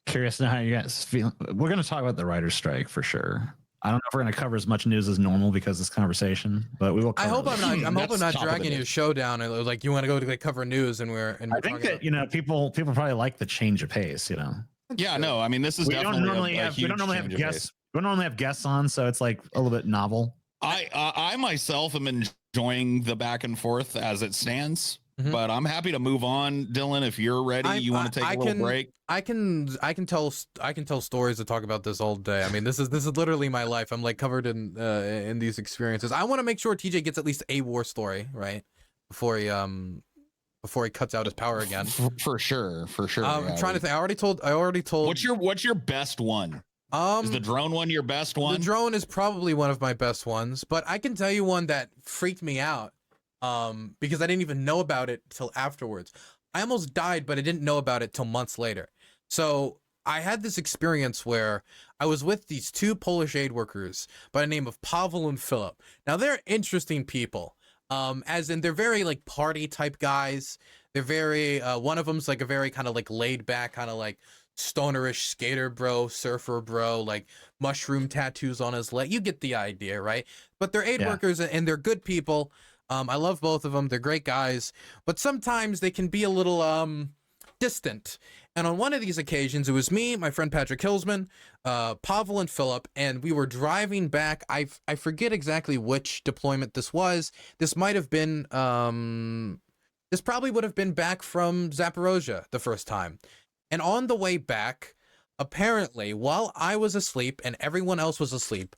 Curious now how you guys feel. We're going to talk about the writer's strike for sure. I don't know if we're going to cover as much news as normal because of this conversation, but we will. I hope I'm not dragging your show down. And like you want to go to cover news and we're I think that you know people probably like the change of pace. You know. Yeah, no, I mean, this is we don't normally have guests. We don't normally have guests on, so it's like a little bit novel. I myself am enjoying the back and forth as it stands, but I'm happy to move on. Dylan, if you're ready, you want to take a little break? I can tell stories to talk about this all day. I mean, this is literally my life. I'm like covered in these experiences. I want to make sure TJ gets at least a war story, right? Before he cuts out his power again. For sure. I'm trying to think. I already told. What's your best one? Is the drone one your best one? The drone is probably one of my best ones, but I can tell you one that freaked me out. Because I didn't even know about it till afterwards. I almost died, but I didn't know about it till months later. So I had this experience where I was with these two Polish aid workers by the name of Pavel and Philip. Now they're interesting people. As in they're very like party type guys. They're very one of them's like a very kind of like laid back kind of like stonerish skater bro, surfer bro, like mushroom tattoos on his leg. You get the idea, right? But they're aid workers and they're good people. I love both of them. They're great guys, but sometimes they can be a little distant. And on one of these occasions, it was me, my friend Patrick Hillsman, Pavel and Philip, and we were driving back. I forget exactly which deployment this was. This might have been, this probably would have been back from Zaporozhye the first time. And on the way back, apparently, while I was asleep and everyone else was asleep,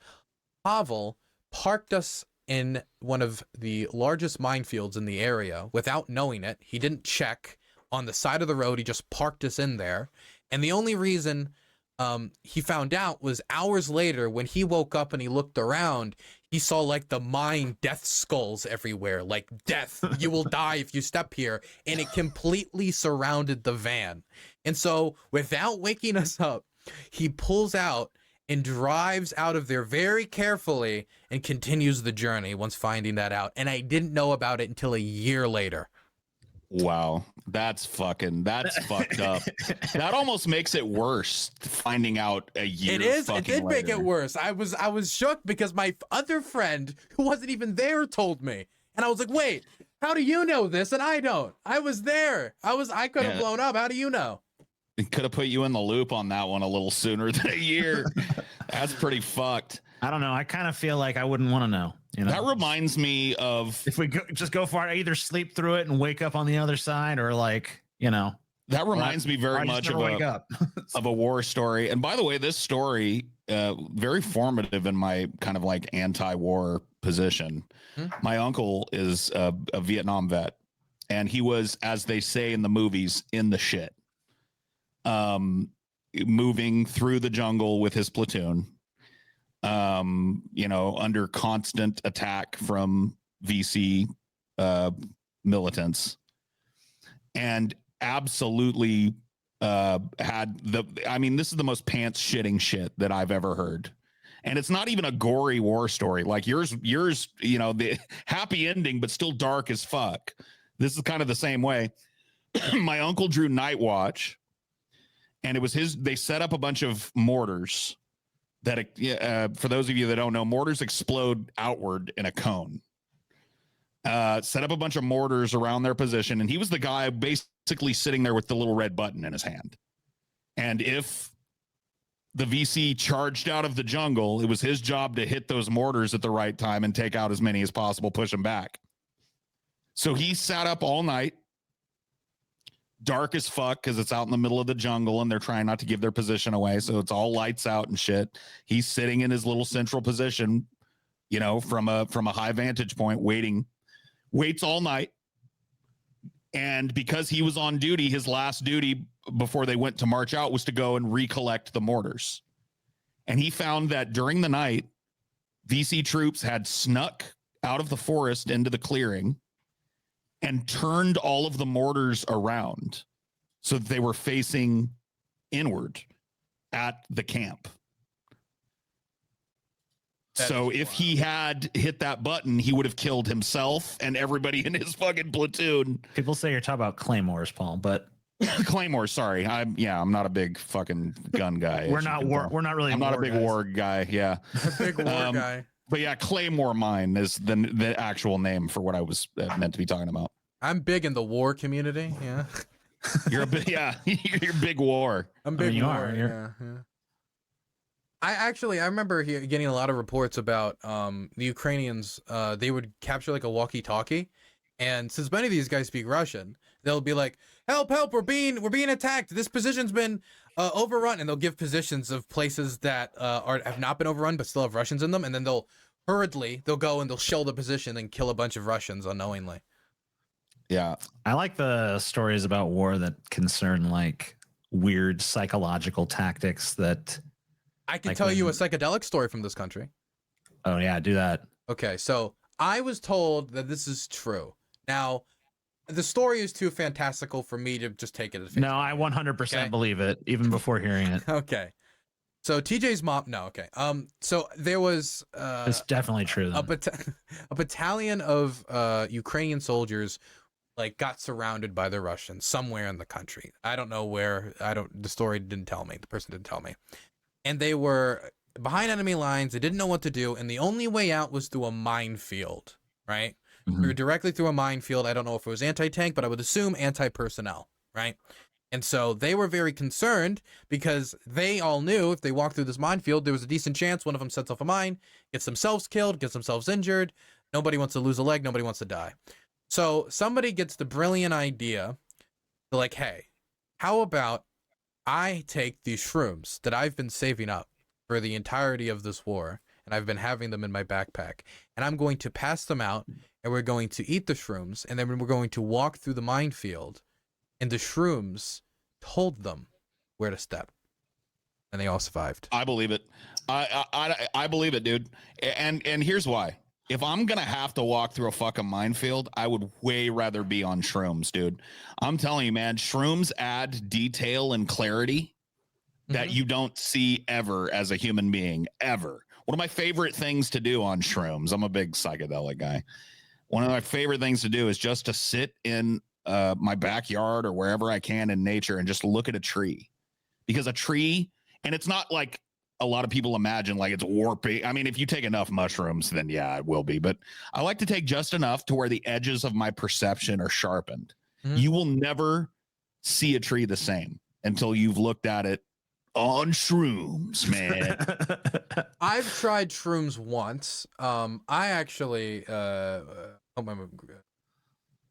Pavel parked us in one of the largest minefields in the area without knowing it. He didn't check on the side of the road. He just parked us in there. And the only reason he found out was hours later when he woke up and he looked around, he saw like the mine death skulls everywhere, like death, you will die if you step here. And it completely surrounded the van. And so without waking us up, he pulls out and drives out of there very carefully and continues the journey once finding that out. And I didn't know about it until a year later. Wow, that's fucked up. That almost makes it worse finding out a year. It is. It did later. make it worse. I was shook because my other friend who wasn't even there told me, and I was like, "Wait, how do you know this and I don't? I was there. I could have blown up. How do you know?" It could have put you in the loop on that one a little sooner than a year. That's pretty fucked. I don't know. I kind of feel like I wouldn't want to know. You know, that reminds me of if we just go far, either sleep through it and wake up on the other side, or like, you know, that reminds me very much of a war story. And by the way, this story very formative in my kind of like anti-war position. My uncle is a Vietnam vet, and he was, as they say in the movies, in the shit. Moving through the jungle with his platoon. Under constant attack from VC militants, and absolutely this is the most pants shitting shit that I've ever heard. And it's not even a gory war story like yours, the happy ending, but still dark as fuck. This is kind of the same way. My uncle drew night watch, and it was they set up a bunch of mortars that, for those of you that don't know, mortars explode outward in a cone. Set up a bunch of mortars around their position, and he was the guy basically sitting there with the little red button in his hand. And if the VC charged out of the jungle, it was his job to hit those mortars at the right time and take out as many as possible, push them back. So he sat up all night, dark as fuck, because it's out in the middle of the jungle and they're trying not to give their position away, so it's all lights out and shit. He's sitting in his little central position, from a high vantage point, waits all night. And because he was on duty, his last duty before they went to march out was to go and recollect the mortars. And he found that during the night, VC troops had snuck out of the forest into the clearing and turned all of the mortars around so that they were facing inward at the camp. So if he had hit that button, he would have killed himself and everybody in his fucking platoon. People say you're talking about claymores, Paul, but claymores. Sorry, I'm not a big fucking gun guy. We're not really. I'm not a big war guy. Yeah, a big war guy. But yeah, Claymore Mine is the actual name for what I was meant to be talking about. I'm big in the war community. Yeah, you're a big you're big war. I'm big war. Yeah. I remember getting a lot of reports about the Ukrainians. They would capture like a walkie-talkie, and since many of these guys speak Russian, they'll be like, "Help! Help! We're being attacked. This position's been overrun," and they'll give positions of places that have not been overrun but still have Russians in them, and then they'll go and they'll shell the position and kill a bunch of Russians unknowingly. Yeah, I like the stories about war that concern like weird psychological tactics that. I can tell you a psychedelic story from this country. Oh yeah, do that. Okay, so I was told that this is true. Now, the story is too fantastical for me to just take it as fact. No, I 100% believe it, even before hearing it. Okay. So TJ's mom, no, okay. So there was it's definitely true. A battalion of Ukrainian soldiers like got surrounded by the Russians somewhere in the country. I don't know where. The story didn't tell me. The person didn't tell me. And they were behind enemy lines. They didn't know what to do. And the only way out was through a minefield, right? Mm-hmm. We were directly through a minefield. I don't know if it was anti-tank, but I would assume anti-personnel, right? And so they were very concerned because they all knew if they walked through this minefield, there was a decent chance one of them sets off a mine, gets themselves killed, gets themselves injured. Nobody wants to lose a leg. Nobody wants to die. So somebody gets the brilliant idea. They're like, hey, how about I take these shrooms that I've been saving up for the entirety of this war, and I've been having them in my backpack, and I'm going to pass them out, and we're going to eat the shrooms, and then we're going to walk through the minefield, and the shrooms told them where to step, and they all survived. I believe it. I believe it, dude. And here's why. If I'm gonna have to walk through a fucking minefield, I would way rather be on shrooms, dude. I'm telling you, man, shrooms add detail and clarity that you don't see ever as a human being, ever. One of my favorite things to do on shrooms, I'm a big psychedelic guy. One of my favorite things to do is just to sit in my backyard or wherever I can in nature and just look at a tree. Because a tree, and it's not like a lot of people imagine like it's warping. I mean, if you take enough mushrooms, then yeah, it will be. But I like to take just enough to where the edges of my perception are sharpened. You will never see a tree the same until you've looked at it on shrooms, man. I've tried shrooms once. I actually hope my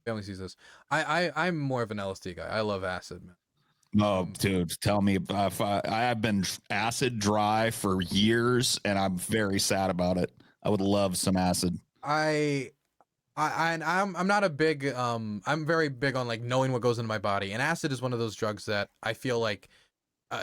family sees this. I'm more of an LSD guy. I love acid, man. Oh, dude, tell me. I have been acid dry for years, and I'm very sad about it. I would love some acid. I'm not a big I'm very big on like knowing what goes into my body, and acid is one of those drugs that I feel like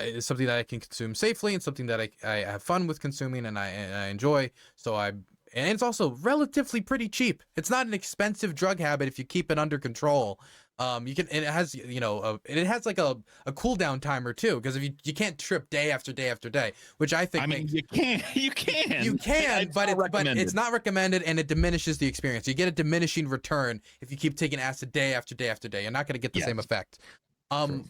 is something that I can consume safely and something that I have fun with consuming and I enjoy. And it's also relatively pretty cheap. It's not an expensive drug habit if you keep it under control. It has, it has like a cool down timer too, because if you can't trip day after day after day, which I think you can, but it's not recommended, and it diminishes the experience. You get a diminishing return if you keep taking acid day after day after day. You're not going to get the same effect. I've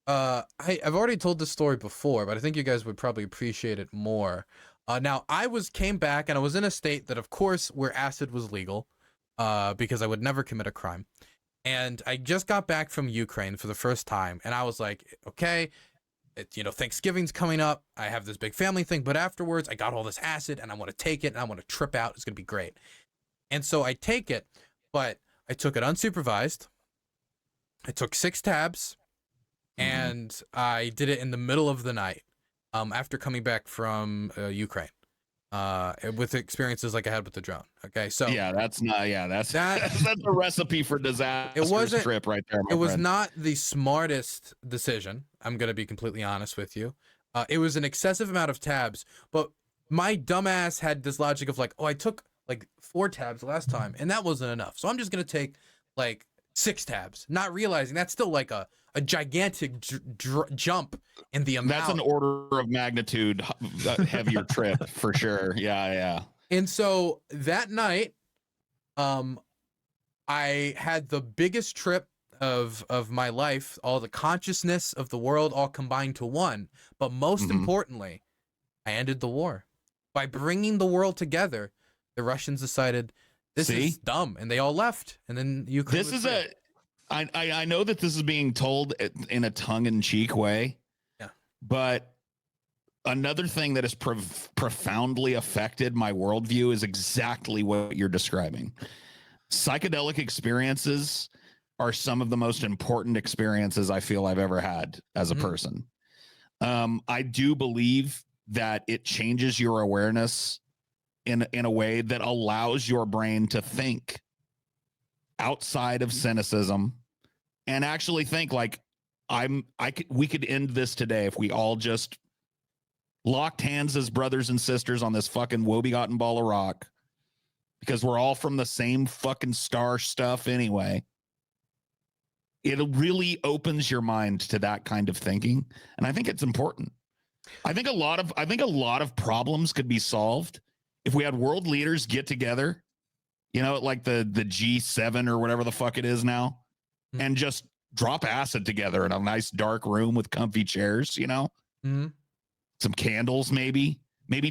already told this story before, but I think you guys would probably appreciate it more. Now came back and I was in a state that, of course, where acid was legal, because I would never commit a crime. And I just got back from Ukraine for the first time, and I was like, okay, Thanksgiving's coming up. I have this big family thing, but afterwards I got all this acid and I want to take it and I want to trip out. It's going to be great. And so I take it, but I took it unsupervised. I took 6 tabs, and I did it in the middle of the night, after coming back from Ukraine, with experiences like I had with the drone. Okay, so that's a recipe for disaster. It wasn't trip right there. It was not the smartest decision. I'm gonna be completely honest with you. It was an excessive amount of tabs, but my dumbass had this logic of like, oh, I took like 4 tabs last time, and that wasn't enough, so I'm just gonna take like 6 tabs, not realizing that's still like a gigantic jump in the amount. That's an order of magnitude heavier trip for sure. Yeah. And so that night, I had the biggest trip of my life, all the consciousness of the world all combined to one. But most importantly, I ended the war. By bringing the world together, the Russians decided this is dumb, and they all left. And then Ukraine. I know that this is being told in a tongue-in-cheek way. Yeah. But another thing that has profoundly affected my worldview is exactly what you're describing. Psychedelic experiences are some of the most important experiences I feel I've ever had as a person. I do believe that it changes your awareness in a way that allows your brain to think outside of cynicism and actually think like we could end this today if we all just locked hands as brothers and sisters on this fucking woe-begotten ball of rock, because we're all from the same fucking star stuff anyway. It really opens your mind to that kind of thinking, and I think it's important. I think a lot of problems could be solved if we had world leaders get together, like the G7 or whatever the fuck it is now, and just drop acid together in a nice dark room with comfy chairs, some candles, maybe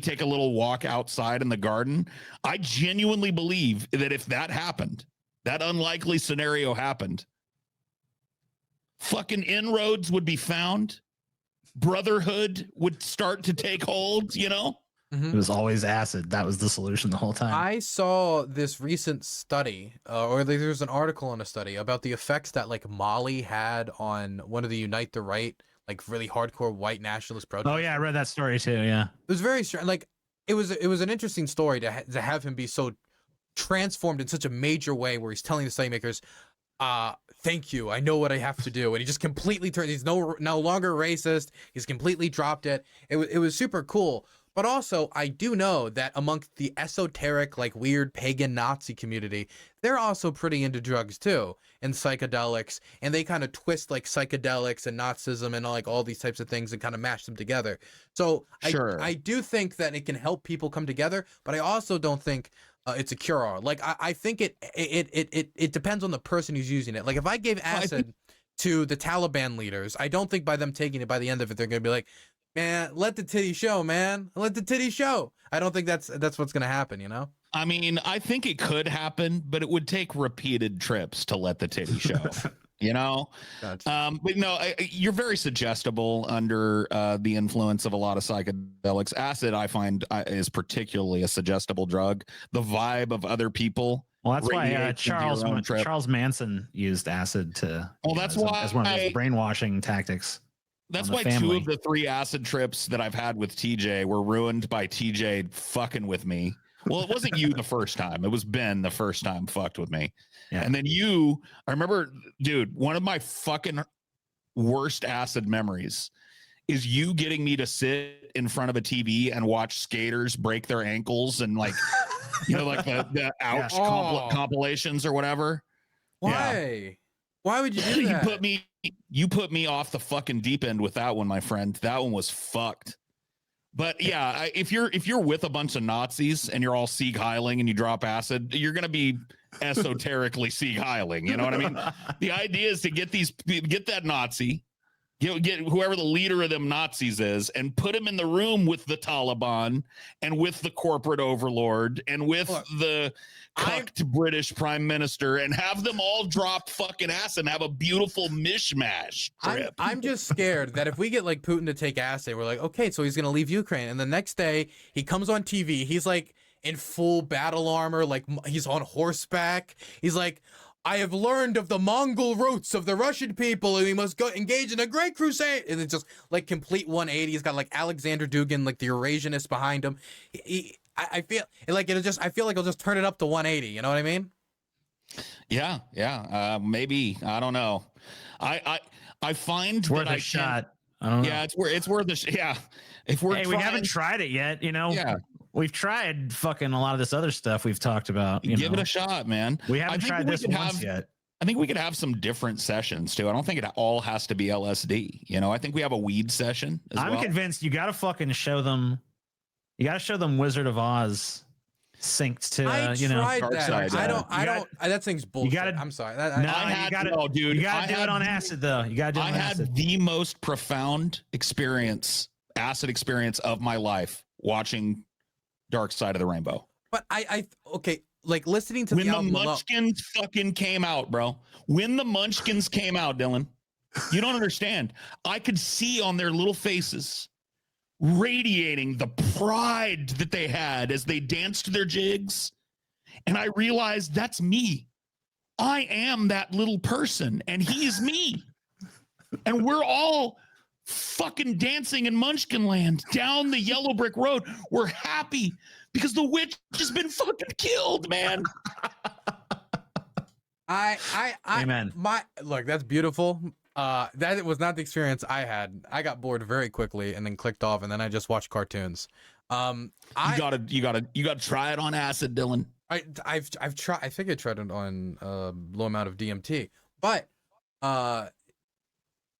take a little walk outside in the garden. I genuinely believe that if that happened, that unlikely scenario happened, fucking inroads would be found. Brotherhood would start to take hold, It was always acid. That was the solution the whole time. I saw this recent study, or there's an article on a study about the effects that like Molly had on one of the Unite the Right, like really hardcore white nationalist protesters. Oh yeah, I read that story too. Yeah, it was very strange. Like it was an interesting story to have him be so transformed in such a major way, where he's telling the study makers, thank you, I know what I have to do, and he just completely turned. He's no longer racist. He's completely dropped it. It was super cool. But also, I do know that amongst the esoteric, like weird pagan Nazi community, they're also pretty into drugs too, and psychedelics, and they kind of twist like psychedelics and Nazism and like all these types of things and kind of mash them together. So sure. I do think that it can help people come together, but I also don't think it's a cure-all. Like I think it depends on the person who's using it. Like if I gave acid to the Taliban leaders, I don't think by them taking it, by the end of it, they're gonna be like, man, let the titty show, man. Let the titty show. I don't think that's what's gonna happen, you know? I mean, I think it could happen, but it would take repeated trips to let the titty show. You know? Gotcha. But no, you're very suggestible under the influence of a lot of psychedelics. Acid, I find, is particularly a suggestible drug. The vibe of other people. Well, that's why Charles Manson used acid to. Well, that's why as one of his brainwashing tactics. That's why family. 2 of the 3 acid trips that I've had with TJ were ruined by TJ fucking with me. Well, it wasn't you the first time. It was Ben the first time fucked with me. Yeah. And then I remember, dude, one of my fucking worst acid memories is you getting me to sit in front of a TV and watch skaters break their ankles and like, you know, like the ouch compilations or whatever. Why? Yeah. Why would you do that? You put me off the fucking deep end with that one, my friend. That one was fucked. But yeah, if you're with a bunch of Nazis and you're all Sieg Heiling and you drop acid, you're gonna be esoterically Sieg Heiling. You know what I mean? The idea is to get that Nazi, get whoever the leader of them Nazis is, and put him in the room with the Taliban and with the corporate overlord and with the cucked British prime minister, and have them all drop fucking acid and have a beautiful mishmash trip. I'm just scared that if we get like Putin to take acid, we're like, okay, so he's gonna leave Ukraine, and the next day he comes on TV, he's like in full battle armor, like he's on horseback, he's like, I have learned of the Mongol roots of the Russian people, and we must go engage in a great crusade. And it's just like complete 180. He's got like Alexander Dugin, like the Eurasianist behind him. I feel like I feel like it'll just turn it up to 180. You know what I mean? Yeah. Maybe, I don't know. I find it's worth a shot. I don't know. Yeah, it's worth a shot. Yeah. If we haven't tried it yet, you know. Yeah. We've tried fucking a lot of this other stuff we've talked about. Give it a shot, man. We haven't tried this once yet. I think we could have some different sessions too. I don't think it all has to be LSD. You know, I think we have a weed session as well. I'm convinced you got to fucking show them. You got to show them Wizard of Oz synced to, Dark Side. I don't. That thing's bullshit. I'm sorry. You got to do it on acid though. You got to do it on acid. I had the most profound acid experience of my life watching Dark Side of the Rainbow. But okay, like listening to when the Munchkins fucking came out, bro. When the Munchkins came out, Dylan, you don't understand. I could see on their little faces radiating the pride that they had as they danced their jigs. And I realized that's me. I am that little person, and he is me. And we're all fucking dancing in Munchkin land down the yellow brick road. We're happy because the witch has been fucking killed, man. Amen. Look, that's beautiful. That was not the experience I had. I got bored very quickly and then clicked off, and then I just watched cartoons. You gotta try it on acid, Dylan. I've tried. I think I tried it on low amount of DMT, but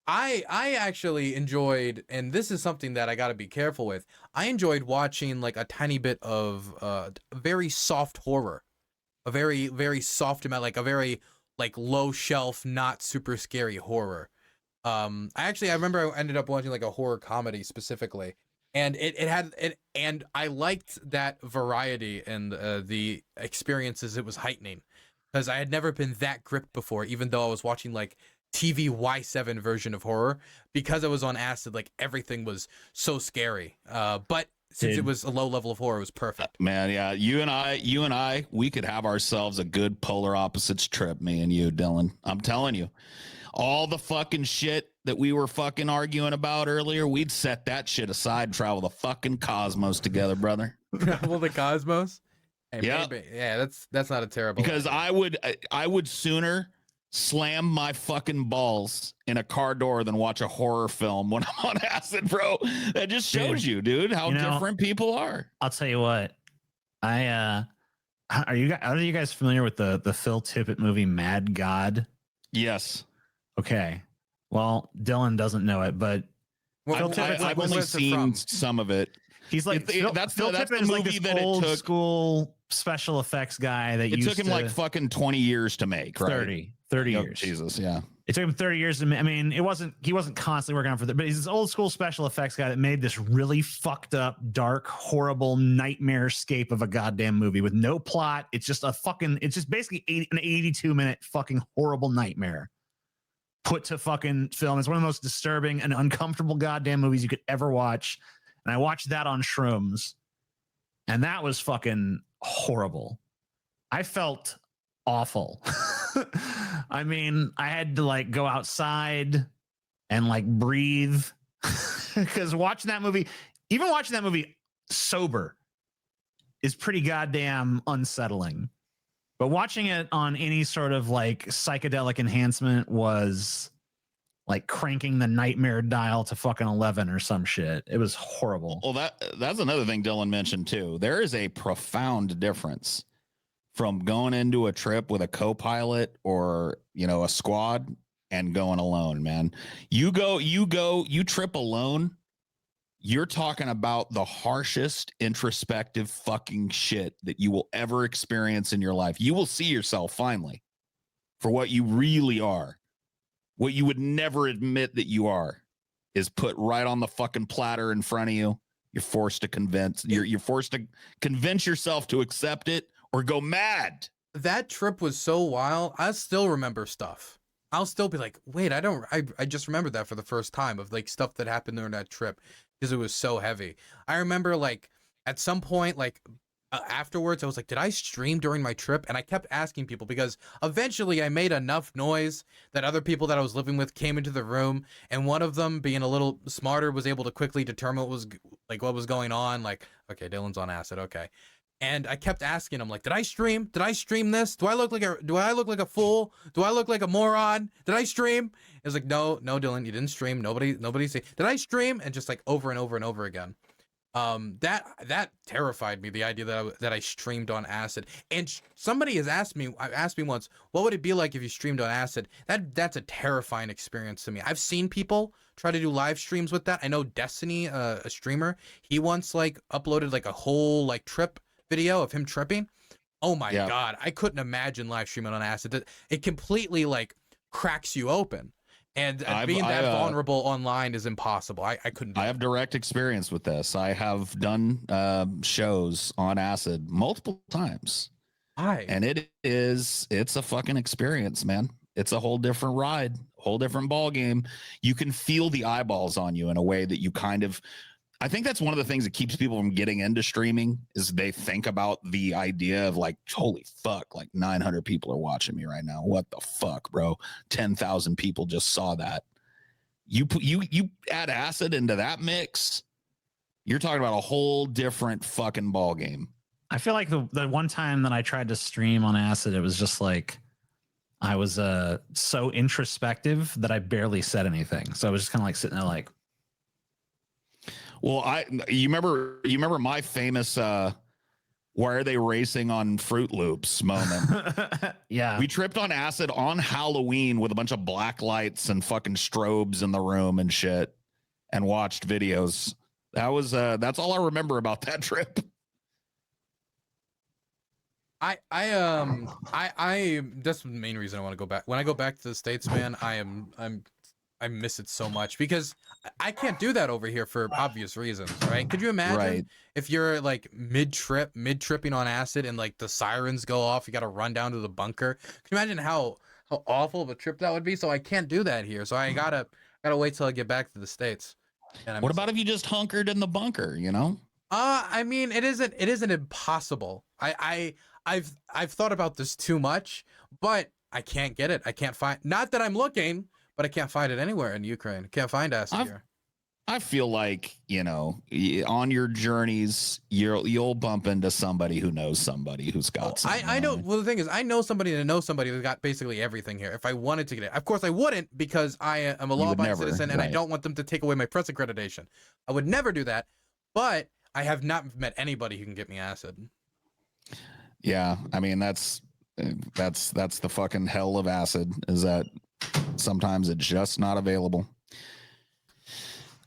I actually enjoyed, and this is something that I got to be careful with. I enjoyed watching like a tiny bit of very soft horror, a very, very soft amount, like a very like low shelf, not super scary horror. I remember I ended up watching like a horror comedy specifically, and it had it, and I liked that variety and the experiences it was heightening, because I had never been that gripped before, even though I was watching like TV Y7 version of horror, because I was on acid. Like everything was so scary. But since it was a low level of horror, it was perfect. Man, yeah, you and I, we could have ourselves a good polar opposites trip, me and you, Dylan. I'm telling you, all the fucking shit that we were fucking arguing about earlier, we'd set that shit aside and travel the fucking cosmos together, brother. Travel the cosmos. Hey, Yeah. maybe. Yeah, that's not a terrible Because idea. I would sooner slam my fucking balls in a car door than watch a horror film when I'm on acid, bro. That just shows you, dude, how different people are. I'll tell you what. Are you guys familiar with the Phil Tippett movie Mad God? Yes. Okay. Well, Dylan doesn't know it, but I've only seen some of it. He's like that's the movie like this that old it took school special effects guy that it took him like fucking 20 years to make, right? 30 years. Jesus, yeah. It took him 30 years to make. I mean, he wasn't constantly working on for that, but he's this old school special effects guy that made this really fucked up, dark, horrible nightmare-scape of a goddamn movie with no plot. It's just basically an 82-minute fucking horrible nightmare put to fucking film. It's one of the most disturbing and uncomfortable goddamn movies you could ever watch. And I watched that on shrooms, and that was fucking horrible. I felt awful. I mean, I had to like go outside and like breathe because watching that movie sober is pretty goddamn unsettling. But watching it on any sort of like psychedelic enhancement was like cranking the nightmare dial to fucking 11 or some shit. It was horrible. Well, that's another thing Dylan mentioned too. There is a profound difference from going into a trip with a co-pilot or, a squad and going alone, man. You trip alone. You're talking about the harshest introspective fucking shit that you will ever experience in your life. You will see yourself finally for what you really are. What you would never admit that you are is put right on the fucking platter in front of you. You're forced to convince yourself to accept it or go mad. That trip was so wild. I still remember stuff. I'll still be like, wait, I just remembered that for the first time of like stuff that happened during that trip because it was so heavy. I remember like at some point, like afterwards, I was like, did I stream during my trip? And I kept asking people because eventually I made enough noise that other people that I was living with came into the room, and one of them, being a little smarter, was able to quickly determine what was going on. Like, okay, Dylan's on acid. Okay. And I kept asking him, like, did I stream? Did I stream this? Do I look like a fool? Do I look like a moron? Did I stream? It was like, no, Dylan, you didn't stream. Nobody say, did I stream? And just like over and over and over again. That terrified me, the idea that I streamed on acid. And somebody has asked me once, what would it be like if you streamed on acid? That's a terrifying experience to me. I've seen people try to do live streams with that. I know Destiny, a streamer, he once like uploaded like a whole like trip video of him tripping. Oh my God. I couldn't imagine live streaming on acid. It completely like cracks you open. And being that vulnerable online is impossible. I couldn't do I have direct experience with this. I have done shows on acid multiple times. And it's a fucking experience, man. It's a whole different ride, whole different ball game. You can feel the eyeballs on you in a way that you kind of, I think that's one of the things that keeps people from getting into streaming is they think about the idea of like, holy fuck, like 900 people are watching me right now. What the fuck, bro? 10,000 people just saw that. You add acid into that mix, you're talking about a whole different fucking ball game. I feel like the one time that I tried to stream on acid, it was just like I was so introspective that I barely said anything. So I was just kind of like sitting there like, well, you remember my famous why are they racing on Fruit Loops moment? Yeah. We tripped on acid on Halloween with a bunch of black lights and fucking strobes in the room and shit and watched videos. That's all I remember about that trip. I that's the main reason I want to go back. When I go back to the States, man, I miss it so much because I can't do that over here for obvious reasons, right? Could you imagine if you're like mid-tripping on acid and like the sirens go off, you got to run down to the bunker? Can you imagine how awful of a trip that would be? So I can't do that here. So I gotta wait till I get back to the States. What about if you just hunkered in the bunker, I mean, it isn't impossible. I've thought about this too much, but I can't get it. I can't find, not that I'm looking, but I can't find it anywhere in Ukraine. I can't find acid here. I feel like, you know, on your journeys, you'll bump into somebody who knows somebody who's got something. I know. Well, the thing is, I know somebody that knows somebody who's got basically everything here. If I wanted to get it, of course I wouldn't, because I am a law-abiding citizen and I don't want them to take away my press accreditation. I would never do that. But I have not met anybody who can get me acid. Yeah, I mean that's the fucking hell of acid, is that sometimes it's just not available.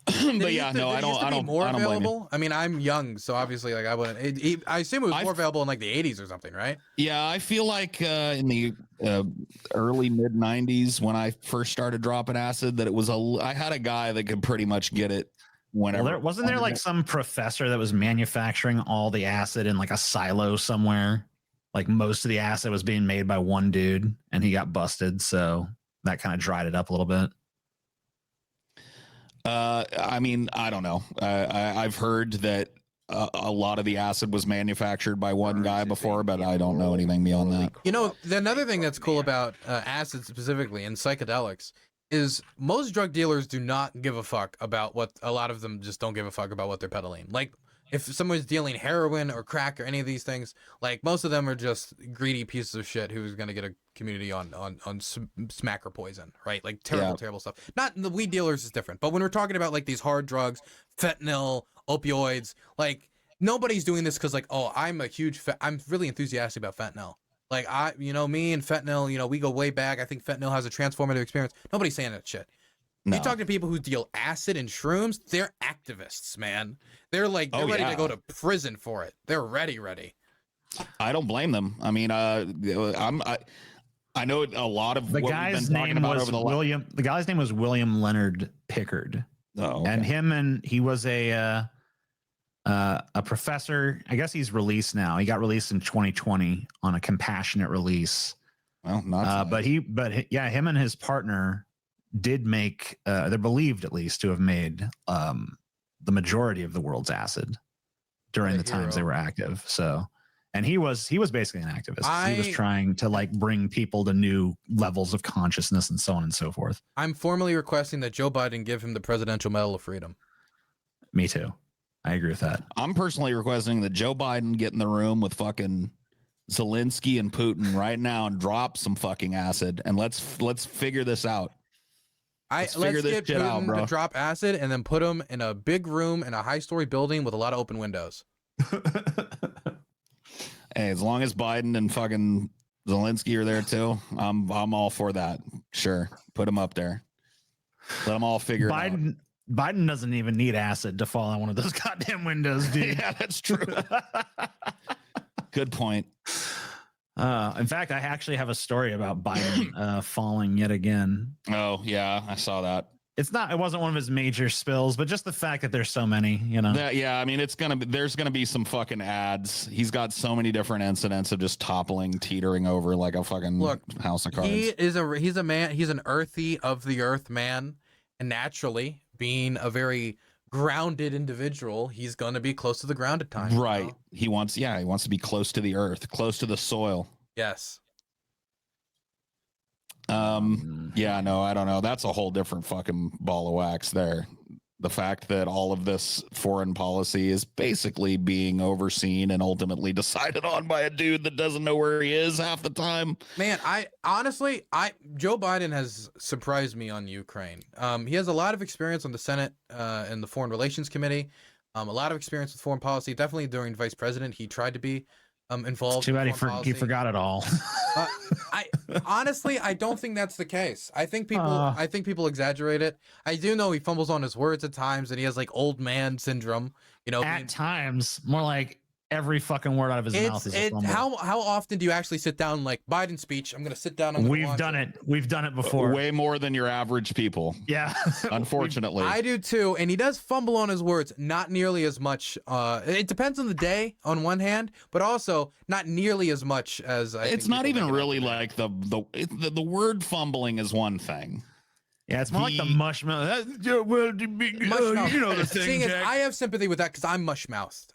But yeah, no, I don't blame you. I mean, I'm young, so obviously, like, I wouldn't. I assume it was more available in like the 80s or something, right? Yeah, I feel like in the early mid 90s when I first started dropping acid, that it was I had a guy that could pretty much get it whenever. Well, wasn't there like some professor that was manufacturing all the acid in like a silo somewhere? Like most of the acid was being made by one dude, and he got busted, so that kind of dried it up a little bit. I mean, I don't know. I've heard that a lot of the acid was manufactured by one guy before, but I don't know anything beyond that. You know, another thing that's cool about acid specifically and psychedelics is most drug dealers do not give a fuck about what, a lot of them just don't give a fuck about what they're peddling. Like, if someone's dealing heroin or crack or any of these things, like, most of them are just greedy pieces of shit who's going to get a community on smack or poison, right? Like terrible stuff. Not the weed dealers is different, but when we're talking about like these hard drugs, fentanyl, opioids, like, nobody's doing this because like, oh, I'm really enthusiastic about fentanyl. Like, me and fentanyl, we go way back. I think fentanyl has a transformative experience. Nobody's saying that shit. No. You talk to people who deal acid and shrooms, they're activists, man. They're like, they're ready to go to prison for it. They're ready. I don't blame them. I mean, I know a lot of the guy's name was William. The guy's name was William Leonard Pickard. Oh, okay. And he was a professor. I guess he's released now. He got released in 2020 on a compassionate release. Well, not. But him and his partner did make. They're believed at least to have made the majority of the world's acid during the times they were active. So, and he was basically an activist. He was trying to like bring people to new levels of consciousness and so on and so forth. I'm formally requesting that Joe Biden give him the Presidential Medal of Freedom. Me too. I agree with that. I'm personally requesting that Joe Biden get in the room with fucking Zelensky and Putin right now and drop some fucking acid, and let's figure this out. Let's get Putin to drop acid and then put him in a big room in a high-story building with a lot of open windows. Hey, as long as Biden and fucking Zelensky are there too, I'm all for that. Sure, put them up there. Let them all figure it out. Biden doesn't even need acid to fall out one of those goddamn windows, dude. Yeah, that's true. Good point. In fact, I actually have a story about Biden falling yet again. Oh yeah, I saw that. It wasn't one of his major spills, but just the fact that there's so many, I mean, there's gonna be some fucking ads. He's got so many different incidents of just toppling, teetering over like a fucking house of cards. He's a man. He's an earthy of the earth man, and naturally, being a very grounded individual, he's gonna be close to the ground at times. Right. He wants to be close to the earth, close to the soil. Yes. Yeah, no, I don't know. That's a whole different fucking ball of wax there. The fact that all of this foreign policy is basically being overseen and ultimately decided on by a dude that doesn't know where he is half the time. Man, Joe Biden has surprised me on Ukraine. He has a lot of experience on the Senate and the Foreign Relations Committee. A lot of experience with foreign policy. Definitely during vice president, he tried to be involved. It's too bad he forgot it all. I don't think that's the case. I think people exaggerate it. I do know he fumbles on his words at times, and he has like old man syndrome. At times, more like every fucking word out of his mouth is a fumble. How often do you actually sit down like Biden speech? I'm gonna sit down. We've done it before. Way more than your average people. Yeah, unfortunately, I do too. And he does fumble on his words, not nearly as much. It depends on the day, on one hand, but also not nearly as much as. It's not even really like the word fumbling is one thing. Yeah, it's more like the mushmouth. The thing. I have sympathy with that because I'm mush-mouthed.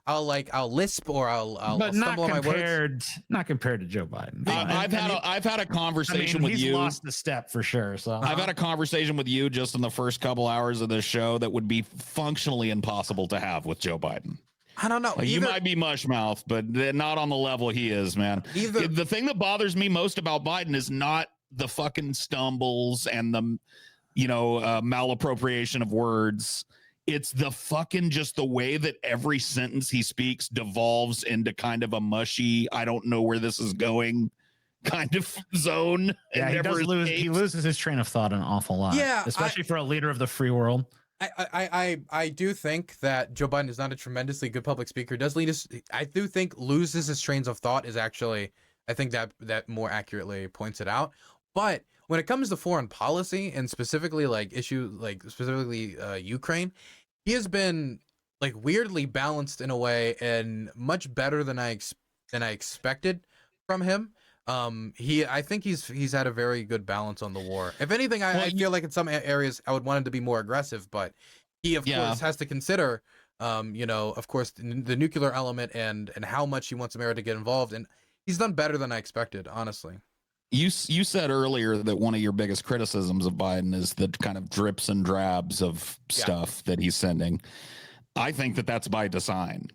I'll lisp or I'll but not stumble on my words. not compared to Joe Biden. I've had a conversation with he's you. Lost a step for sure. So I've had a conversation with you just in the first couple hours of the show that would be functionally impossible to have with Joe Biden. I don't know. You might be mush mouth, but not on the level he is, man. The thing that bothers me most about Biden is not the fucking stumbles and the, malappropriation of words. It's the fucking just the way that every sentence he speaks devolves into kind of a mushy, I don't know where this is going kind of zone. Yeah, he loses his train of thought an awful lot. Yeah, especially for a leader of the free world. I do think that Joe Biden is not a tremendously good public speaker. Does lead us? I do think loses his trains of thought is actually, I think that more accurately points it out. But when it comes to foreign policy and specifically Ukraine, he has been like weirdly balanced in a way and much better than I expected from him. I think he's had a very good balance on the war. If anything, I feel like in some areas I would want him to be more aggressive, but he of course has to consider, of course the nuclear element and how much he wants America to get involved, and he's done better than I expected, honestly. You said earlier that one of your biggest criticisms of Biden is the kind of drips and drabs of stuff that he's sending. I think that that's by design.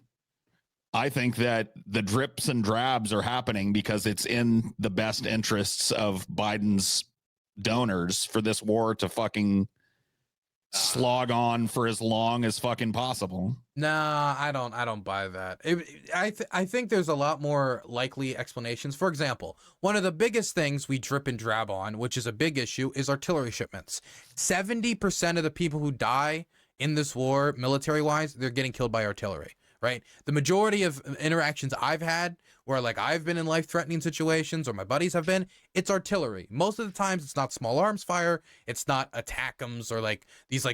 I think that the drips and drabs are happening because it's in the best interests of Biden's donors for this war to fucking slog on for as long as fucking possible. Nah, I don't buy that. I think there's a lot more likely explanations. For example, one of the biggest things we drip and drab on, which is a big issue, is artillery shipments. 70% of the people who die in this war, military-wise, they're getting killed by artillery. Right? The majority of interactions I've had where like I've been in life-threatening situations or my buddies have been, it's artillery. Most of the times it's not small arms fire, it's not ATACMs or like these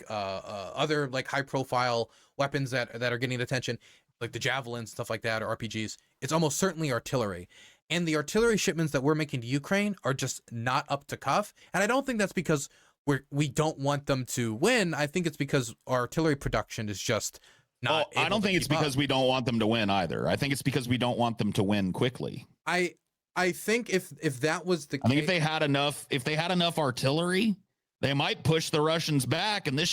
other like high-profile weapons that are getting attention, like the javelins, stuff like that, or RPGs. It's almost certainly artillery. And the artillery shipments that we're making to Ukraine are just not up to cuff. And I don't think that's because we don't want them to win. I think it's because our artillery production is just I don't think it's because we don't want them to win either. I think it's because we don't want them to win quickly. I think if that was the case, I think if they had enough artillery, they might push the Russians back. And we're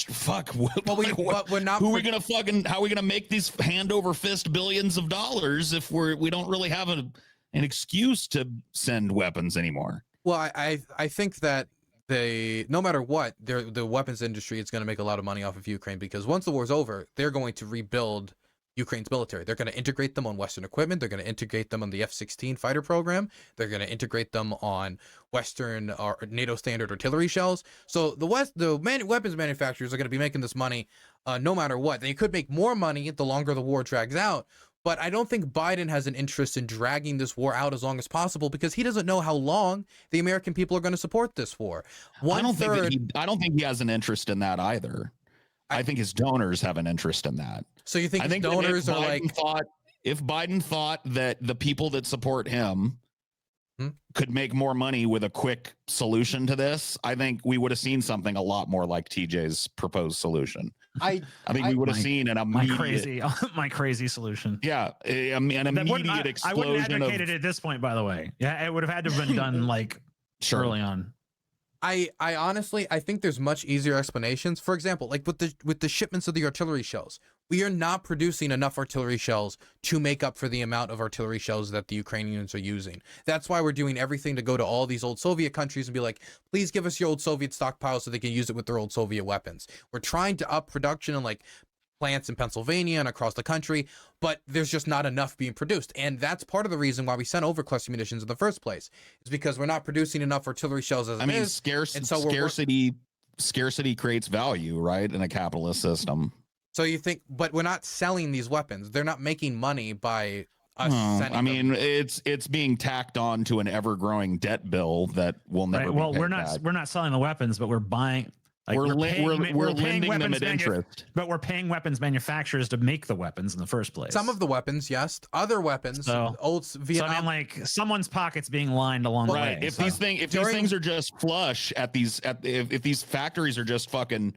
not. How are we gonna make these hand over fist billions of dollars if we don't really have an excuse to send weapons anymore? Well, I think that no matter what, the weapons industry is going to make a lot of money off of Ukraine, because once the war's over, they're going to rebuild Ukraine's military. They're going to integrate them on Western equipment. They're going to integrate them on the F-16 fighter program. They're going to integrate them on Western or NATO standard artillery shells. So the weapons manufacturers are going to be making this money no matter what. They could make more money the longer the war drags out. But I don't think Biden has an interest in dragging this war out as long as possible, because he doesn't know how long the American people are going to support this war. I don't think he has an interest in that either. I think his donors have an interest in that. So you think his donors are like... If Biden thought that the people that support him could make more money with a quick solution to this, I think we would have seen something a lot more like TJ's proposed solution. I think we would have seen an immediate my crazy solution. Yeah, an immediate explosion. I wouldn't advocate it at this point, by the way. Yeah, it would have had to have been done early on. I honestly think there's much easier explanations. For example, like with the shipments of the artillery shells, we are not producing enough artillery shells to make up for the amount of artillery shells that the Ukrainians are using. That's why we're doing everything to go to all these old Soviet countries and be like, please give us your old Soviet stockpiles so they can use it with their old Soviet weapons. We're trying to up production in like plants in Pennsylvania and across the country, but there's just not enough being produced. And that's part of the reason why we sent over cluster munitions in the first place, is because we're not producing enough artillery shells as scarcity creates value, right, in a capitalist system. So you think, but we're not selling these weapons. They're not making money by us sending them. It's being tacked on to an ever-growing debt bill that will never be paid back. We're not selling the weapons, but we're buying. Like we're lending them at interest. But we're paying weapons manufacturers to make the weapons in the first place. Some of the weapons, yes. Other weapons, old Vietnam. So I mean, like someone's pockets being lined along the way. If these things are just flush if these factories are just fucking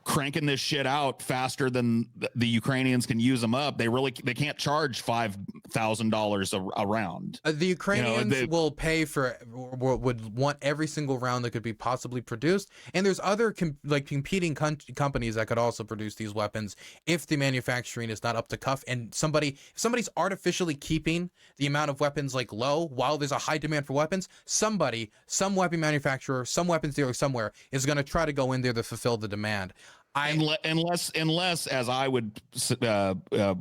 cranking this shit out faster than the Ukrainians can use them up. They can't charge $5,000 a round. The Ukrainians will pay for, would want every single round that could be possibly produced. And there's other competing companies that could also produce these weapons if the manufacturing is not up to cuff. And if somebody's artificially keeping the amount of weapons like low while there's a high demand for weapons, some weapon manufacturer, some weapons dealer somewhere is going to try to go in there to fulfill the demand. Unless, as I would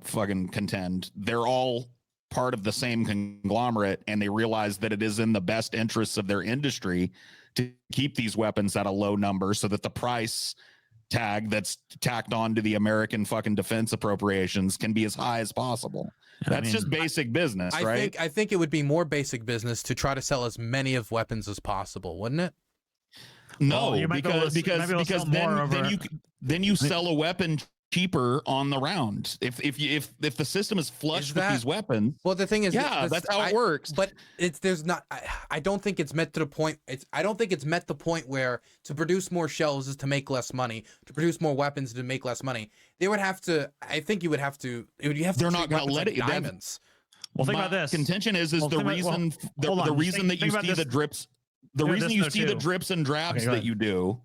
fucking contend, they're all part of the same conglomerate, and they realize that it is in the best interests of their industry to keep these weapons at a low number, so that the price tag that's tacked on to the American fucking defense appropriations can be as high as possible. That's just basic business, right? I think it would be more basic business to try to sell as many of weapons as possible, wouldn't it? No, because then you sell a weapon cheaper on the round. If the system is flush with these weapons. Well, the thing is, that's how it works. But I don't think it's met to the point. I don't think it's met the point where to produce more shells is to make less money. To produce more weapons to make less money. They would have to. I think you would have to. They're not going to let it. Diamonds. Well, think about this. Contention is the reason that you see the drips. The reason you see the drips and drabs that you do,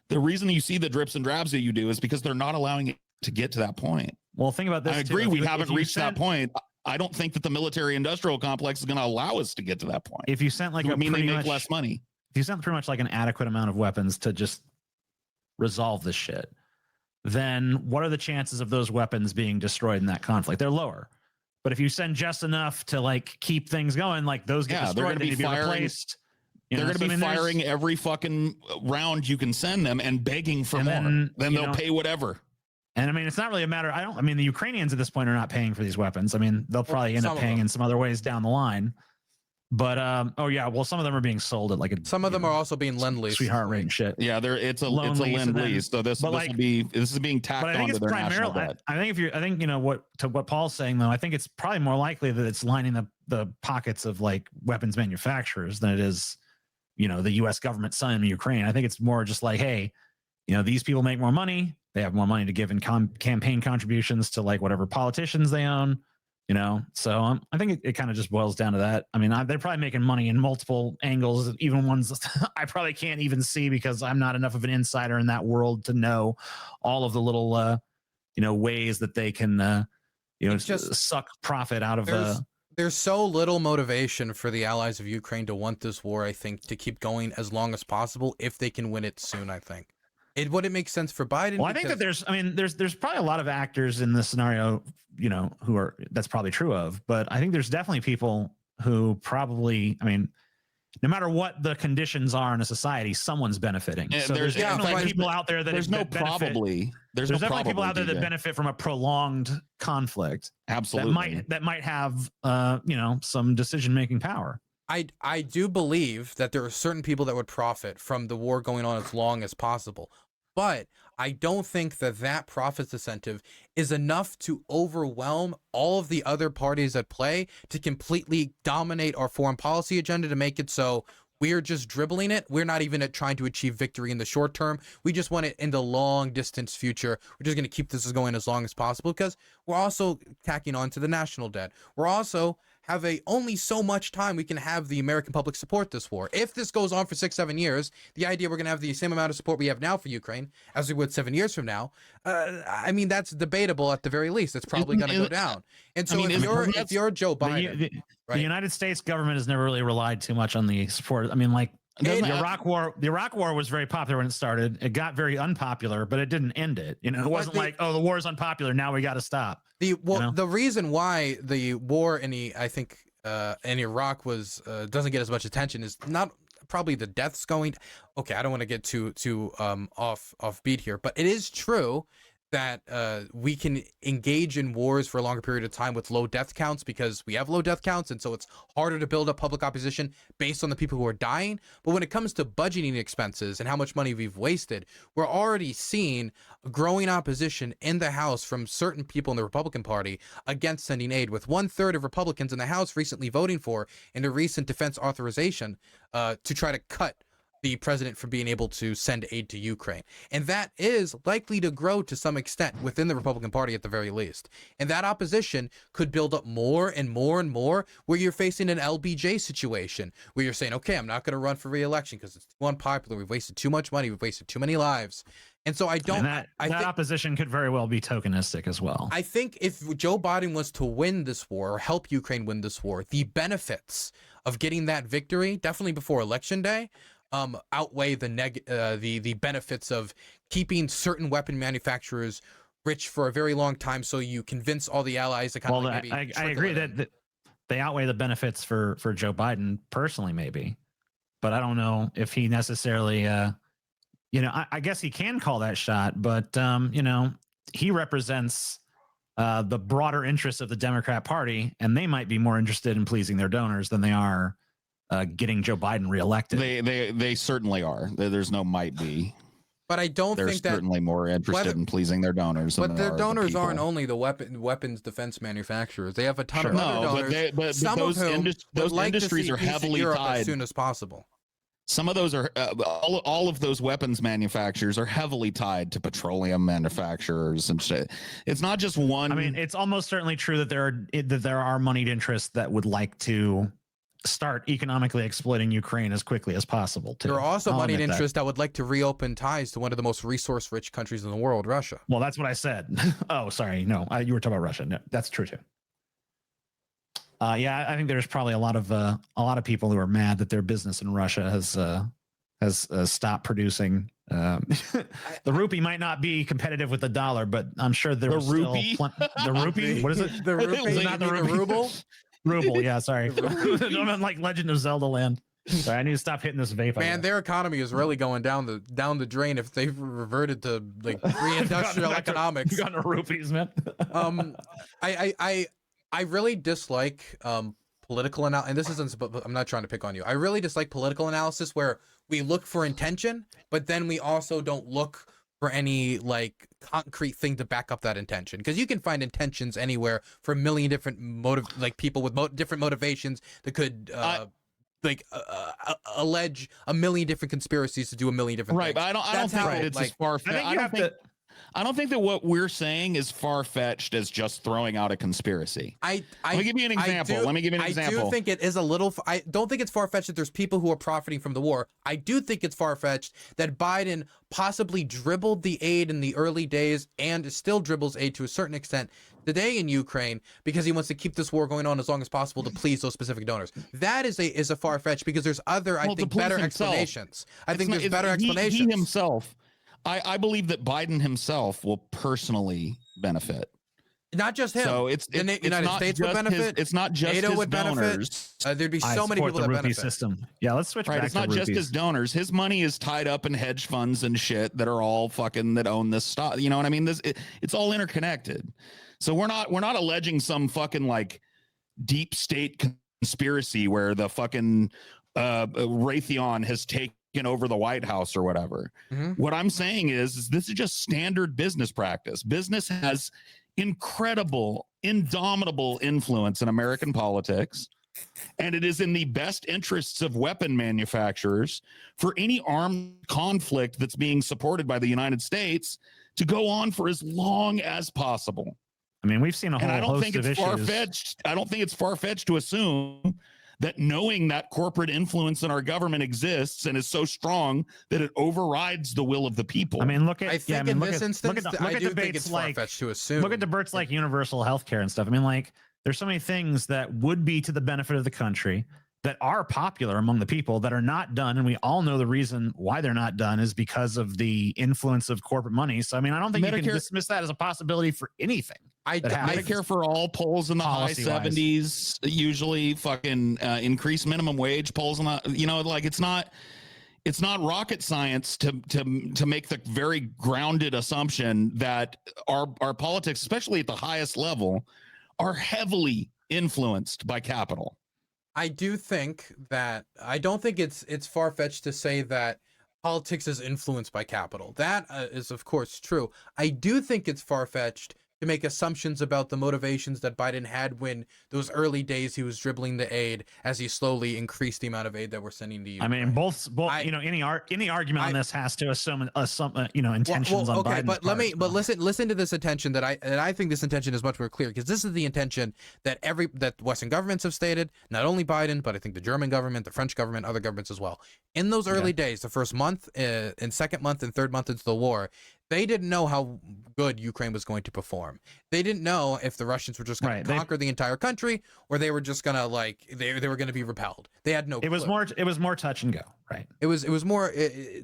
the reason you see the drips and drabs that you do is because they're not allowing it to get to that point. Well, think about this. I agree. We haven't reached that point. I don't think that the military industrial complex is going to allow us to get to that point. If you sent like they make less money. If you sent pretty much like an adequate amount of weapons to just resolve this shit, then what are the chances of those weapons being destroyed in that conflict? They're lower. But if you send just enough to like keep things going, like those get destroyed, they need to be replaced. They're going to be firing every fucking round you can send them and begging for more. Then they'll pay whatever. And I mean, it's not really a matter. The Ukrainians at this point are not paying for these weapons. I mean, they'll probably end up paying in some other ways down the line. But some of them are being sold at some of them are also being lend-lease, sweetheart rate and shit. Yeah, it's a lend-lease. So this is being tacked onto their national debt. I think what Paul's saying though. I think it's probably more likely that it's lining the pockets of like weapons manufacturers than it is, the U.S. government selling to Ukraine. I think it's more just like, hey, these people make more money. They have more money to give in campaign contributions to like whatever politicians they own. So I think it kind of just boils down to that. I mean, they're probably making money in multiple angles, even ones I probably can't even see because I'm not enough of an insider in that world to know all of the little, ways that they can, just suck profit out of. There's so little motivation for the allies of Ukraine to want this war, I think, to keep going as long as possible if they can win it soon, I think. Would it make sense for Biden? Well, I think that there's probably a lot of actors in this scenario, that's probably true of, but I think there's definitely people who probably, no matter what the conditions are in a society, someone's benefiting. So there's definitely people out there that there's definitely people out there that benefit from a prolonged conflict. Absolutely. That might have some decision-making power. I do believe that there are certain people that would profit from the war going on as long as possible. But I don't think that profits incentive is enough to overwhelm all of the other parties at play to completely dominate our foreign policy agenda, to make it so we're just dribbling it. We're not even trying to achieve victory in the short term. We just want it in the long distance future. We're just going to keep this going as long as possible because we're also tacking on to the national debt. We're also have only so much time we can have the American public support this war. If this goes on for 6-7 years, the idea we're going to have the same amount of support we have now for Ukraine as we would 7 years from now, that's debatable at the very least. It's probably going to go down. And so if you're Joe Biden, the United States government has never really relied too much on the support. The Iraq War was very popular when it started. It got very unpopular, but it didn't end it. It wasn't the war is unpopular, now we got to stop. The reason why the war in Iraq was doesn't get as much attention is not probably the deaths going. Okay, I don't want to get too off beat here, but it is true that we can engage in wars for a longer period of time with low death counts because we have low death counts, and so it's harder to build up public opposition based on the people who are dying. But when it comes to budgeting expenses and how much money we've wasted, we're already seeing growing opposition in the House from certain people in the Republican Party against sending aid, with 1/3 of Republicans in the House recently voting for in a recent defense authorization to try to cut the president from being able to send aid to Ukraine. And that is likely to grow to some extent within the Republican Party at the very least. And that opposition could build up more and more and more, where you're facing an LBJ situation where you're saying, okay, I'm not going to run for re-election because it's too unpopular. We've wasted too much money. We've wasted too many lives. And so I don't. And that opposition could very well be tokenistic as well. I think if Joe Biden was to win this war or help Ukraine win this war, the benefits of getting that victory, definitely before Election Day, outweigh the benefits of keeping certain weapon manufacturers rich for a very long time, so you convince all the allies to kind of maybe I agree that they outweigh the benefits for Joe Biden personally, maybe, but I don't know if he necessarily I guess he can call that shot, but he represents the broader interests of the Democrat Party, and they might be more interested in pleasing their donors than they are getting Joe Biden reelected. They certainly are. There's no might be. But I don't think that they're certainly more interested in pleasing their donors. But their donors aren't only the weapons defense manufacturers. They have a ton of other donors. But those industries are heavily tied as soon as possible. Some of those are all of those weapons manufacturers are heavily tied to petroleum manufacturers and shit. It's not just one. I mean, it's almost certainly true that there are moneyed interests that would like to start economically exploiting Ukraine as quickly as possible too. There are also moneyed interests that would like to reopen ties to one of the most resource-rich countries in the world, Russia. Well, that's what I said. Oh, sorry. No, you were talking about Russia. No, that's true too. I think there's probably a lot of people who are mad that their business in Russia has stopped producing. The rupee might not be competitive with the dollar, but I'm sure the rupee. The rupee. What is it? The rupee, not the ruble. Ruble. Yeah, sorry. I'm in like Legend of Zelda land. Sorry, I need to stop hitting this vape. Man, their economy is really going down the drain if they've reverted to like pre-industrial economics. You got no rupees, man. I really dislike political analysis, and this isn't. I'm not trying to pick on you. I really dislike political analysis where we look for intention, but then we also don't look for any like concrete thing to back up that intention, because you can find intentions anywhere for a million different people with different motivations that could allege a million different conspiracies to do a million different things. But I don't think it's as far-fetched. I don't think that what we're saying is far-fetched as just throwing out a conspiracy. Let me give you an example. I do think it is a little. I don't think it's far-fetched that there's people who are profiting from the war. I do think it's far-fetched that Biden possibly dribbled the aid in the early days and still dribbles aid to a certain extent today in Ukraine because he wants to keep this war going on as long as possible to please those specific donors. That is a far-fetched because there's other, I think, better explanations. I think there's better explanations. He himself. I believe that Biden himself will personally benefit. Not just him. So it's the United States would benefit. It's not just NATO his would donors. benefit. There'd be so many people that benefit. System. Yeah, let's switch back. It's not just his donors. His money is tied up in hedge funds and shit that are all fucking that own this stock. You know what I mean? It's all interconnected. So we're not alleging some fucking like deep state conspiracy where the fucking Raytheon has taken over the White House or whatever. What I'm saying is this is just standard business practice. Business has incredible, indomitable influence in American politics, and it is in the best interests of weapon manufacturers for any armed conflict that's being supported by the United States to go on for as long as possible. I mean, we've seen a whole host of issues. I don't think it's far-fetched to assume that knowing that corporate influence in our government exists and is so strong that it overrides the will of the people. I mean, look at this instance, I do think it's far-fetched to assume. Look at debates like universal health care and stuff. I mean, like, there's so many things that would be to the benefit of the country that are popular among the people that are not done, and we all know the reason why they're not done is because of the influence of corporate money. So, I mean, I don't think you can dismiss that as a possibility for anything. Medicare for all polls in the high 70s, usually fucking increased minimum wage polls, like it's not rocket science to make the very grounded assumption that our politics, especially at the highest level, are heavily influenced by capital. I do think that I don't think it's far-fetched to say that politics is influenced by capital. That is, of course, true. I do think it's far-fetched to make assumptions about the motivations that Biden had when those early days he was dribbling the aid as he slowly increased the amount of aid that we're sending to Ukraine. I mean, both any argument on this has to assume some intentions on okay, Biden's but let part, me listen to this intention that I think this intention is much more clear, because this is the intention that that Western governments have stated, not only Biden, but I think the German government, the French government, other governments as well. In those early days, the first month, and second month and third month into the war, they didn't know how good Ukraine was going to perform. They didn't know if the Russians were just going to conquer the entire country, or they were just going to they were going to be repelled. They had no clue. It was more touch and go, right? It was more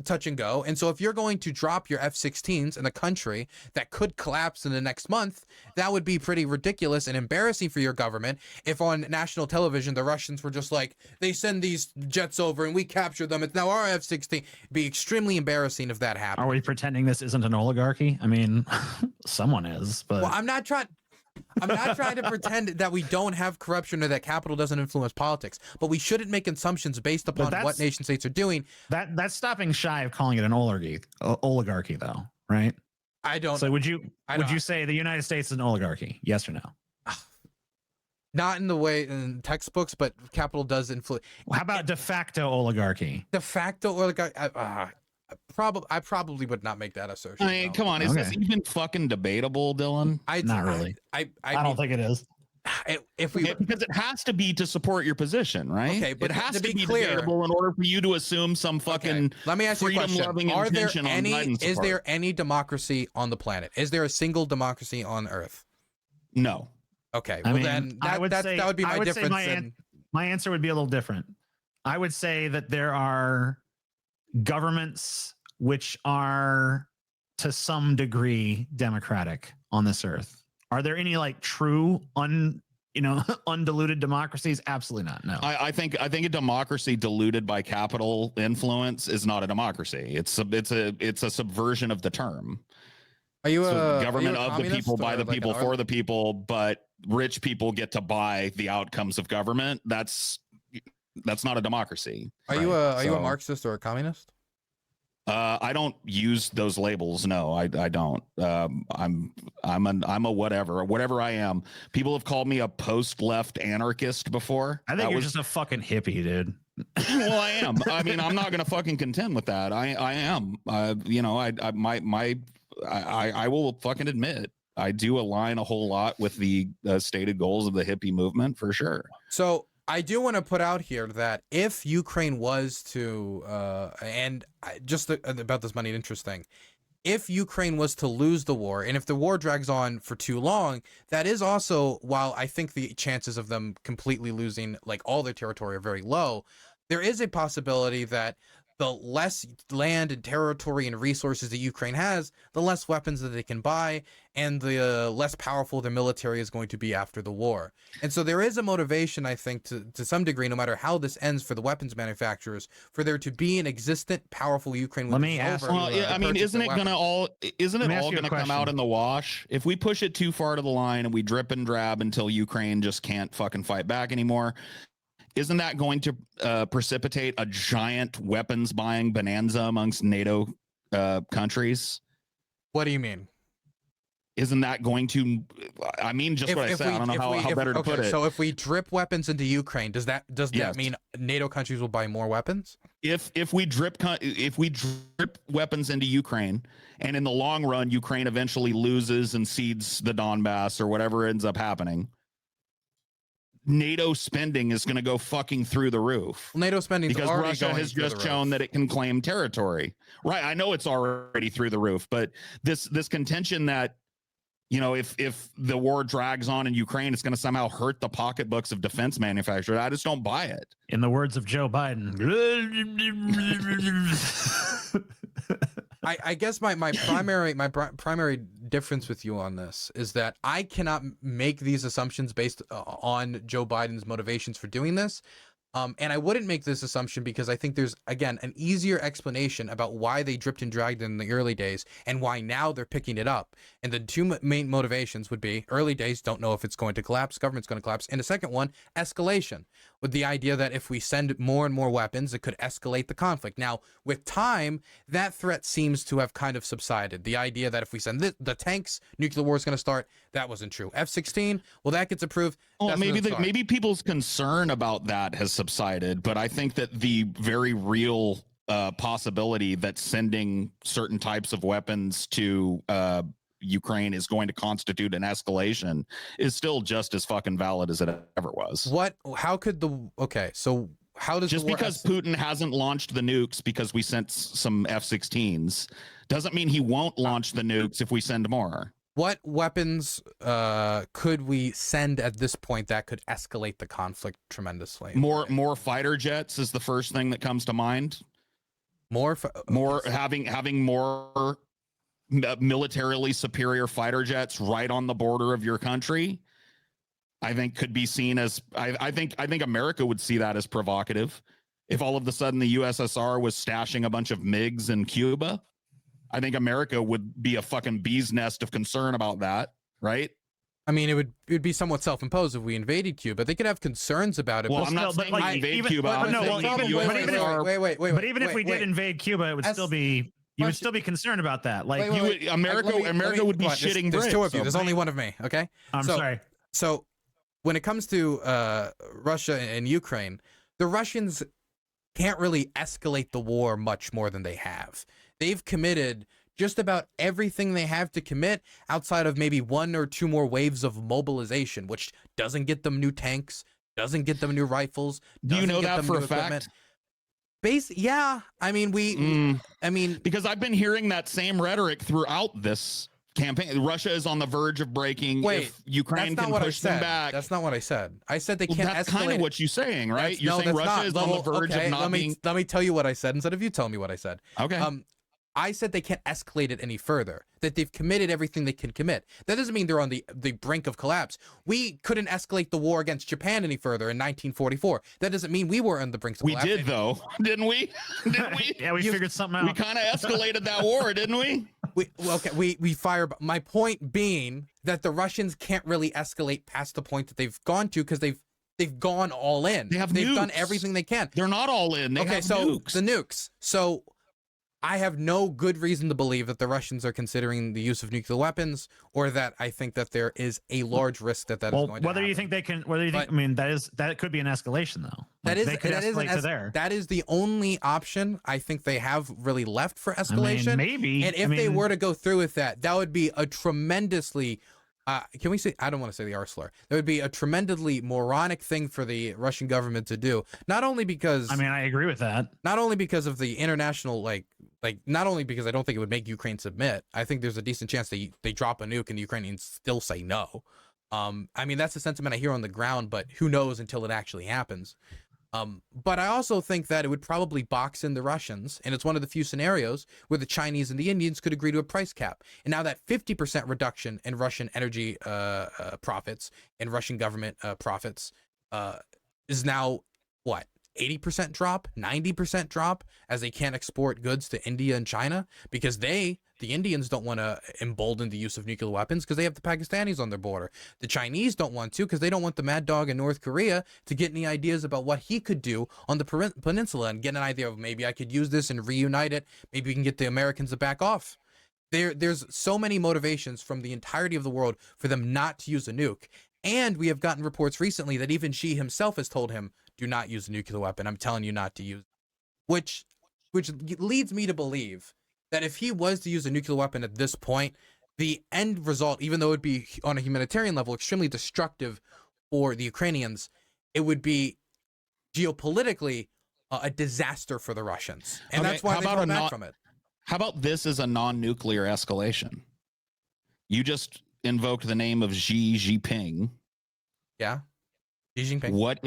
touch and go. And so if you're going to drop your F-16s in a country that could collapse in the next month, that would be pretty ridiculous and embarrassing for your government if on national television the Russians were just like, they send these jets over and we capture them, it's now our F-16. It'd be extremely embarrassing if that happened. Are we pretending this isn't an oligarchy? I mean, someone is, but... Well, I'm not trying to pretend that we don't have corruption or that capital doesn't influence politics, but we shouldn't make assumptions based upon what nation states are doing. That's stopping shy of calling it an oligarchy though, right? I don't. So would you say the United States is an oligarchy? Yes or no? Not in the way in textbooks, but capital does influence. How about de facto oligarchy? De facto oligarchy. I probably would not make that assertion. I mean, come on, is this even fucking debatable, Dylan? Not really. I don't think it is. Because it has to be to support your position, right? Okay, but it has to be clear, debatable in order for you to assume some fucking let me ask you a question. freedom-loving intention on Biden's Is part. there any democracy on the planet? Is there a single democracy on Earth? No. Okay, well then that would be my difference. My answer would be a little different. I would say that there are governments which are to some degree democratic on this earth. Are there any true undiluted democracies? Absolutely not. No. I think a democracy diluted by capital influence is not a democracy. It's a subversion of the term. Are you a government of the people, by the like people, for the people, but rich people get to buy the outcomes of government? That's not a democracy. Are you a Marxist or a communist? I don't use those labels. No, I don't. I'm a whatever I am. People have called me a post-left anarchist before. I think you're just a fucking hippie, dude. Well, I am. I mean, I'm not going to fucking contend with that. I am. I will fucking admit I do align a whole lot with the stated goals of the hippie movement for sure. So I do want to put out here that if Ukraine was to, about this money, interesting, if Ukraine was to lose the war, and if the war drags on for too long, that is also, while I think the chances of them completely losing all their territory are very low, there is a possibility that the less land and territory and resources that Ukraine has, the less weapons that they can buy, and the less powerful their military is going to be after the war. And so there is a motivation, I think, to some degree, no matter how this ends for the weapons manufacturers, for there to be an existent, powerful Ukraine. Let me ask. Isn't it all going to come out in the wash if we push it too far to the line and we drip and drab until Ukraine just can't fucking fight back anymore? Isn't that going to precipitate a giant weapons buying bonanza amongst NATO countries? What do you mean? Isn't that going to? I mean, just what I said. I don't know how better to put it. So if we drip weapons into Ukraine, does that mean NATO countries will buy more weapons? If we drip weapons into Ukraine, and in the long run, Ukraine eventually loses and cedes the Donbass or whatever ends up happening, NATO spending is going to go fucking through the roof. NATO spending because Russia has just shown that it can claim territory. Right? I know it's already through the roof, but this contention that if the war drags on in Ukraine, it's going to somehow hurt the pocketbooks of defense manufacturers. I just don't buy it. In the words of Joe Biden. I guess my primary difference with you on this is that I cannot make these assumptions based on Joe Biden's motivations for doing this. And I wouldn't make this assumption because I think there's, again, an easier explanation about why they dripped and dragged in the early days and why now they're picking it up. And the two main motivations would be early days, don't know if it's going to collapse, government's going to collapse. And the second one, escalation. with the idea that if we send more and more weapons, it could escalate the conflict. Now, with time, that threat seems to have kind of subsided. The idea that if we send the tanks, nuclear war is going to start, that wasn't true. F-16, well, that gets approved. Well, maybe people's concern about that has subsided, but I think that the very real possibility that sending certain types of weapons to Ukraine is going to constitute an escalation is still just as fucking valid as it ever was. How could so how does just because Putin hasn't launched the nukes because we sent some F-16s doesn't mean he won't launch the nukes if we send more. What weapons could we send at this point that could escalate the conflict tremendously? More fighter jets is the first thing that comes to mind. Having more militarily superior fighter jets right on the border of your country, I think could be seen as I think America would see that as provocative. If all of a sudden the USSR was stashing a bunch of MiGs in Cuba, I think America would be a fucking bee's nest of concern about that, right? I mean, it would be somewhat self-imposed if we invaded Cuba. They could have concerns about it. Well, I'm not saying we invade Cuba. But even if we did invade Cuba, it would still be you would still be concerned about that. Like America would be shitting bricks. There's two of you. There's only one of me. Okay. I'm sorry. So when it comes to Russia and Ukraine, the Russians can't really escalate the war much more than they have. They've committed just about everything they have to commit outside of maybe one or two more waves of mobilization, which doesn't get them new tanks, doesn't get them new rifles. Do you know that for a fact? Yeah. I mean, because I've been hearing that same rhetoric throughout this campaign. Russia is on the verge of breaking. If Ukraine can push them back. That's not what I said. I said they can't escalate. That's kind of what you're saying, right? You're saying Russia is on the verge of not being. Let me tell you what I said instead of you telling me what I said. Okay. I said they can't escalate it any further, that they've committed everything they can commit. That doesn't mean they're on the brink of collapse. We couldn't escalate the war against Japan any further in 1944. That doesn't mean we were on the brink of collapse. We did, though, didn't we? Didn't we? Yeah, we figured something out. We kind of escalated that war, didn't we? We fire. My point being that the Russians can't really escalate past the point that they've gone to because they've gone all in. They've done everything they can. They're not all in. They have nukes. The nukes. So I have no good reason to believe that the Russians are considering the use of nuclear weapons, or that I think that there is a large risk that is going to happen. Whether you think I mean, that could be an escalation, though. That is the only option I think they have really left for escalation. Maybe. And if they were to go through with that would be a tremendously can we say, I don't want to say the R slur. That would be a tremendously moronic thing for the Russian government to do. Not only because I agree with that. Not only because of the international not only because I don't think it would make Ukraine submit. I think there's a decent chance they drop a nuke and the Ukrainians still say no. That's the sentiment I hear on the ground, but who knows until it actually happens. But I also think that it would probably box in the Russians, and it's one of the few scenarios where the Chinese and the Indians could agree to a price cap. And now that 50% reduction in Russian energy profits and Russian government profits is now, 80% drop, 90% drop, as they can't export goods to India and China because the Indians don't want to embolden the use of nuclear weapons because they have the Pakistanis on their border. The Chinese don't want to because they don't want the mad dog in North Korea to get any ideas about what he could do on the peninsula and get an idea of maybe I could use this and reunite it. Maybe we can get the Americans to back off. There's so many motivations from the entirety of the world for them not to use a nuke. And we have gotten reports recently that even Xi himself has told him, do not use a nuclear weapon. I'm telling you not to use it. Which leads me to believe that if he was to use a nuclear weapon at this point, the end result, even though it would be on a humanitarian level extremely destructive for the Ukrainians, it would be geopolitically a disaster for the Russians. And that's why they pulled back from it. How about this as a non-nuclear escalation? You just invoked the name of Xi Jinping. Yeah. Xi Jinping. What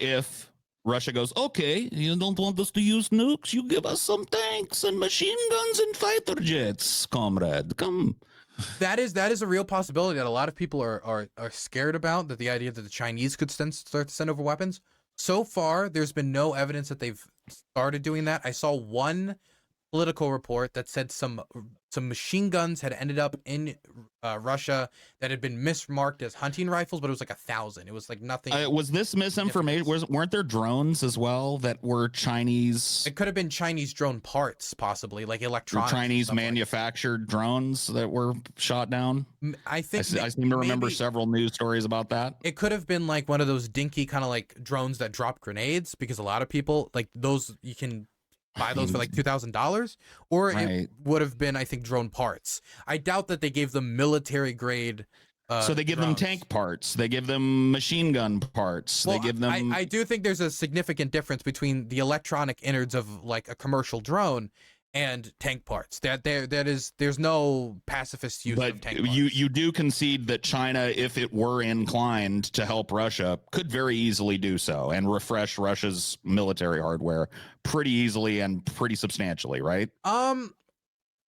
if Russia goes, okay, you don't want us to use nukes? You give us some tanks and machine guns and fighter jets, comrade. Come. That is a real possibility that a lot of people are scared about, that the idea that the Chinese could start to send over weapons. So far, there's been no evidence that they've started doing that. I saw one political report that said some some machine guns had ended up in Russia that had been mismarked as hunting rifles, but it was like 1,000. It was like nothing. Was this misinformation? Weren't there drones as well that were Chinese? It could have been Chinese drone parts, possibly, like electronics. Chinese manufactured drones that were shot down. I think I seem to remember several news stories about that. It could have been like one of those dinky kind of like drones that drop grenades, because a lot of people like those, you can buy those for like $2,000, or it would have been, I think, drone parts. I doubt that they gave them military grade. So they give drones. them tank parts. They give them machine gun parts. Well, they give them. I do think there's a significant difference between the electronic innards of like a commercial drone and tank parts. There's no pacifist use of tank parts. You do concede that China, if it were inclined to help Russia, could very easily do so and refresh Russia's military hardware pretty easily and pretty substantially, right?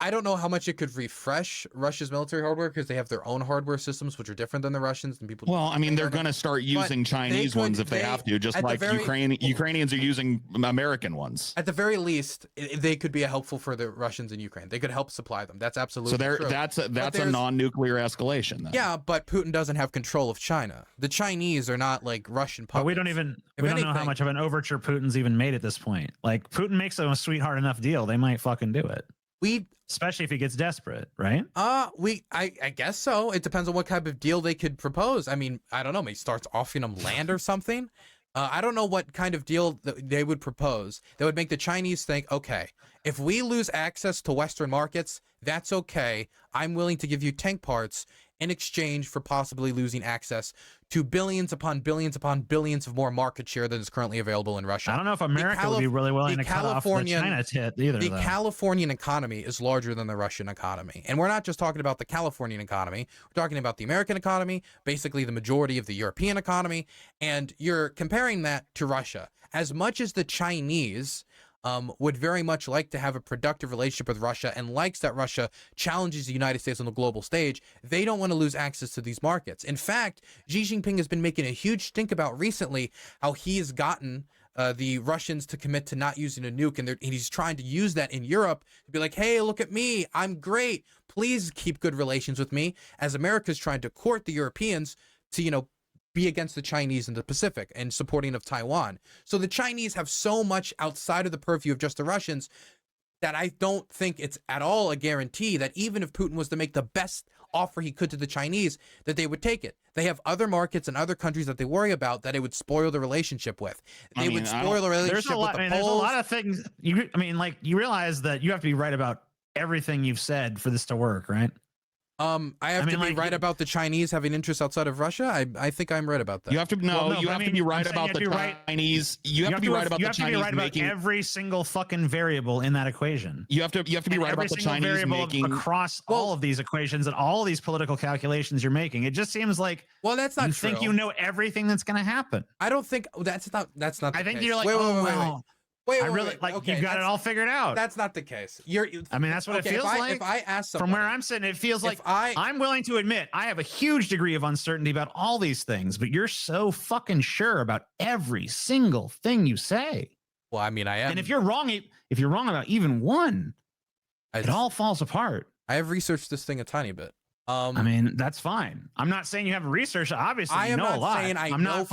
I don't know how much it could refresh Russia's military hardware, because they have their own hardware systems, which are different than the Russians and people. Well, I mean, they're going to start using Chinese ones if they have to, just like Ukrainians are using American ones. At the very least, they could be helpful for the Russians in Ukraine. They could help supply them. That's absolutely true. That's a non-nuclear escalation then. Yeah, but Putin doesn't have control of China. The Chinese are not like Russian puppets. But we don't know how much of an overture Putin's even made at this point. Like, Putin makes them a sweetheart enough deal, they might fucking do it. Especially if he gets desperate, right? I guess so. It depends on what type of deal they could propose. I mean, I don't know. Maybe starts offering them land or something. I don't know what kind of deal they would propose that would make the Chinese think, okay, if we lose access to Western markets, that's okay. I'm willing to give you tank parts in exchange for possibly losing access to billions upon billions upon billions of more market share than is currently available in Russia. I don't know if America would be really willing to cut off the China tit either. The Californian economy is larger than the Russian economy. And we're not just talking about the Californian economy. We're talking about the American economy, basically the majority of the European economy. And you're comparing that to Russia. As much as the Chinese would very much like to have a productive relationship with Russia and likes that Russia challenges the United States on the global stage, they don't want to lose access to these markets. In fact, Xi Jinping has been making a huge stink about recently how he has gotten the Russians to commit to not using a nuke, and he's trying to use that in Europe to be like, hey, look at me, I'm great, please keep good relations with me, as America's trying to court the Europeans to, be against the Chinese in the Pacific and supporting of Taiwan. So the Chinese have so much outside of the purview of just the Russians that I don't think it's at all a guarantee that even if Putin was to make the best offer he could to the Chinese, that they would take it. They have other markets and other countries that they worry about that it would spoil the relationship with. They would spoil the relationship with the Poles. There's a lot of things. You realize that you have to be right about everything you've said for this to work, right? I have to be right about the Chinese having interests outside of Russia. I think I'm right about that. You have to be right about the Chinese. You have to be right about the Chinese. You have to be right about every single fucking variable in that equation. You have to be right about the Chinese making across all of these equations and all of these political calculations you're making. It just seems like that's not you true. think you know everything that's going to happen. I don't think that's not. I think you're like, wait. I really like okay, you've got it all figured out. That's not the case. That's what it feels like. If I ask somebody, from where I'm sitting, it feels like I'm willing to admit I have a huge degree of uncertainty about all these things, but you're so fucking sure about every single thing you say. Well, I am. And if you're wrong about even one, it all falls apart. I have researched this thing a tiny bit. That's fine. I'm not saying you haven't researched. Obviously, you know a lot. I'm not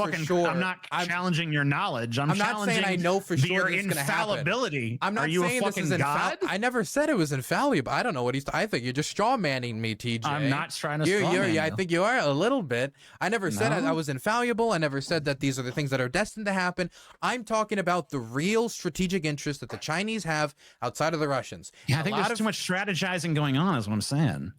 challenging your knowledge. I'm not saying I know for sure your infallibility. I'm not saying this is God? I never said it was infallible. I don't know what I think you're just straw manning me, TJ. I'm not trying to straw man you. I think you are a little bit. I never said I was infallible. I never said that these are the things that are destined to happen. I'm talking about the real strategic interest that the Chinese have outside of the Russians. Yeah, I think there's too much strategizing going on, is what I'm saying.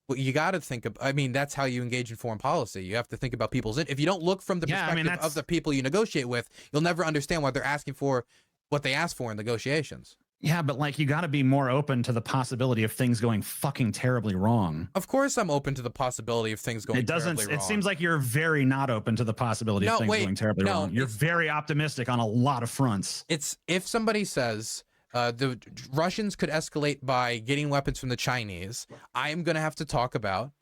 Well, you got to think of, that's how you engage in foreign policy. You have to think about people's, if you don't look from the perspective of the people you negotiate with, you'll never understand why they're asking for what they ask for in negotiations. Yeah, but you got to be more open to the possibility of things going fucking terribly wrong. Of course I'm open to the possibility of things going terribly wrong. It seems like you're very not open to the possibility of things going terribly wrong. You're very optimistic on a lot of fronts. It's if somebody says, the Russians could escalate by getting weapons from the Chinese, I am going to have to talk about,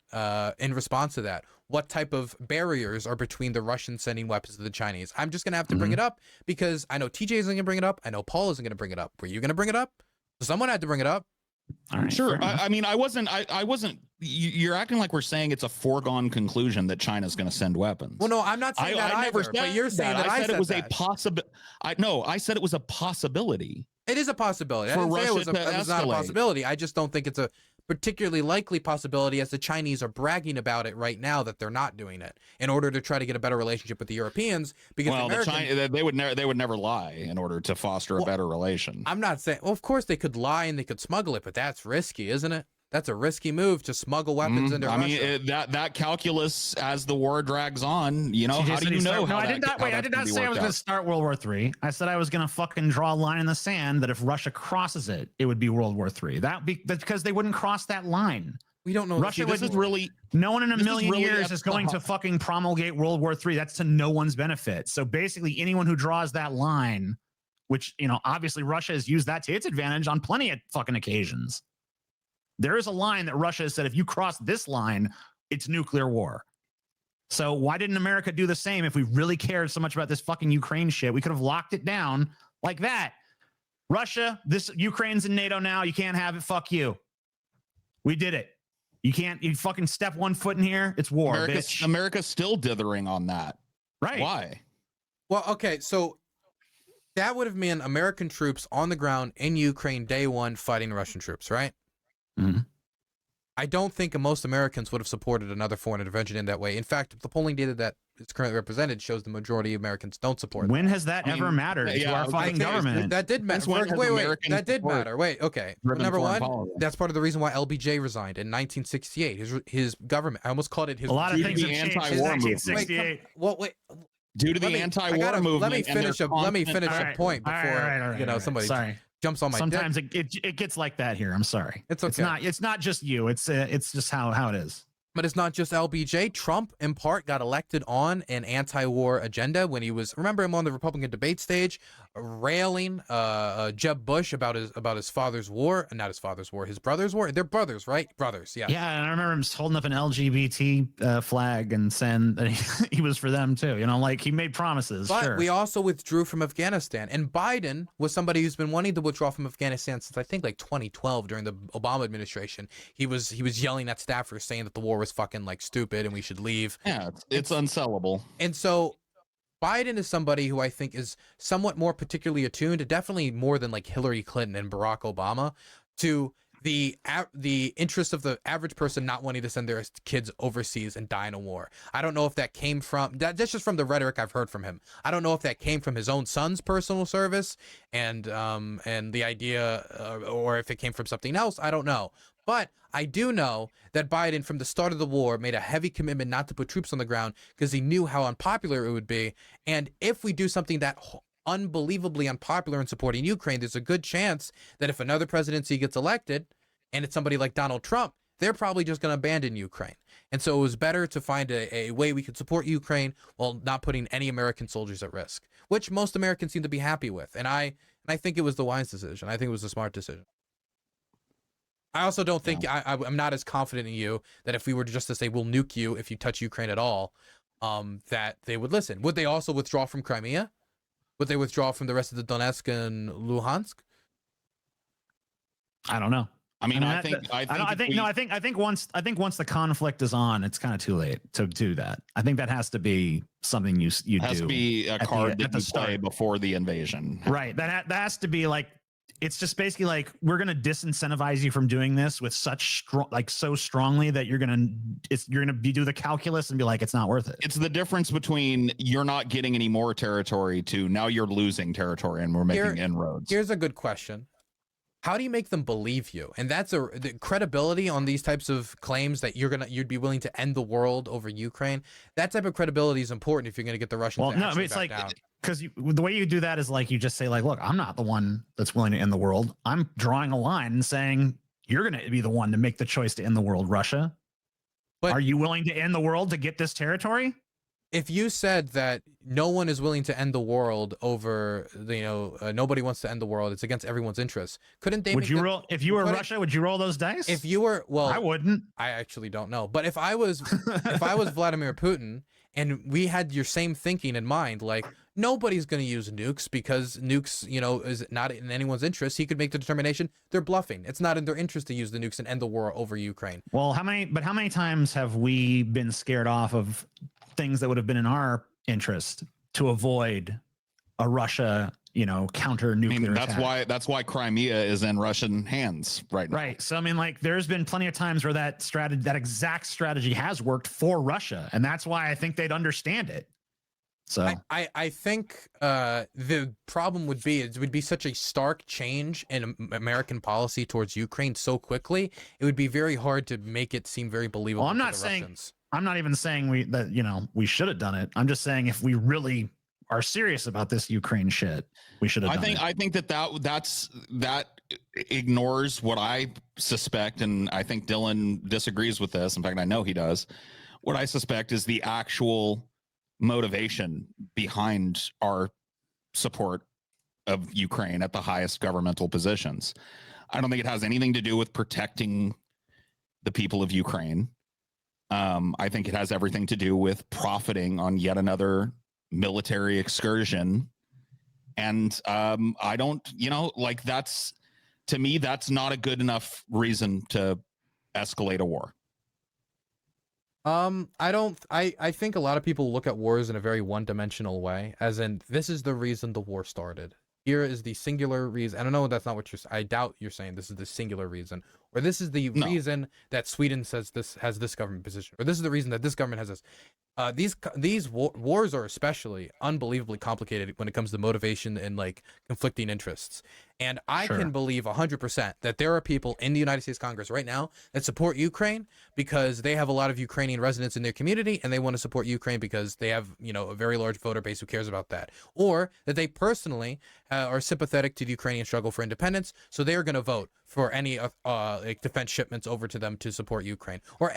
in response to that, what type of barriers are between the Russians sending weapons to the Chinese. I'm just going to have to bring it up because I know TJ isn't going to bring it up. I know Paul isn't going to bring it up. Were you going to bring it up? Someone had to bring it up. All right, sure. I mean, I wasn't. You're acting like we're saying it's a foregone conclusion that China's going to send weapons. Well, no, I'm not saying that I never either, said but you're saying that I said it was that. a possibility. I said it was a possibility. It is a possibility. For I didn't say Russia it was not a possibility. I just don't think it's a particularly likely possibility, as the Chinese are bragging about it right now that they're not doing it in order to try to get a better relationship with the Europeans. Because they would never lie in order to foster a better relation. I'm not saying. Well, of course they could lie and they could smuggle it, but that's risky, isn't it? That's a risky move to smuggle weapons into Russia. I mean, that calculus as the war drags on, you know, how do you know? No, I did not. Wait, I did not say I was going to start World War III. I said I was going to fucking draw a line in the sand that if Russia crosses it, it would be World War III. That's because they wouldn't cross that line. We don't know. Russia is really no one in a million years is going to fucking promulgate World War III. That's to no one's benefit. So basically, anyone who draws that line, which, you know, obviously Russia has used that to its advantage on plenty of fucking occasions. There is a line that Russia has said, if you cross this line, it's nuclear war. So why didn't America do the same? If we really cared so much about this fucking Ukraine shit, we could have locked it down like that. Russia, Ukraine's in NATO now. You can't have it. Fuck you. We did it. You fucking step one foot in here. It's war, bitch. America's still dithering on that. Right. Why? Well, okay, so that would have meant American troops on the ground in Ukraine day one fighting Russian troops, right? Mm-hmm. I don't think most Americans would have supported another foreign intervention in that way. In fact, the polling data that is currently represented shows the majority of Americans don't support it. When has that ever mattered to our fucking government? That did matter. Wait, that did matter. Wait, okay. Number one, that's part of the reason why LBJ resigned in 1968. His government, I almost called it his... A lot of things have changed since 1968. Wait. Due to the anti-war movement. Let me finish a point before somebody jumps on my Sometimes dick. it gets like that here. I'm sorry. It's okay. It's not just you. It's just how it is. But it's not just LBJ. Trump, in part, got elected on an anti-war agenda when he was, remember him on the Republican debate stage, railing Jeb Bush about his father's war, not his father's war, his brother's war. They're brothers, right? Brothers, yeah. Yeah, and I remember him holding up an LGBT flag and saying that he was for them too. You know, like he made promises. But sure. we also withdrew from Afghanistan, and Biden was somebody who's been wanting to withdraw from Afghanistan since I think like 2012 during the Obama administration. He was yelling at staffers saying that the war was fucking like stupid and we should leave. Yeah, it's unsellable. And so Biden is somebody who I think is somewhat more particularly attuned, definitely more than like Hillary Clinton and Barack Obama, to the interest of the average person not wanting to send their kids overseas and die in a war. I don't know if that came from that's just from the rhetoric I've heard from him. I don't know if that came from his own son's personal service and the idea or if it came from something else. I don't know. But I do know that Biden, from the start of the war, made a heavy commitment not to put troops on the ground because he knew how unpopular it would be. And if we do something that unbelievably unpopular in supporting Ukraine, there's a good chance that if another presidency gets elected and it's somebody like Donald Trump, they're probably just going to abandon Ukraine. And so it was better to find a way we could support Ukraine while not putting any American soldiers at risk, which most Americans seem to be happy with. And I think it was the wise decision. I think it was the smart decision. I also don't think I'm not as confident in you that if we were just to say we'll nuke you if you touch Ukraine at all, that they would listen. Would they also withdraw from Crimea? Would they withdraw from the rest of the Donetsk and Luhansk? I don't know. I mean, I think once the conflict is on, it's kind of too late to do that. I think that has to be something you do. Has to be a card that you play before the invasion. Right. That has to be like. It's just basically like we're gonna disincentivize you from doing this with such so strongly that you're gonna do the calculus and be like it's not worth it. It's the difference between you're not getting any more territory to now you're losing territory and we're making inroads. Here's a good question: how do you make them believe you? And that's the credibility on these types of claims that you'd be willing to end the world over Ukraine. That type of credibility is important if you're gonna get the Russians. Well, no, I mean, it's like. Because the way you do that is like you just say like, look, I'm not the one that's willing to end the world. I'm drawing a line and saying you're going to be the one to make the choice to end the world, Russia. But are you willing to end the world to get this territory? If you said that no one is willing to end the world over, nobody wants to end the world, it's against everyone's interests. Couldn't they? Would you roll if you were Russia? Would you roll those dice? If you were, well, I wouldn't. I actually don't know. But if I was Vladimir Putin and we had your same thinking in mind, like, Nobody's going to use nukes because nukes, is not in anyone's interest. He could make the determination they're bluffing. It's not in their interest to use the nukes and end the war over Ukraine. Well, how many times have we been scared off of things that would have been in our interest to avoid a Russia, counter nuclear attack? That's why Crimea is in Russian hands right now. Right. So I mean, there's been plenty of times where that exact strategy has worked for Russia, and that's why I think they'd understand it. So I think the problem would be it would be such a stark change in American policy towards Ukraine so quickly. It would be very hard to make it seem very believable. Well, I'm not even saying we should have done it. I'm just saying if we really are serious about this Ukraine shit, we should have done it. I think that ignores what I suspect, and I think Dylan disagrees with this. In fact, I know he does. What I suspect is the actual motivation behind our support of Ukraine at the highest governmental positions. I don't think it has anything to do with protecting the people of Ukraine. I think it has everything to do with profiting on yet another military excursion. And I don't, that's, to me, that's not a good enough reason to escalate a war. I think a lot of people look at wars in a very one-dimensional way, as in, this is the reason the war started. Here is the singular reason. I don't know, that's not what I doubt you're saying this is the singular reason. Or this is the reason that Sweden says this has this government position. Or this is the reason that this government has this. These wars are especially unbelievably complicated when it comes to motivation and conflicting interests. And I can believe 100% that there are people in the United States Congress right now that support Ukraine because they have a lot of Ukrainian residents in their community and they want to support Ukraine because they have, a very large voter base who cares about that. Or that they personally are sympathetic to the Ukrainian struggle for independence, so they are going to vote for any defense shipments over to them to support Ukraine. Or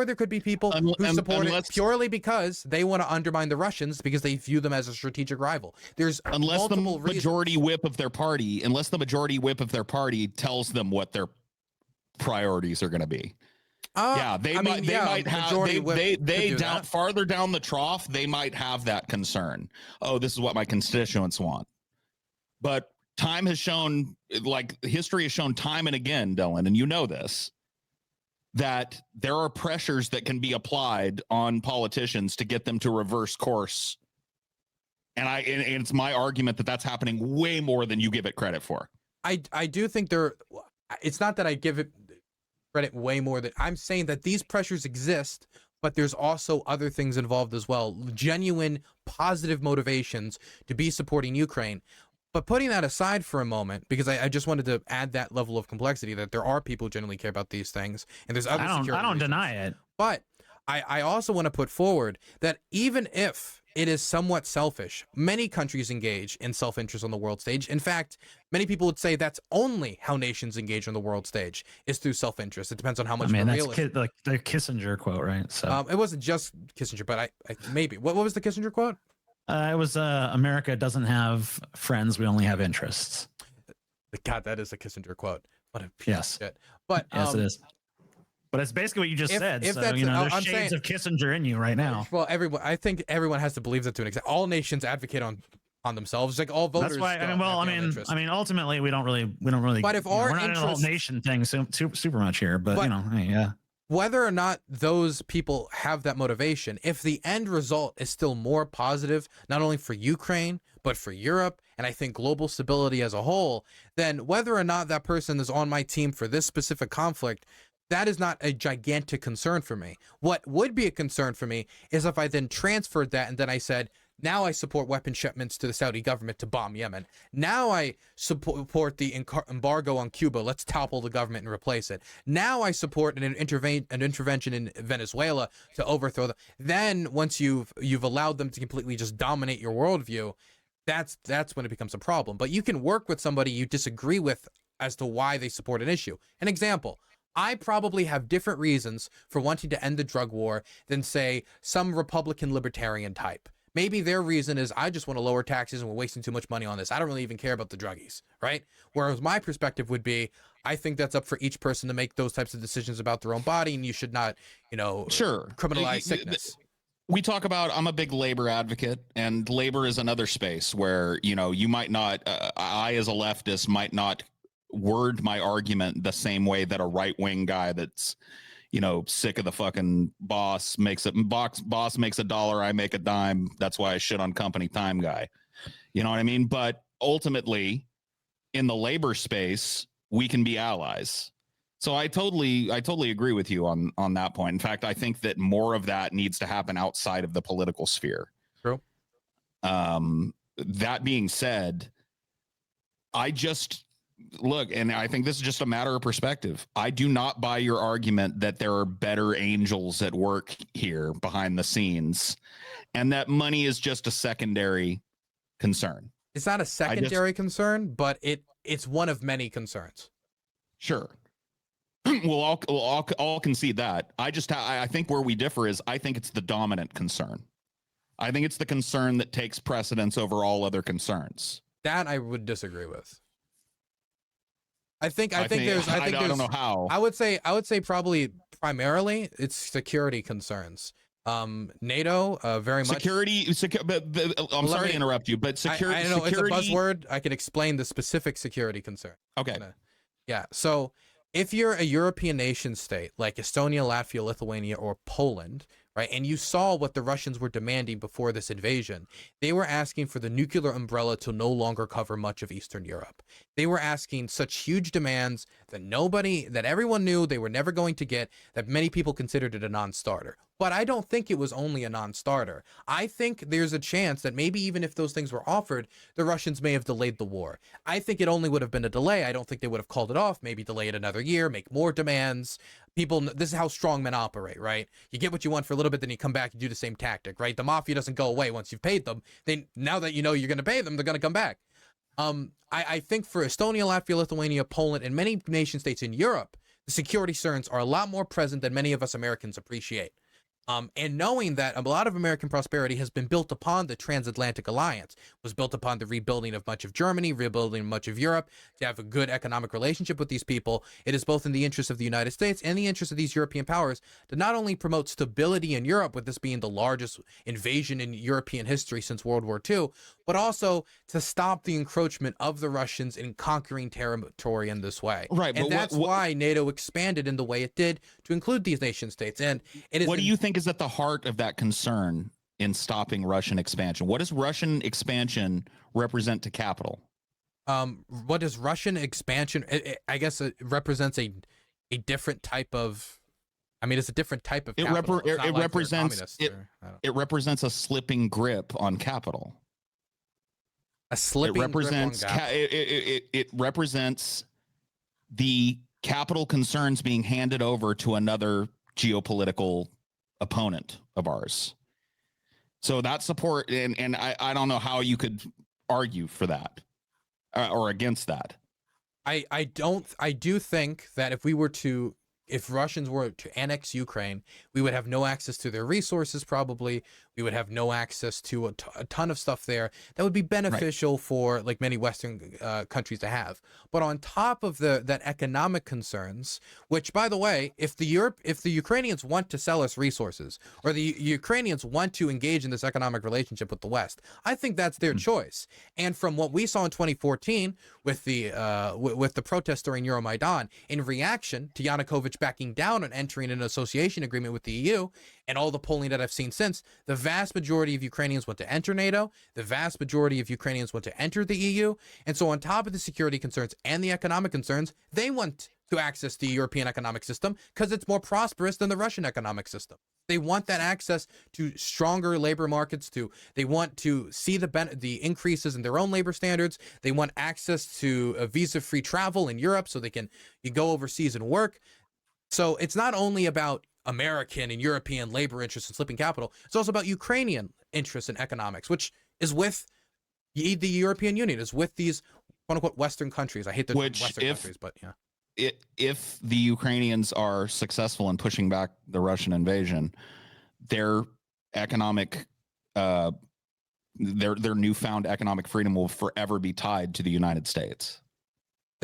there could be people who support it purely because they want to undermine the Russians because they view them as a strategic rival. There's unless the majority whip of their party tells them what their priorities are going to be. They might have farther down the trough, they might have that concern. Oh, this is what my constituents want. But time has shown, history has shown time and again, Dylan, and you know this, that there are pressures that can be applied on politicians to get them to reverse course. And it's my argument that that's happening way more than you give it credit for. I do think it's not that I give it credit way more than I'm saying that these pressures exist, but there's also other things involved as well. Genuine positive motivations to be supporting Ukraine. But putting that aside for a moment, because I just wanted to add that level of complexity that there are people who genuinely care about these things, and there's other security I don't reasons. deny it. But I also want to put forward that even if it is somewhat selfish, many countries engage in self-interest on the world stage. In fact, many people would say that's only how nations engage on the world stage is through self-interest. It depends on how much. That's the Kissinger quote, right? So it wasn't just Kissinger, but I maybe what was the Kissinger quote? It was America doesn't have friends, we only have interests. God, that is a Kissinger quote. What a piece yes. of shit. But yes, it is. But it's basically what you just said. If so, that's, there's shades of Kissinger in you right now. Well, I think everyone has to believe that to an extent. All nations advocate on themselves. Like all voters. That's why. Ultimately, we don't really. But if we're not in the whole nation thing super much here. But yeah. Whether or not those people have that motivation, if the end result is still more positive, not only for Ukraine, but for Europe, and I think global stability as a whole, then whether or not that person is on my team for this specific conflict, that is not a gigantic concern for me. What would be a concern for me is if I then transferred that and then I said, now I support weapon shipments to the Saudi government to bomb Yemen. Now I support the embargo on Cuba. Let's topple the government and replace it. Now I support an intervention in Venezuela to overthrow them. Then once you've allowed them to completely just dominate your worldview, that's when it becomes a problem. But you can work with somebody you disagree with as to why they support an issue. An example. I probably have different reasons for wanting to end the drug war than, say, some Republican libertarian type. Maybe their reason is I just want to lower taxes and we're wasting too much money on this. I don't really even care about the druggies, right? Whereas my perspective would be, I think that's up for each person to make those types of decisions about their own body, and you should not, criminalize sickness. we talk about, I'm a big labor advocate, and labor is another space where, you know, you might not, I as a leftist might not word my argument the same way that a right-wing guy that's, you know, sick of the fucking boss makes a dollar, I make a dime, that's why I shit on company time guy. You know what I mean? But ultimately, in the labor space, we can be allies. So I totally agree with you on that point. In fact, I think that more of that needs to happen outside of the political sphere. True. That being said, I just look, and I think this is just a matter of perspective. I do not buy your argument that there are better angels at work here behind the scenes, and that money is just a secondary concern. It's not a secondary concern, but it's one of many concerns. Sure. Well, I'll concede that. I think where we differ is I think it's the dominant concern. I think it's the concern that takes precedence over all other concerns. That I would disagree with. I don't know how. I would say probably primarily it's security concerns. NATO, very much security. I'm sorry to interrupt you, but security. I know it's a buzzword. I can explain the specific security concern. Okay. Yeah. So if you're a European nation state like Estonia, Latvia, Lithuania, or Poland, right, and you saw what the Russians were demanding before this invasion, they were asking for the nuclear umbrella to no longer cover much of Eastern Europe. They were asking such huge demands that everyone knew they were never going to get, that many people considered it a non-starter. But I don't think it was only a non-starter. I think there's a chance that maybe even if those things were offered, the Russians may have delayed the war. I think it only would have been a delay. I don't think they would have called it off, maybe delay it another year, make more demands. This is how strong men operate, right? You get what you want for a little bit, then you come back and do the same tactic, right? The mafia doesn't go away once you've paid them. Now that you know you're going to pay them, they're going to come back. I think for Estonia, Latvia, Lithuania, Poland, and many nation states in Europe, the security concerns are a lot more present than many of us Americans appreciate. And knowing that a lot of American prosperity has been built upon the transatlantic alliance, was built upon the rebuilding of much of Germany, rebuilding much of Europe, to have a good economic relationship with these people, it is both in the interest of the United States and the interest of these European powers to not only promote stability in Europe, with this being the largest invasion in European history since World War II, but also to stop the encroachment of the Russians in conquering territory in this way. Right. And that's why NATO expanded in the way it did to include these nation states. And it is. What do you think is at the heart of that concern in stopping Russian expansion? What does Russian expansion represent to capital? What does Russian expansion? I guess it represents a different type of. I mean, it's a different type of. It represents a slipping grip on capital. A slipping grip on capital. It represents the capital concerns being handed over to another geopolitical opponent of ours. So that support, and I don't know how you could argue for that or against that. I do think that if Russians were to annex Ukraine, we would have no access to their resources. Probably we would have no access to a ton of stuff there that would be beneficial for like many Western countries to have. But on top of that economic concerns, which by the way, if the Ukrainians want to sell us resources, or the Ukrainians want to engage in this economic relationship with the West, I think that's their choice. And from what we saw in 2014 with the protests during Euromaidan, in reaction to Yanukovych backing down on entering an association agreement with the EU, and all the polling that I've seen since, the vast majority of Ukrainians want to enter NATO, the vast majority of Ukrainians want to enter the EU, and so on top of the security concerns and the economic concerns, they want to access the European economic system because it's more prosperous than the Russian economic system. They want that access to stronger labor markets. They want to see the increases in their own labor standards. They want access to visa-free travel in Europe so you go overseas and work. So it's not only about American and European labor interests in slipping capital. It's also about Ukrainian interests in economics, which is with the European Union, is with these quote-unquote Western countries. I hate the Western countries, but yeah. If the Ukrainians are successful in pushing back the Russian invasion, their economic, their newfound economic freedom will forever be tied to the United States.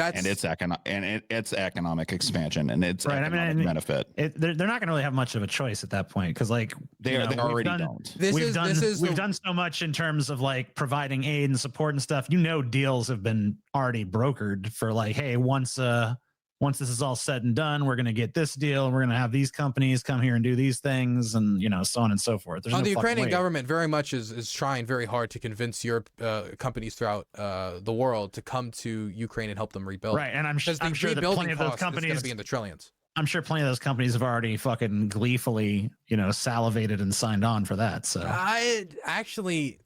and it's economic expansion and it's economic benefit. They're not going to really have much of a choice at that point because, like, they already don't. We've done so much in terms of like providing aid and support and stuff. Deals have been already brokered for like, hey, once this is all said and done, we're going to get this deal and we're going to have these companies come here and do these things and, so on and so forth. The Ukrainian government very much is trying very hard to convince Europe companies throughout the world to come to Ukraine and help them rebuild. Right. And I'm sure that plenty of those companies going to be in the trillions. I'm sure plenty of those companies have already fucking gleefully, salivated and signed on for that. So I actually,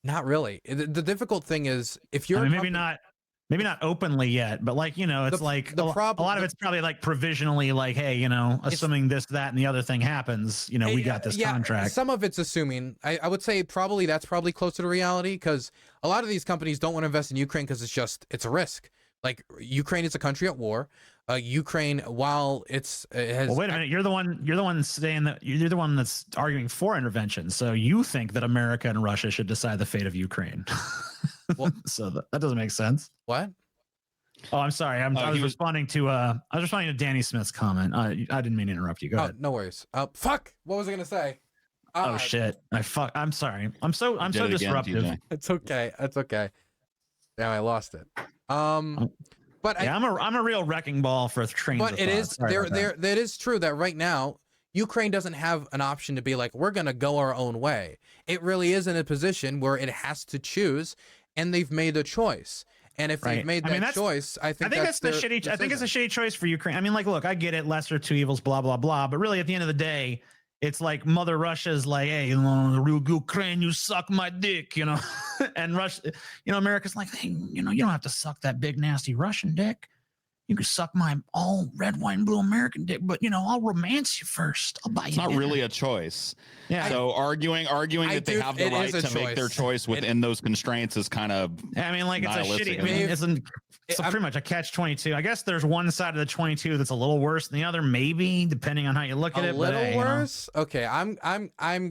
not really. The difficult thing is if you're maybe not openly yet, but like, it's a lot of it's probably like provisionally like, hey, assuming this, that, and the other thing happens, we got this contract. Some of it's assuming. I would say that's probably closer to reality because a lot of these companies don't want to invest in Ukraine because it's a risk. Like Ukraine is a country at war. Ukraine, while it has. Well, wait a minute. You're the one saying that you're the one that's arguing for intervention. So you think that America and Russia should decide the fate of Ukraine. Well, so that doesn't make sense. What? Oh, I'm sorry. I was responding to Danny Smith's comment. I didn't mean to interrupt you. Go ahead. No worries. Fuck. What was I gonna say? Oh shit. I'm sorry. I'm so disruptive. Again, it's okay. It's okay. Yeah, I lost it. But yeah, I'm a real wrecking ball for trains. But it is that is true that right now Ukraine doesn't have an option to be like, we're gonna go our own way. It really is in a position where it has to choose, and they've made a choice. And if they've made that choice, I think that's the shitty. I think it's a shitty choice for Ukraine. I mean, like, look, I get it, lesser two evils, blah blah blah. But really, at the end of the day, it's like Mother Russia's like, hey, Ukraine, you suck my dick, and Russia, America's like, hey, you don't have to suck that big nasty Russian dick. You can suck my all red, white, and blue American dick, but I'll romance you first. I'll buy you. It's not really a choice. Yeah. So arguing that they have the right to make their choice within those constraints is kind of. I mean, like it's a shitty. It's pretty much a catch-22. I guess there's one side of the 22 that's a little worse than the other, maybe depending on how you look at it. A little worse. Okay, I'm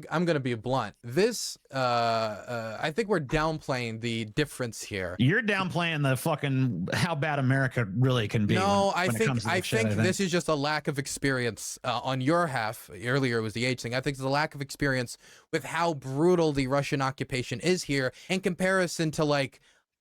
gonna be blunt. This I think we're downplaying the difference here. You're downplaying the fucking how bad America really can be. No, I think this is just a lack of experience on your half. Earlier it was the age thing. I think it's a lack of experience with how brutal the Russian occupation is here in comparison to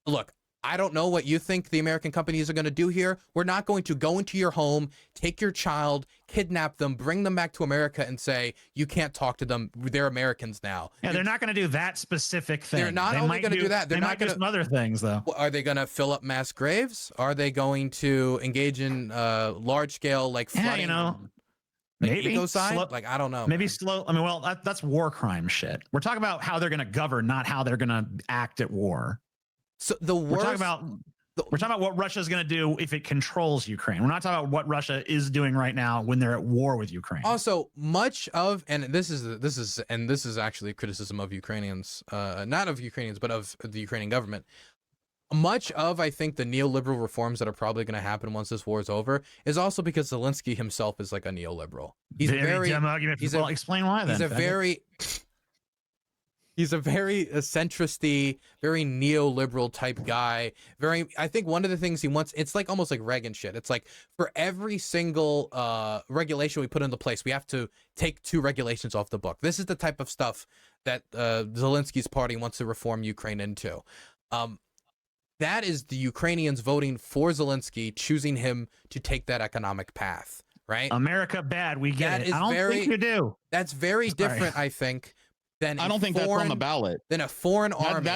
look. I don't know what you think the American companies are going to do here. We're not going to go into your home, take your child, kidnap them, bring them back to America and say, you can't talk to them. They're Americans now. Yeah, they're not going to do that specific thing. They're not only going to do that. They might do some other things, though. Are they going to fill up mass graves? Are they going to engage in large-scale, flooding? Yeah, maybe ecocide? I don't know. Maybe slow. I mean, well, that's war crime shit. We're talking about how they're going to govern, not how they're going to act at war. So we're talking about what Russia's going to do if it controls Ukraine. We're not talking about what Russia is doing right now when they're at war with Ukraine. Also, much of, and this is actually a criticism of Ukrainians, not of Ukrainians, but of the Ukrainian government. Much of, I think, the neoliberal reforms that are probably going to happen once this war is over is also because Zelensky himself is like a neoliberal. Explain why then. He's a very centrist-y, very neoliberal type guy. I think one of the things he wants, it's like almost like Reagan shit. It's like for every single regulation we put into place, we have to take 2 regulations off the book. This is the type of stuff that Zelensky's party wants to reform Ukraine into. That is the Ukrainians voting for Zelensky, choosing him to take that economic path, right? America bad, we get it. I don't think you do. That's very different, I think. I don't think that's on the ballot. Then a foreign army.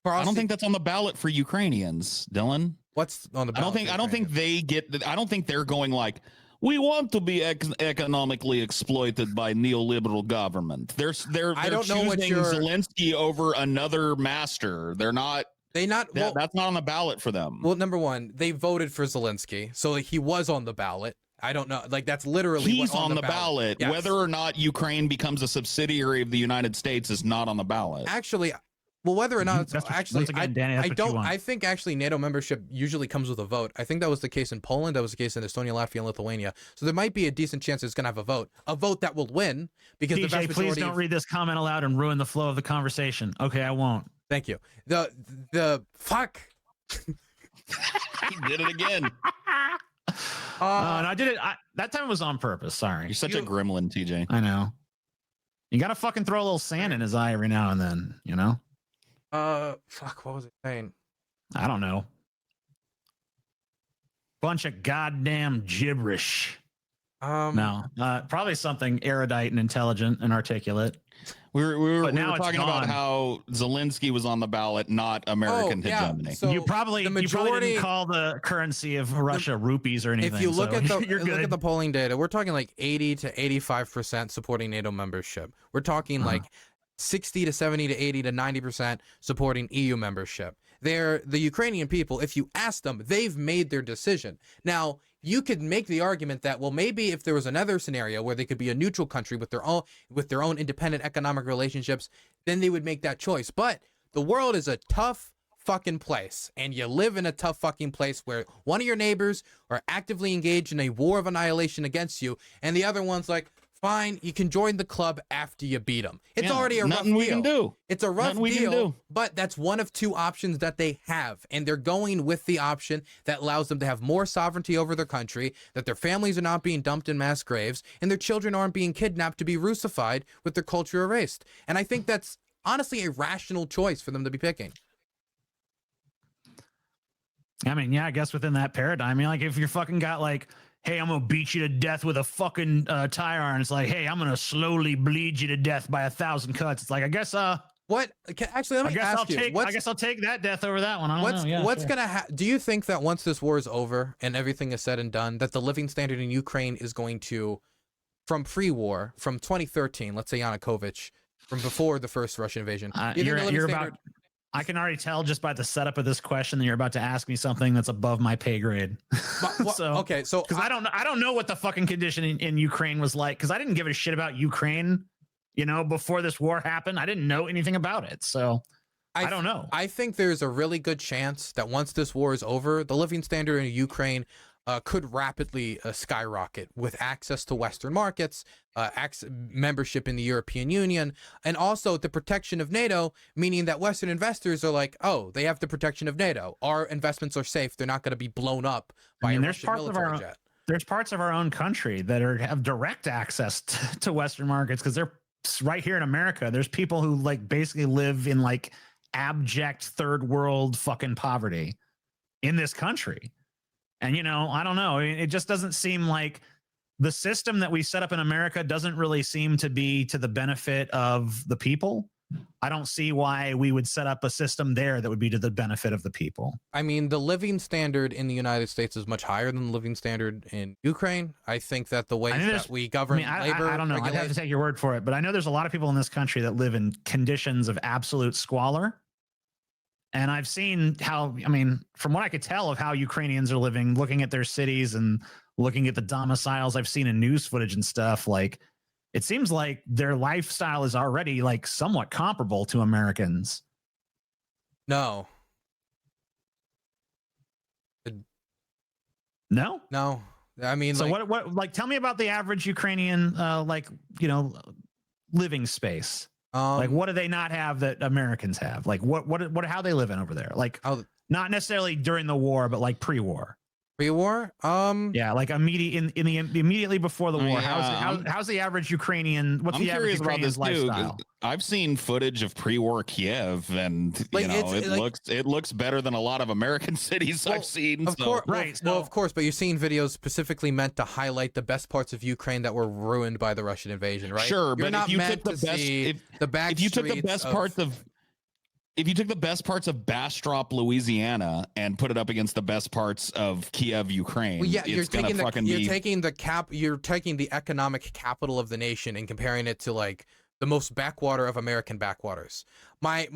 I don't think that's on the ballot for Ukrainians, Dylan. What's on the ballot? I don't think they're going like, we want to be economically exploited by neoliberal government. They're choosing Zelensky over another master. That's not on the ballot for them. Well, number one, they voted for Zelensky, so he was on the ballot. I don't know. That's literally he's on the ballot. Yes. Whether or not Ukraine becomes a subsidiary of the United States is not on the ballot. Actually, well, whether or not Danny, I think actually NATO membership usually comes with a vote. I think that was the case in Poland. That was the case in Estonia, Latvia, and Lithuania. So there might be a decent chance it's going to have a vote that will win because the vast majority. Please don't read this comment aloud and ruin the flow of the conversation. Okay, I won't. Thank you. The fuck. He did it again. And I did it. That time it was on purpose. Sorry. You're such a gremlin, TJ. I know. You got to fucking throw a little sand in his eye every now and then, you know? Fuck, what was it saying? I don't know. Bunch of goddamn gibberish. No, probably something erudite and intelligent and articulate. We were talking gone. about how Zelensky was on the ballot, not American hegemony. So you probably didn't call the currency of Russia rupees or anything. If you look at the polling data, we're talking like 80 to 85% supporting NATO membership. We're talking like 60 to 70 to 80 to 90% supporting EU membership. The Ukrainian people, if you ask them, they've made their decision. Now, you could make the argument that, well, maybe if there was another scenario where they could be a neutral country with their own independent economic relationships, then they would make that choice. But the world is a tough fucking place, and you live in a tough fucking place where one of your neighbors are actively engaged in a war of annihilation against you, and the other one's like, fine, you can join the club after you beat them. It's already a rough deal. We can do. It's a rough deal, but that's one of two options that they have, and they're going with the option that allows them to have more sovereignty over their country, that their families are not being dumped in mass graves, and their children aren't being kidnapped to be Russified with their culture erased. And I think that's honestly a rational choice for them to be picking. I mean, yeah, I guess within that paradigm, I mean, like if you're fucking got like, hey, I'm gonna beat you to death with a fucking tire iron. It's like, hey, I'm gonna slowly bleed you to death by 1,000 cuts. It's like, I guess what? Actually, let me ask you. I guess I'll take that death over that one. I don't know. Yeah, what's gonna do you think that once this war is over and everything is said and done, that the living standard in Ukraine is going to, from pre-war, from 2013, let's say Yanukovych, from before the first Russian invasion, I can already tell just by the setup of this question that you're about to ask me something that's above my pay grade. So because I don't know what the fucking condition in Ukraine was like, because I didn't give a shit about Ukraine, you know, before this war happened. I didn't know anything about it, so I don't know. I think there's a really good chance that once this war is over, the living standard in Ukraine could rapidly skyrocket with access to Western markets, membership in the European Union, and also the protection of NATO, meaning that Western investors are like, oh, they have the protection of NATO. Our investments are safe. They're not going to be blown up by a Russian military jet. There's parts of our own country that have direct access to Western markets because they're right here in America. There's people who like basically live in like abject third world fucking poverty in this country. And, you know, I don't know. It just doesn't seem like the system that we set up in America doesn't really seem to be to the benefit of the people. I don't see why we would set up a system there that would be to the benefit of the people. I mean, the living standard in the United States is much higher than the living standard in Ukraine. I think that the way that we govern labor... I don't know. I'd have to take your word for it. But I know there's a lot of people in this country that live in conditions of absolute squalor. And I've seen how, I mean, from what I could tell of how Ukrainians are living, looking at their cities and looking at the domiciles I've seen in news footage and stuff, like it seems like their lifestyle is already like somewhat comparable to Americans. No. No? No. I mean, so what, like, tell me about the average Ukrainian, like, you know, living space. Like, what do they not have that Americans have? Like, how they live in over there? Like, not necessarily during the war, but like pre-war. Pre-war? Yeah, like immediately before the war. How's the average Ukrainian? What's the average Ukrainian's lifestyle? I've seen footage of pre-war Kiev, and you know, it looks better than a lot of American cities I've seen. Of course, right? Well, of course, but you're seeing videos specifically meant to highlight the best parts of Ukraine that were ruined by the Russian invasion, right? Sure, but if you took the best parts of Bastrop, Louisiana, and put it up against the best parts of Kiev, Ukraine, well, yeah, you're taking the economic capital of the nation and comparing it to like the most backwater of American backwaters. My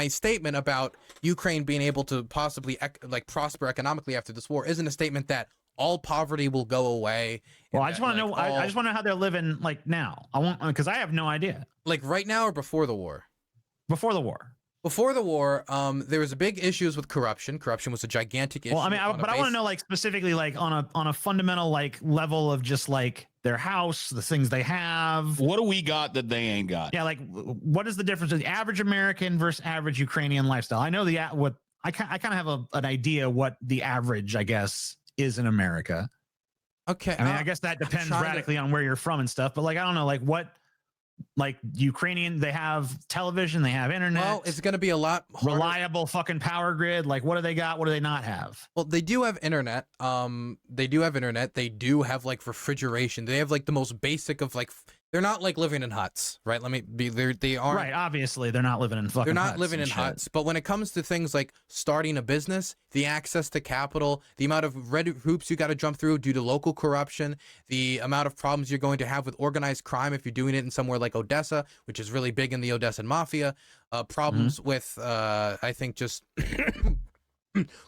statement about Ukraine being able to possibly prosper economically after this war isn't a statement that all poverty will go away. Well, I just want to know. I just want to know how they're living like now. Because I have no idea. Like right now or before the war? Before the war. Before the war, there was big issues with corruption. Corruption was a gigantic issue. Well, I mean, I want to know, like, specifically, like, on a fundamental, like, level of just, like, their house, the things they have. What do we got that they ain't got? Yeah, like, what is the difference of the average American versus average Ukrainian lifestyle? I know I kind of have an idea what the average, I guess, is in America. Okay. I mean, I guess that depends radically on where you're from and stuff, but like, I don't know, like what, like Ukrainian, they have television, they have internet. Well, it's going to be a lot harder. Reliable fucking power grid. Like, what do they got? What do they not have? Well, they do have internet. They do have internet. They do have like refrigeration. They have like the most basic of like, they're not like living in huts, right? Let me be there. They aren't. Right. Obviously, they're not living in fucking. They're not huts living in huts. But when it comes to things like starting a business, the access to capital, the amount of red hoops you got to jump through due to local corruption, the amount of problems you're going to have with organized crime if you're doing it in somewhere like Odessa, which is really big in the Odessan mafia, problems with, I think, just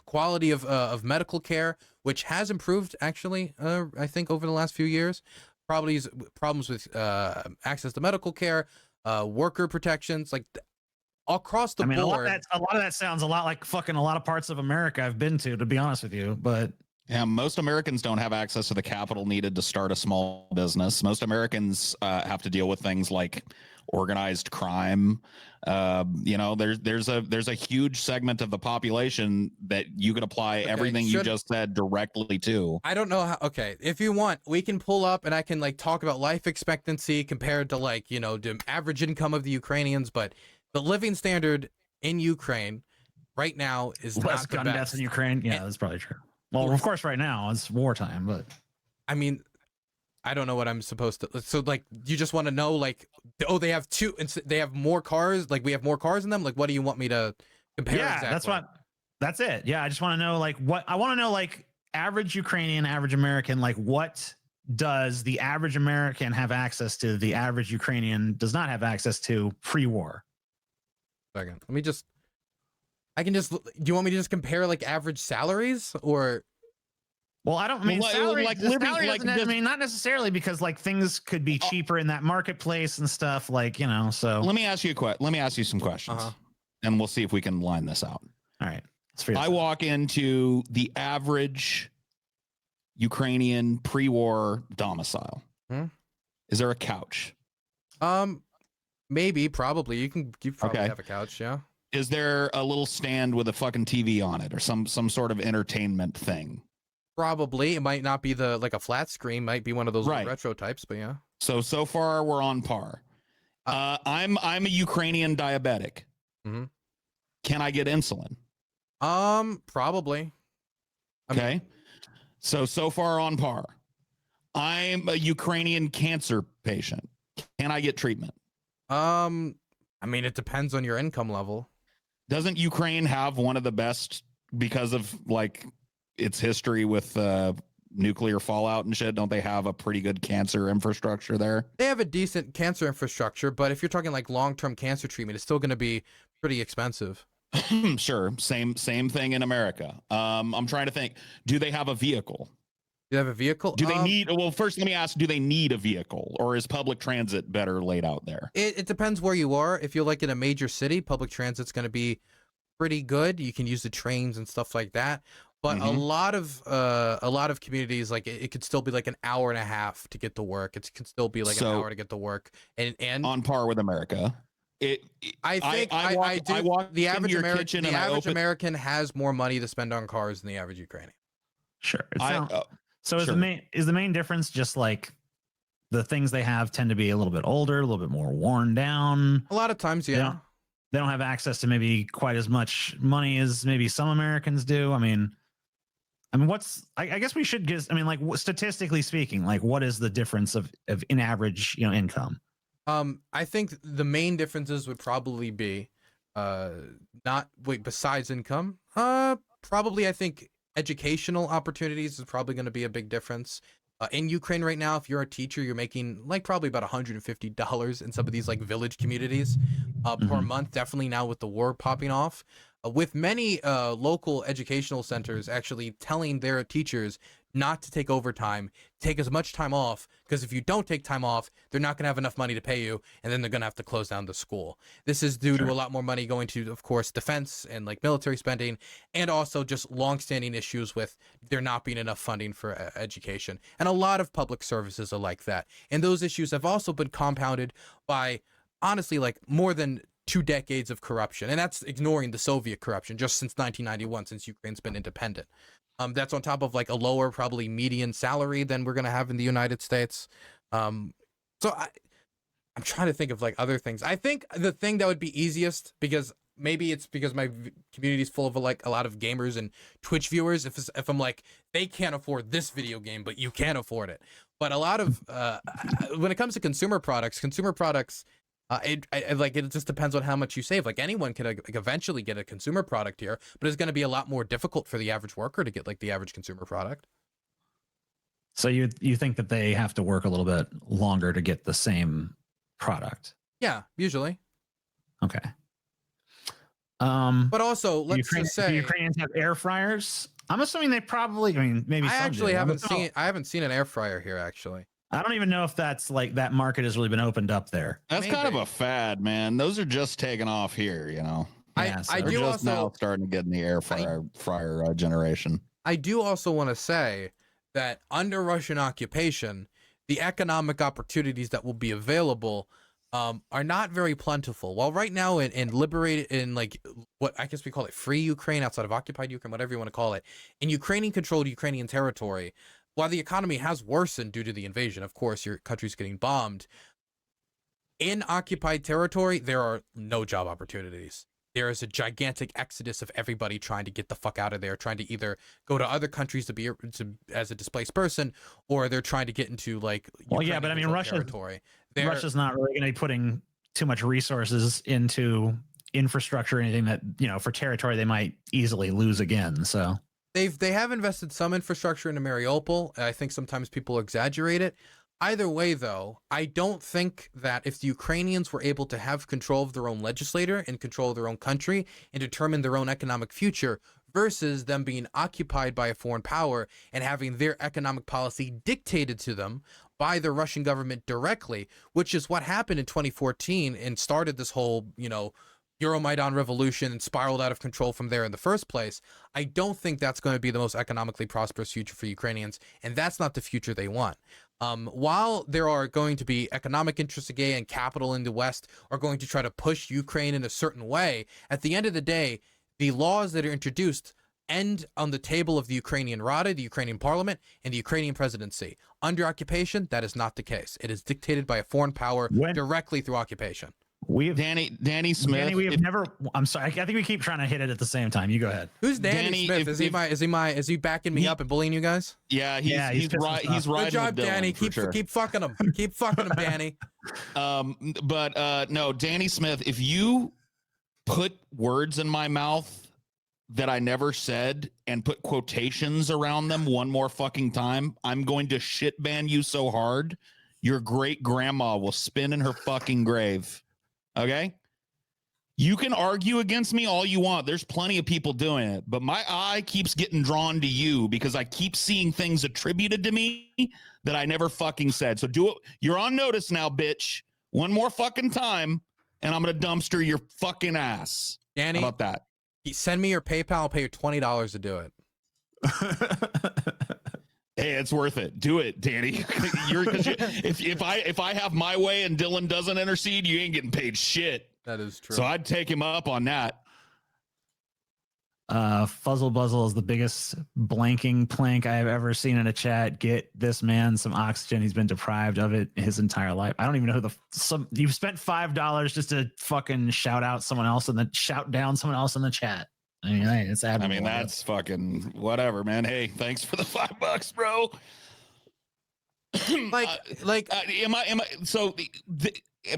quality of medical care, which has improved actually, I think, over the last few years. Problems with access to medical care, worker protections, like across the board. A lot of that sounds a lot like fucking a lot of parts of America I've been to be honest with you. But yeah, most Americans don't have access to the capital needed to start a small business. Most Americans have to deal with things like organized crime. You know, there's a huge segment of the population that you could apply everything you just said directly to. I don't know how. Okay, if you want, we can pull up and I can like talk about life expectancy compared to like, you know, the average income of the Ukrainians, but the living standard in Ukraine right now is less not the gun best. deaths in Ukraine. Yeah, that's probably true. Well, of course, right now it's wartime, but I mean, I don't know what I'm supposed to. So, like, you just want to know, like, oh, they have they have more cars. Like, we have more cars in them. Like, what do you want me to compare? Yeah, exactly? that's it. Yeah, I just want to know, like, I want to know, like, average Ukrainian, average American, like, what does the average American have access to? The average Ukrainian does not have access to pre-war. Second, let me just. I can just. Do you want me to just compare like average salaries or? Well, I don't mean salary. Like, salary I mean, not necessarily, because like things could be cheaper in that marketplace and stuff. Like, you know, so let me ask you some questions, and we'll see if we can line this out. All right. I walk into the average Ukrainian pre-war domicile. Is there a couch? Maybe, probably. You probably have a couch, yeah. Is there a little stand with a fucking TV on it or some sort of entertainment thing? Probably. It might not be like a flat screen, might be one of those retro types, but yeah. So far we're on par. I'm a Ukrainian diabetic. Can I get insulin? Probably. Okay. So far on par. I'm a Ukrainian cancer patient. Can I get treatment? I mean, it depends on your income level. Doesn't Ukraine have one of the best, because of like its history with nuclear fallout and shit? Don't they have a pretty good cancer infrastructure there? They have a decent cancer infrastructure, but if you're talking like long-term cancer treatment, it's still going to be pretty expensive. Sure. Same thing in America. I'm trying to think. Do they have a vehicle? Do they have a vehicle? Do they need, well, first let me ask, do they need a vehicle, or is public transit better laid out there? It depends where you are. If you're like in a major city, public transit's going to be pretty good. You can use the trains and stuff like that. But a lot of communities, like it could still be like an hour and a half to get to work. It could still be like an hour to get to work, and on par with America. I think I walk the average American has more money to spend on cars than the average Ukrainian. Sure. So is the main difference just like the things they have tend to be a little bit older, a little bit more worn down? A lot of times, yeah. They don't have access to maybe quite as much money as maybe some Americans do. I mean, I guess we should just, I mean, like statistically speaking, like what is the difference of in average, you know, income? I think the main differences would probably be besides income, probably I think educational opportunities is probably going to be a big difference. In Ukraine right now, if you're a teacher, you're making like probably about $150 in some of these like village communities per month. Definitely now with the war popping off, with many local educational centers actually telling their teachers not to take overtime, take as much time off, because if you don't take time off, they're not going to have enough money to pay you, and then they're going to have to close down the school. This is due to a lot more money going to, of course, defense and like military spending, and also just longstanding issues with there not being enough funding for education. And a lot of public services are like that. And those issues have also been compounded by, honestly, like more than 2 decades of corruption, and that's ignoring the Soviet corruption just since 1991, since Ukraine's been independent. That's on top of like a lower, probably median salary than we're gonna have in the United States. So I'm trying to think of like other things. I think the thing that would be easiest, because maybe it's because my community is full of like a lot of gamers and Twitch viewers. If I'm like, they can't afford this video game, but you can afford it. But a lot of when it comes to consumer products, it just depends on how much you save. Like anyone can like, eventually get a consumer product here, but it's going to be a lot more difficult for the average worker to get like the average consumer product. So you think that they have to work a little bit longer to get the same product? Yeah, usually. Okay. But also, let's just say, do Ukrainians have air fryers? I'm assuming they probably. I mean, maybe. I actually haven't seen. I haven't seen an air fryer here actually. I don't even know if that's like that market has really been opened up there. That's Maybe. kind of a fad, man. Those are just taking off here, you know. Yeah, I They're do just also now starting to get in the air fryer generation. I do also want to say that under Russian occupation, the economic opportunities that will be available are not very plentiful. While right now in liberated, in like what I guess we call it free Ukraine, outside of occupied Ukraine, whatever you want to call it, in Ukrainian-controlled Ukrainian territory, while the economy has worsened due to the invasion, of course, your country's getting bombed, in occupied territory, there are no job opportunities. There is a gigantic exodus of everybody trying to get the fuck out of there, trying to either go to other countries to be as a displaced person, or they're trying to get into like yeah, but I mean, Russia's not really going to be putting too much resources into infrastructure or anything that, you know, for territory they might easily lose again. So they have invested some infrastructure into Mariupol. I think sometimes people exaggerate it. Either way, though, I don't think that if the Ukrainians were able to have control of their own legislator and control of their own country and determine their own economic future versus them being occupied by a foreign power and having their economic policy dictated to them by the Russian government directly, which is what happened in 2014 and started this whole, you know, Euromaidan revolution and spiraled out of control from there in the first place. I don't think that's going to be the most economically prosperous future for Ukrainians, and that's not the future they want. While there are going to be economic interests again and capital in the West are going to try to push Ukraine in a certain way, at the end of the day, the laws that are introduced end on the table of the Ukrainian Rada, the Ukrainian parliament, and the Ukrainian presidency. Under occupation, that is not the case. It is dictated by a foreign power directly through occupation. Danny Smith. Danny, I'm sorry. I think we keep trying to hit it at the same time. You go ahead. Who's Danny Smith? Is he backing me up and bullying you guys? Yeah, he's right. He's right. Good job, Danny. Keep fucking him. Keep fucking him, Danny. No, Danny Smith. If you put words in my mouth that I never said and put quotations around them one more fucking time, I'm going to shit ban you so hard your great grandma will spin in her fucking grave. Okay? You can argue against me all you want. There's plenty of people doing it, but my eye keeps getting drawn to you because I keep seeing things attributed to me that I never fucking said. So do it. You're on notice now, bitch. One more fucking time, and I'm going to dumpster your fucking ass. Danny, how about that? Send me your PayPal. I'll pay you $20 to do it. Hey, it's worth it. Do it, Danny. If I have my way and Dylan doesn't intercede, you ain't getting paid shit. That is true. So I'd take him up on that. Fuzzle Buzzle is the biggest blanking plank I have ever seen in a chat. Get this man some oxygen. He's been deprived of it his entire life. I don't even know who you spent $5 just to fucking shout out someone else and then shout down someone else in the chat. I mean, it's admirable. I mean, that's fucking whatever, man. Hey, thanks for the $5, bro. Am I? So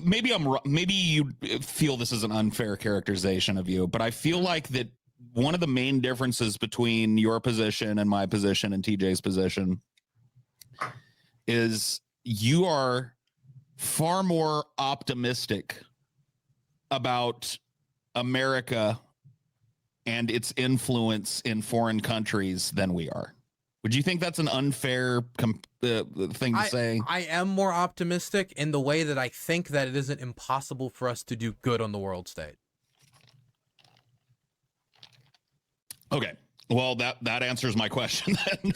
maybe I'm wrong. Maybe you feel this is an unfair characterization of you, but I feel like that one of the main differences between your position and my position and TJ's position is you are far more optimistic about America and its influence in foreign countries than we are. Would you think that's an unfair thing to say? I am more optimistic in the way that I think that it isn't impossible for us to do good on the world stage. Okay. Well, that answers my question then.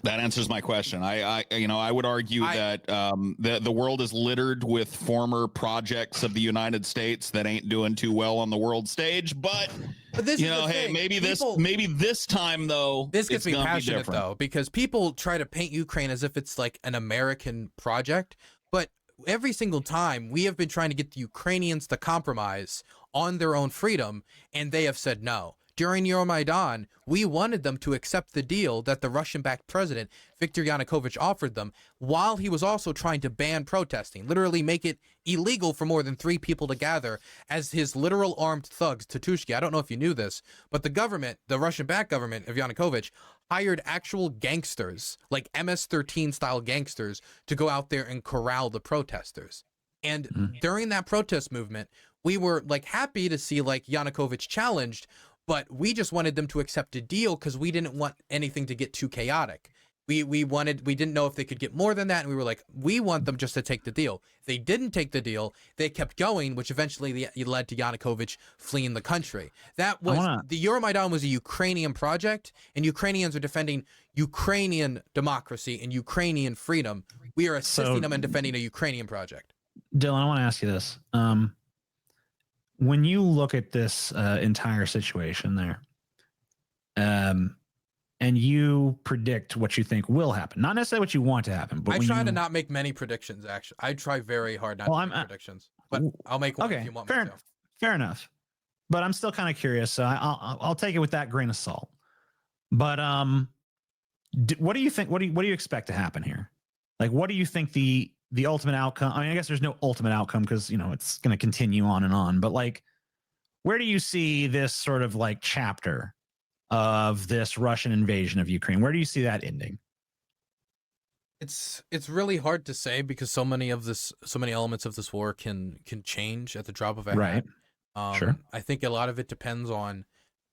That answers my question. I would argue that the world is littered with former projects of the United States that ain't doing too well on the world stage. But this you know, hey, maybe this time though, this gets me passionate though, because people try to paint Ukraine as if it's like an American project, but every single time we have been trying to get the Ukrainians to compromise on their own freedom, and they have said no. During Euromaidan, we wanted them to accept the deal that the Russian-backed president, Viktor Yanukovych, offered them, while he was also trying to ban protesting, literally make it illegal for more than 3 people to gather, as his literal armed thugs, Tatushky, I don't know if you knew this, but the government, the Russian-backed government of Yanukovych, hired actual gangsters, like MS-13-style gangsters, to go out there and corral the protesters. And during that protest movement, we were like happy to see like Yanukovych challenged, but we just wanted them to accept a deal because we didn't want anything to get too chaotic. We didn't know if they could get more than that, and we were like, we want them just to take the deal. They didn't take the deal. They kept going, which eventually led to Yanukovych fleeing the country. That was the Euromaidan was a Ukrainian project, and Ukrainians are defending Ukrainian democracy and Ukrainian freedom. We are assisting them in defending a Ukrainian project. Dylan, I want to ask you this. When you look at this entire situation there, and you predict what you think will happen, not necessarily what you want to happen, but I try to not make many predictions. Actually, I try very hard not to make predictions, but I'll make one if you want me to. Fair enough. But I'm still kind of curious, so I'll take it with that grain of salt. But what do you think? What do you expect to happen here? Like, what do you think the ultimate outcome? I mean, I guess there's no ultimate outcome because, you know, it's going to continue on and on. But like, where do you see this sort of like chapter of this Russian invasion of Ukraine? Where do you see that ending? It's really hard to say because so many elements of this war can change at the drop of a hat. Sure. I think a lot of it depends on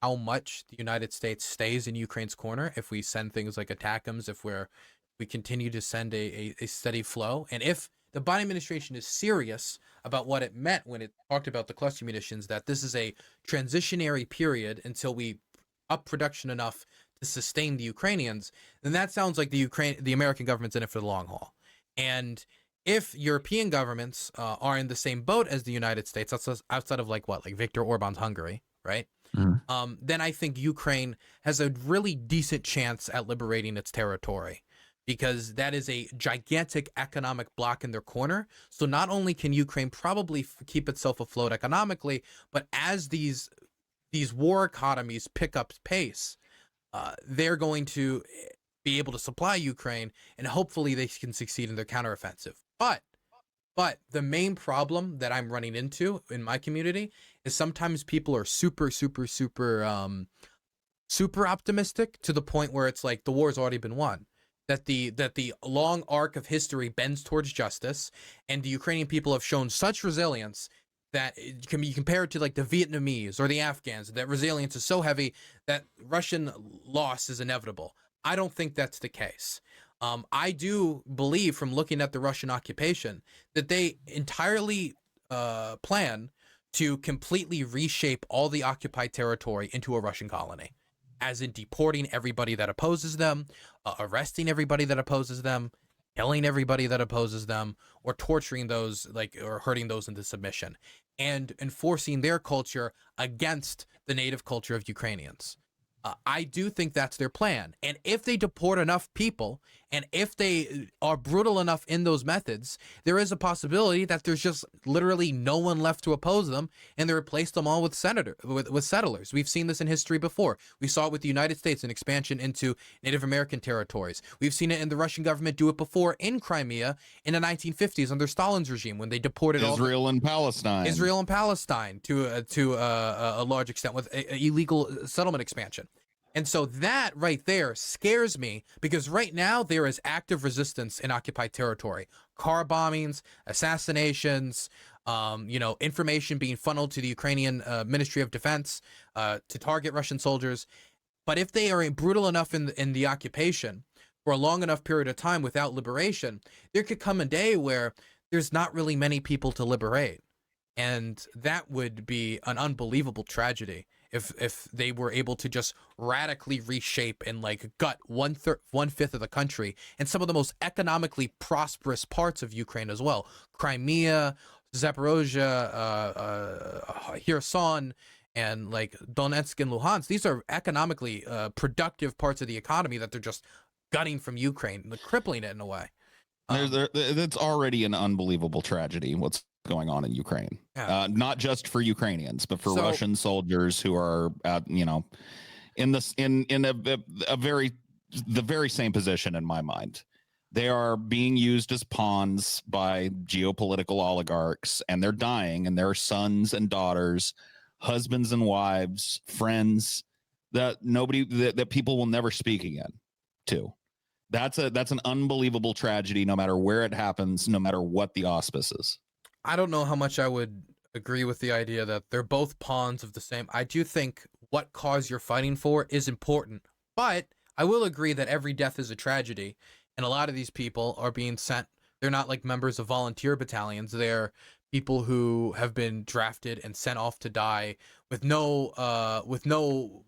how much the United States stays in Ukraine's corner. If we send things like ATACMS, if we continue to send a steady flow, and if the Biden administration is serious about what it meant when it talked about the cluster munitions, that this is a transitionary period until we up production enough to sustain the Ukrainians, then that sounds like the American government's in it for the long haul. And if European governments are in the same boat as the United States, outside of like Viktor Orban's Hungary, right? Then I think Ukraine has a really decent chance at liberating its territory, because that is a gigantic economic block in their corner. So not only can Ukraine probably keep itself afloat economically, but as these war economies pick up pace, they're going to be able to supply Ukraine, and hopefully they can succeed in their counteroffensive. But the main problem that I'm running into in my community is sometimes people are super optimistic to the point where it's like the war's already been won. That the long arc of history bends towards justice, and the Ukrainian people have shown such resilience that it can be compared to like the Vietnamese or the Afghans. That resilience is so heavy that Russian loss is inevitable. I don't think that's the case. I do believe, from looking at the Russian occupation, that they entirely plan to completely reshape all the occupied territory into a Russian colony, as in deporting everybody that opposes them, arresting everybody that opposes them, killing everybody that opposes them, or torturing those, or hurting those into submission, and enforcing their culture against the native culture of Ukrainians. I do think that's their plan. And if they deport enough people, and if they are brutal enough in those methods, there is a possibility that there's just literally no one left to oppose them, and they replace them all with settlers. We've seen this in history before. We saw it with the United States, an expansion into Native American territories. We've seen it in the Russian government do it before in Crimea in the 1950s under Stalin's regime, when they deported Israel and Palestine to a large extent with illegal settlement expansion. And so that right there scares me, because right now there is active resistance in occupied territory. Car bombings, assassinations, information being funneled to the Ukrainian Ministry of Defense to target Russian soldiers. But if they are brutal enough in the occupation for a long enough period of time without liberation, there could come a day where there's not really many people to liberate. And that would be an unbelievable tragedy if they were able to just radically reshape and like gut 1/5 of the country and some of the most economically prosperous parts of Ukraine as well. Crimea, Zaporozhye, Kherson, and like Donetsk and Luhansk. These are economically productive parts of the economy that they're just gutting from Ukraine, crippling it in a way. It's already an unbelievable tragedy what's going on in Ukraine. Yeah. Not just for Ukrainians, but for Russian soldiers who are, in the very same position in my mind. They are being used as pawns by geopolitical oligarchs, and they're dying, and their sons and daughters, husbands and wives, friends that people will never speak again to. That's an unbelievable tragedy, no matter where it happens, no matter what the auspice is. I don't know how much I would agree with the idea that they're both pawns of the same. I do think what cause you're fighting for is important, but I will agree that every death is a tragedy, and a lot of these people are being sent. They're not like members of volunteer battalions. They're people who have been drafted and sent off to die with no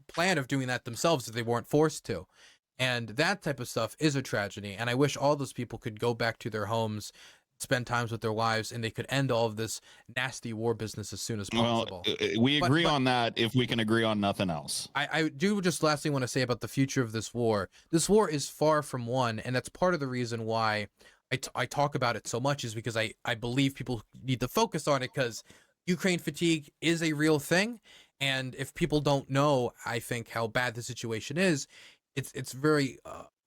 plan of doing that themselves if they weren't forced to. And that type of stuff is a tragedy. And I wish all those people could go back to their homes, spend times with their wives, and they could end all of this nasty war business as soon as possible. Well, we agree on that if we can agree on nothing else. I do just lastly want to say about the future of this war. This war is far from won, and that's part of the reason why I talk about it so much, is because I believe people need to focus on it, because Ukraine fatigue is a real thing. And if people don't know, I think, how bad the situation is, it's very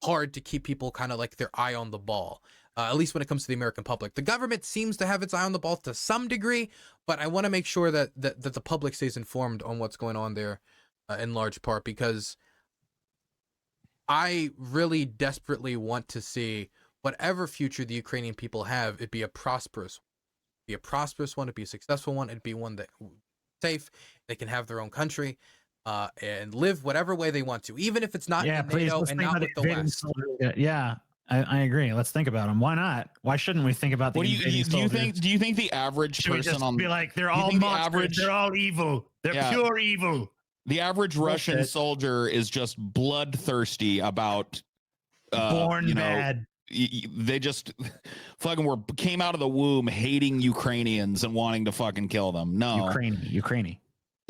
hard to keep people kind of like their eye on the ball, at least when it comes to the American public. The government seems to have its eye on the ball to some degree, but I want to make sure that the public stays informed on what's going on there, in large part, because I really desperately want to see whatever future the Ukrainian people have, it be a prosperous one, it'd be a successful one, it'd be one that safe, they can have their own country, and live whatever way they want to, even if it's not in NATO and not with the West. Yeah, I agree. Let's think about them. Why not? Why shouldn't we think about the? Do you think the average person on be like, they're all monsters, they're all evil, they're pure evil? The average Russian soldier is just bloodthirsty about born bad. They just fucking came out of the womb hating Ukrainians and wanting to fucking kill them. No, Ukraine.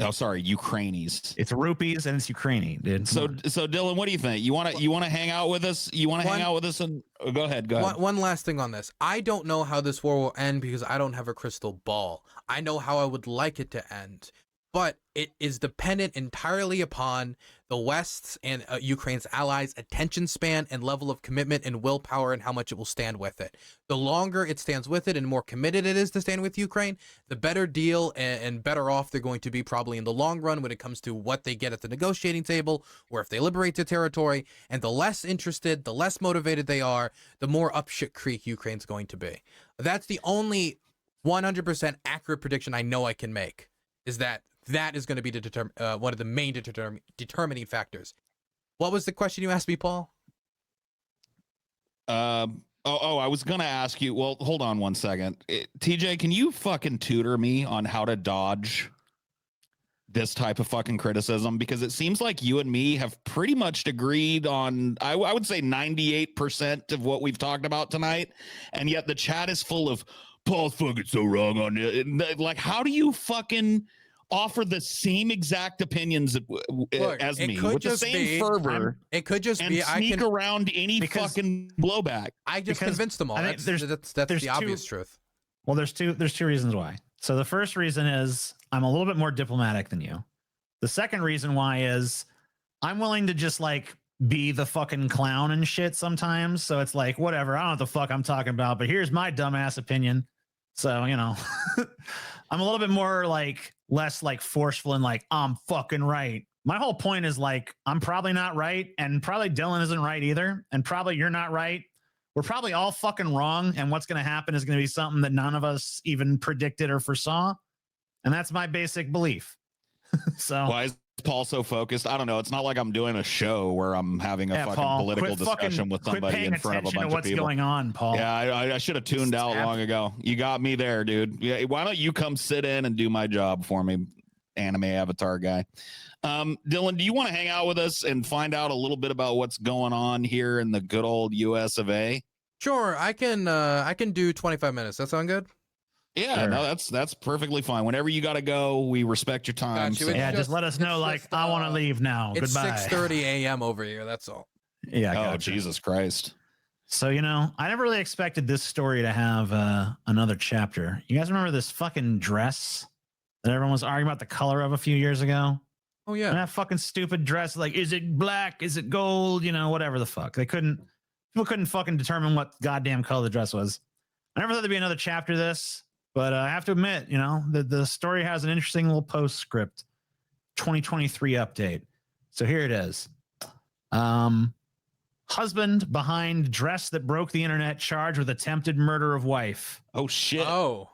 Oh, sorry, Ukrainians. It's rupees and it's Ukraine, dude. So Dylan, what do you think? You want to hang out with us? You want to hang out with us? And go ahead. One last thing on this. I don't know how this war will end because I don't have a crystal ball. I know how I would like it to end, but it is dependent entirely upon the West's and Ukraine's allies' attention span and level of commitment and willpower, and how much it will stand with it. The longer it stands with it and more committed it is to stand with Ukraine, the better deal and better off they're going to be probably in the long run when it comes to what they get at the negotiating table, or if they liberate their territory. And the less interested, the less motivated they are, the more up shit creek Ukraine's going to be. That's the only 100% accurate prediction I know I can make, is that is going to be one of the main determining factors. What was the question you asked me, Paul? I was going to ask you. Well, hold on one second. TJ, can you fucking tutor me on how to dodge this type of fucking criticism? Because it seems like you and me have pretty much agreed on, I would say 98% of what we've talked about tonight. And yet the chat is full of, Paul's fucking so wrong on it. Like, how do you fucking offer the same exact opinions as me with the same fervor? It could just be I can around any fucking blowback. I just convinced them all. That's the obvious truth. Well, there's two reasons why. So the first reason is I'm a little bit more diplomatic than you. The second reason why is I'm willing to just like be the fucking clown and shit sometimes. So it's like, whatever, I don't know what the fuck I'm talking about, but here's my dumbass opinion. So, you know, I'm a little bit more like less like forceful and like, I'm fucking right. My whole point is like, I'm probably not right. And probably Dylan isn't right either. And probably you're not right. We're probably all fucking wrong. And what's going to happen is going to be something that none of us even predicted or foresaw. And that's my basic belief. So why is Paul so focused? I don't know. It's not like I'm doing a show where I'm having a fucking Paul, political discussion with somebody in front of a bunch of what's people. Going on, Paul? Yeah, I should have tuned out long ago. You got me there, dude. Yeah, why don't you come sit in and do my job for me, anime avatar guy? Dylan, do you want to hang out with us and find out a little bit about what's going on here in the good old US of A? Sure, I can do 25 minutes. That sound good? Yeah, sure. No, that's perfectly fine. Whenever you got to go, we respect your time. Got you. So. Yeah, just let us know. Like, I want to leave now. It's Goodbye. 6:30 a.m. over here. That's all. Yeah. Oh, Gotcha. Jesus Christ. So, you know, I never really expected this story to have another chapter. You guys remember this fucking dress that everyone was arguing about the color of a few years ago? Oh yeah. And that fucking stupid dress, like, is it black? Is it gold? You know, whatever the fuck. People couldn't fucking determine what goddamn color the dress was. I never thought there'd be another chapter of this, but I have to admit, you know, the story has an interesting little postscript. 2023 update. So here it is. Husband behind dress that broke the internet, charged with attempted murder of wife. Oh, shit. Oh.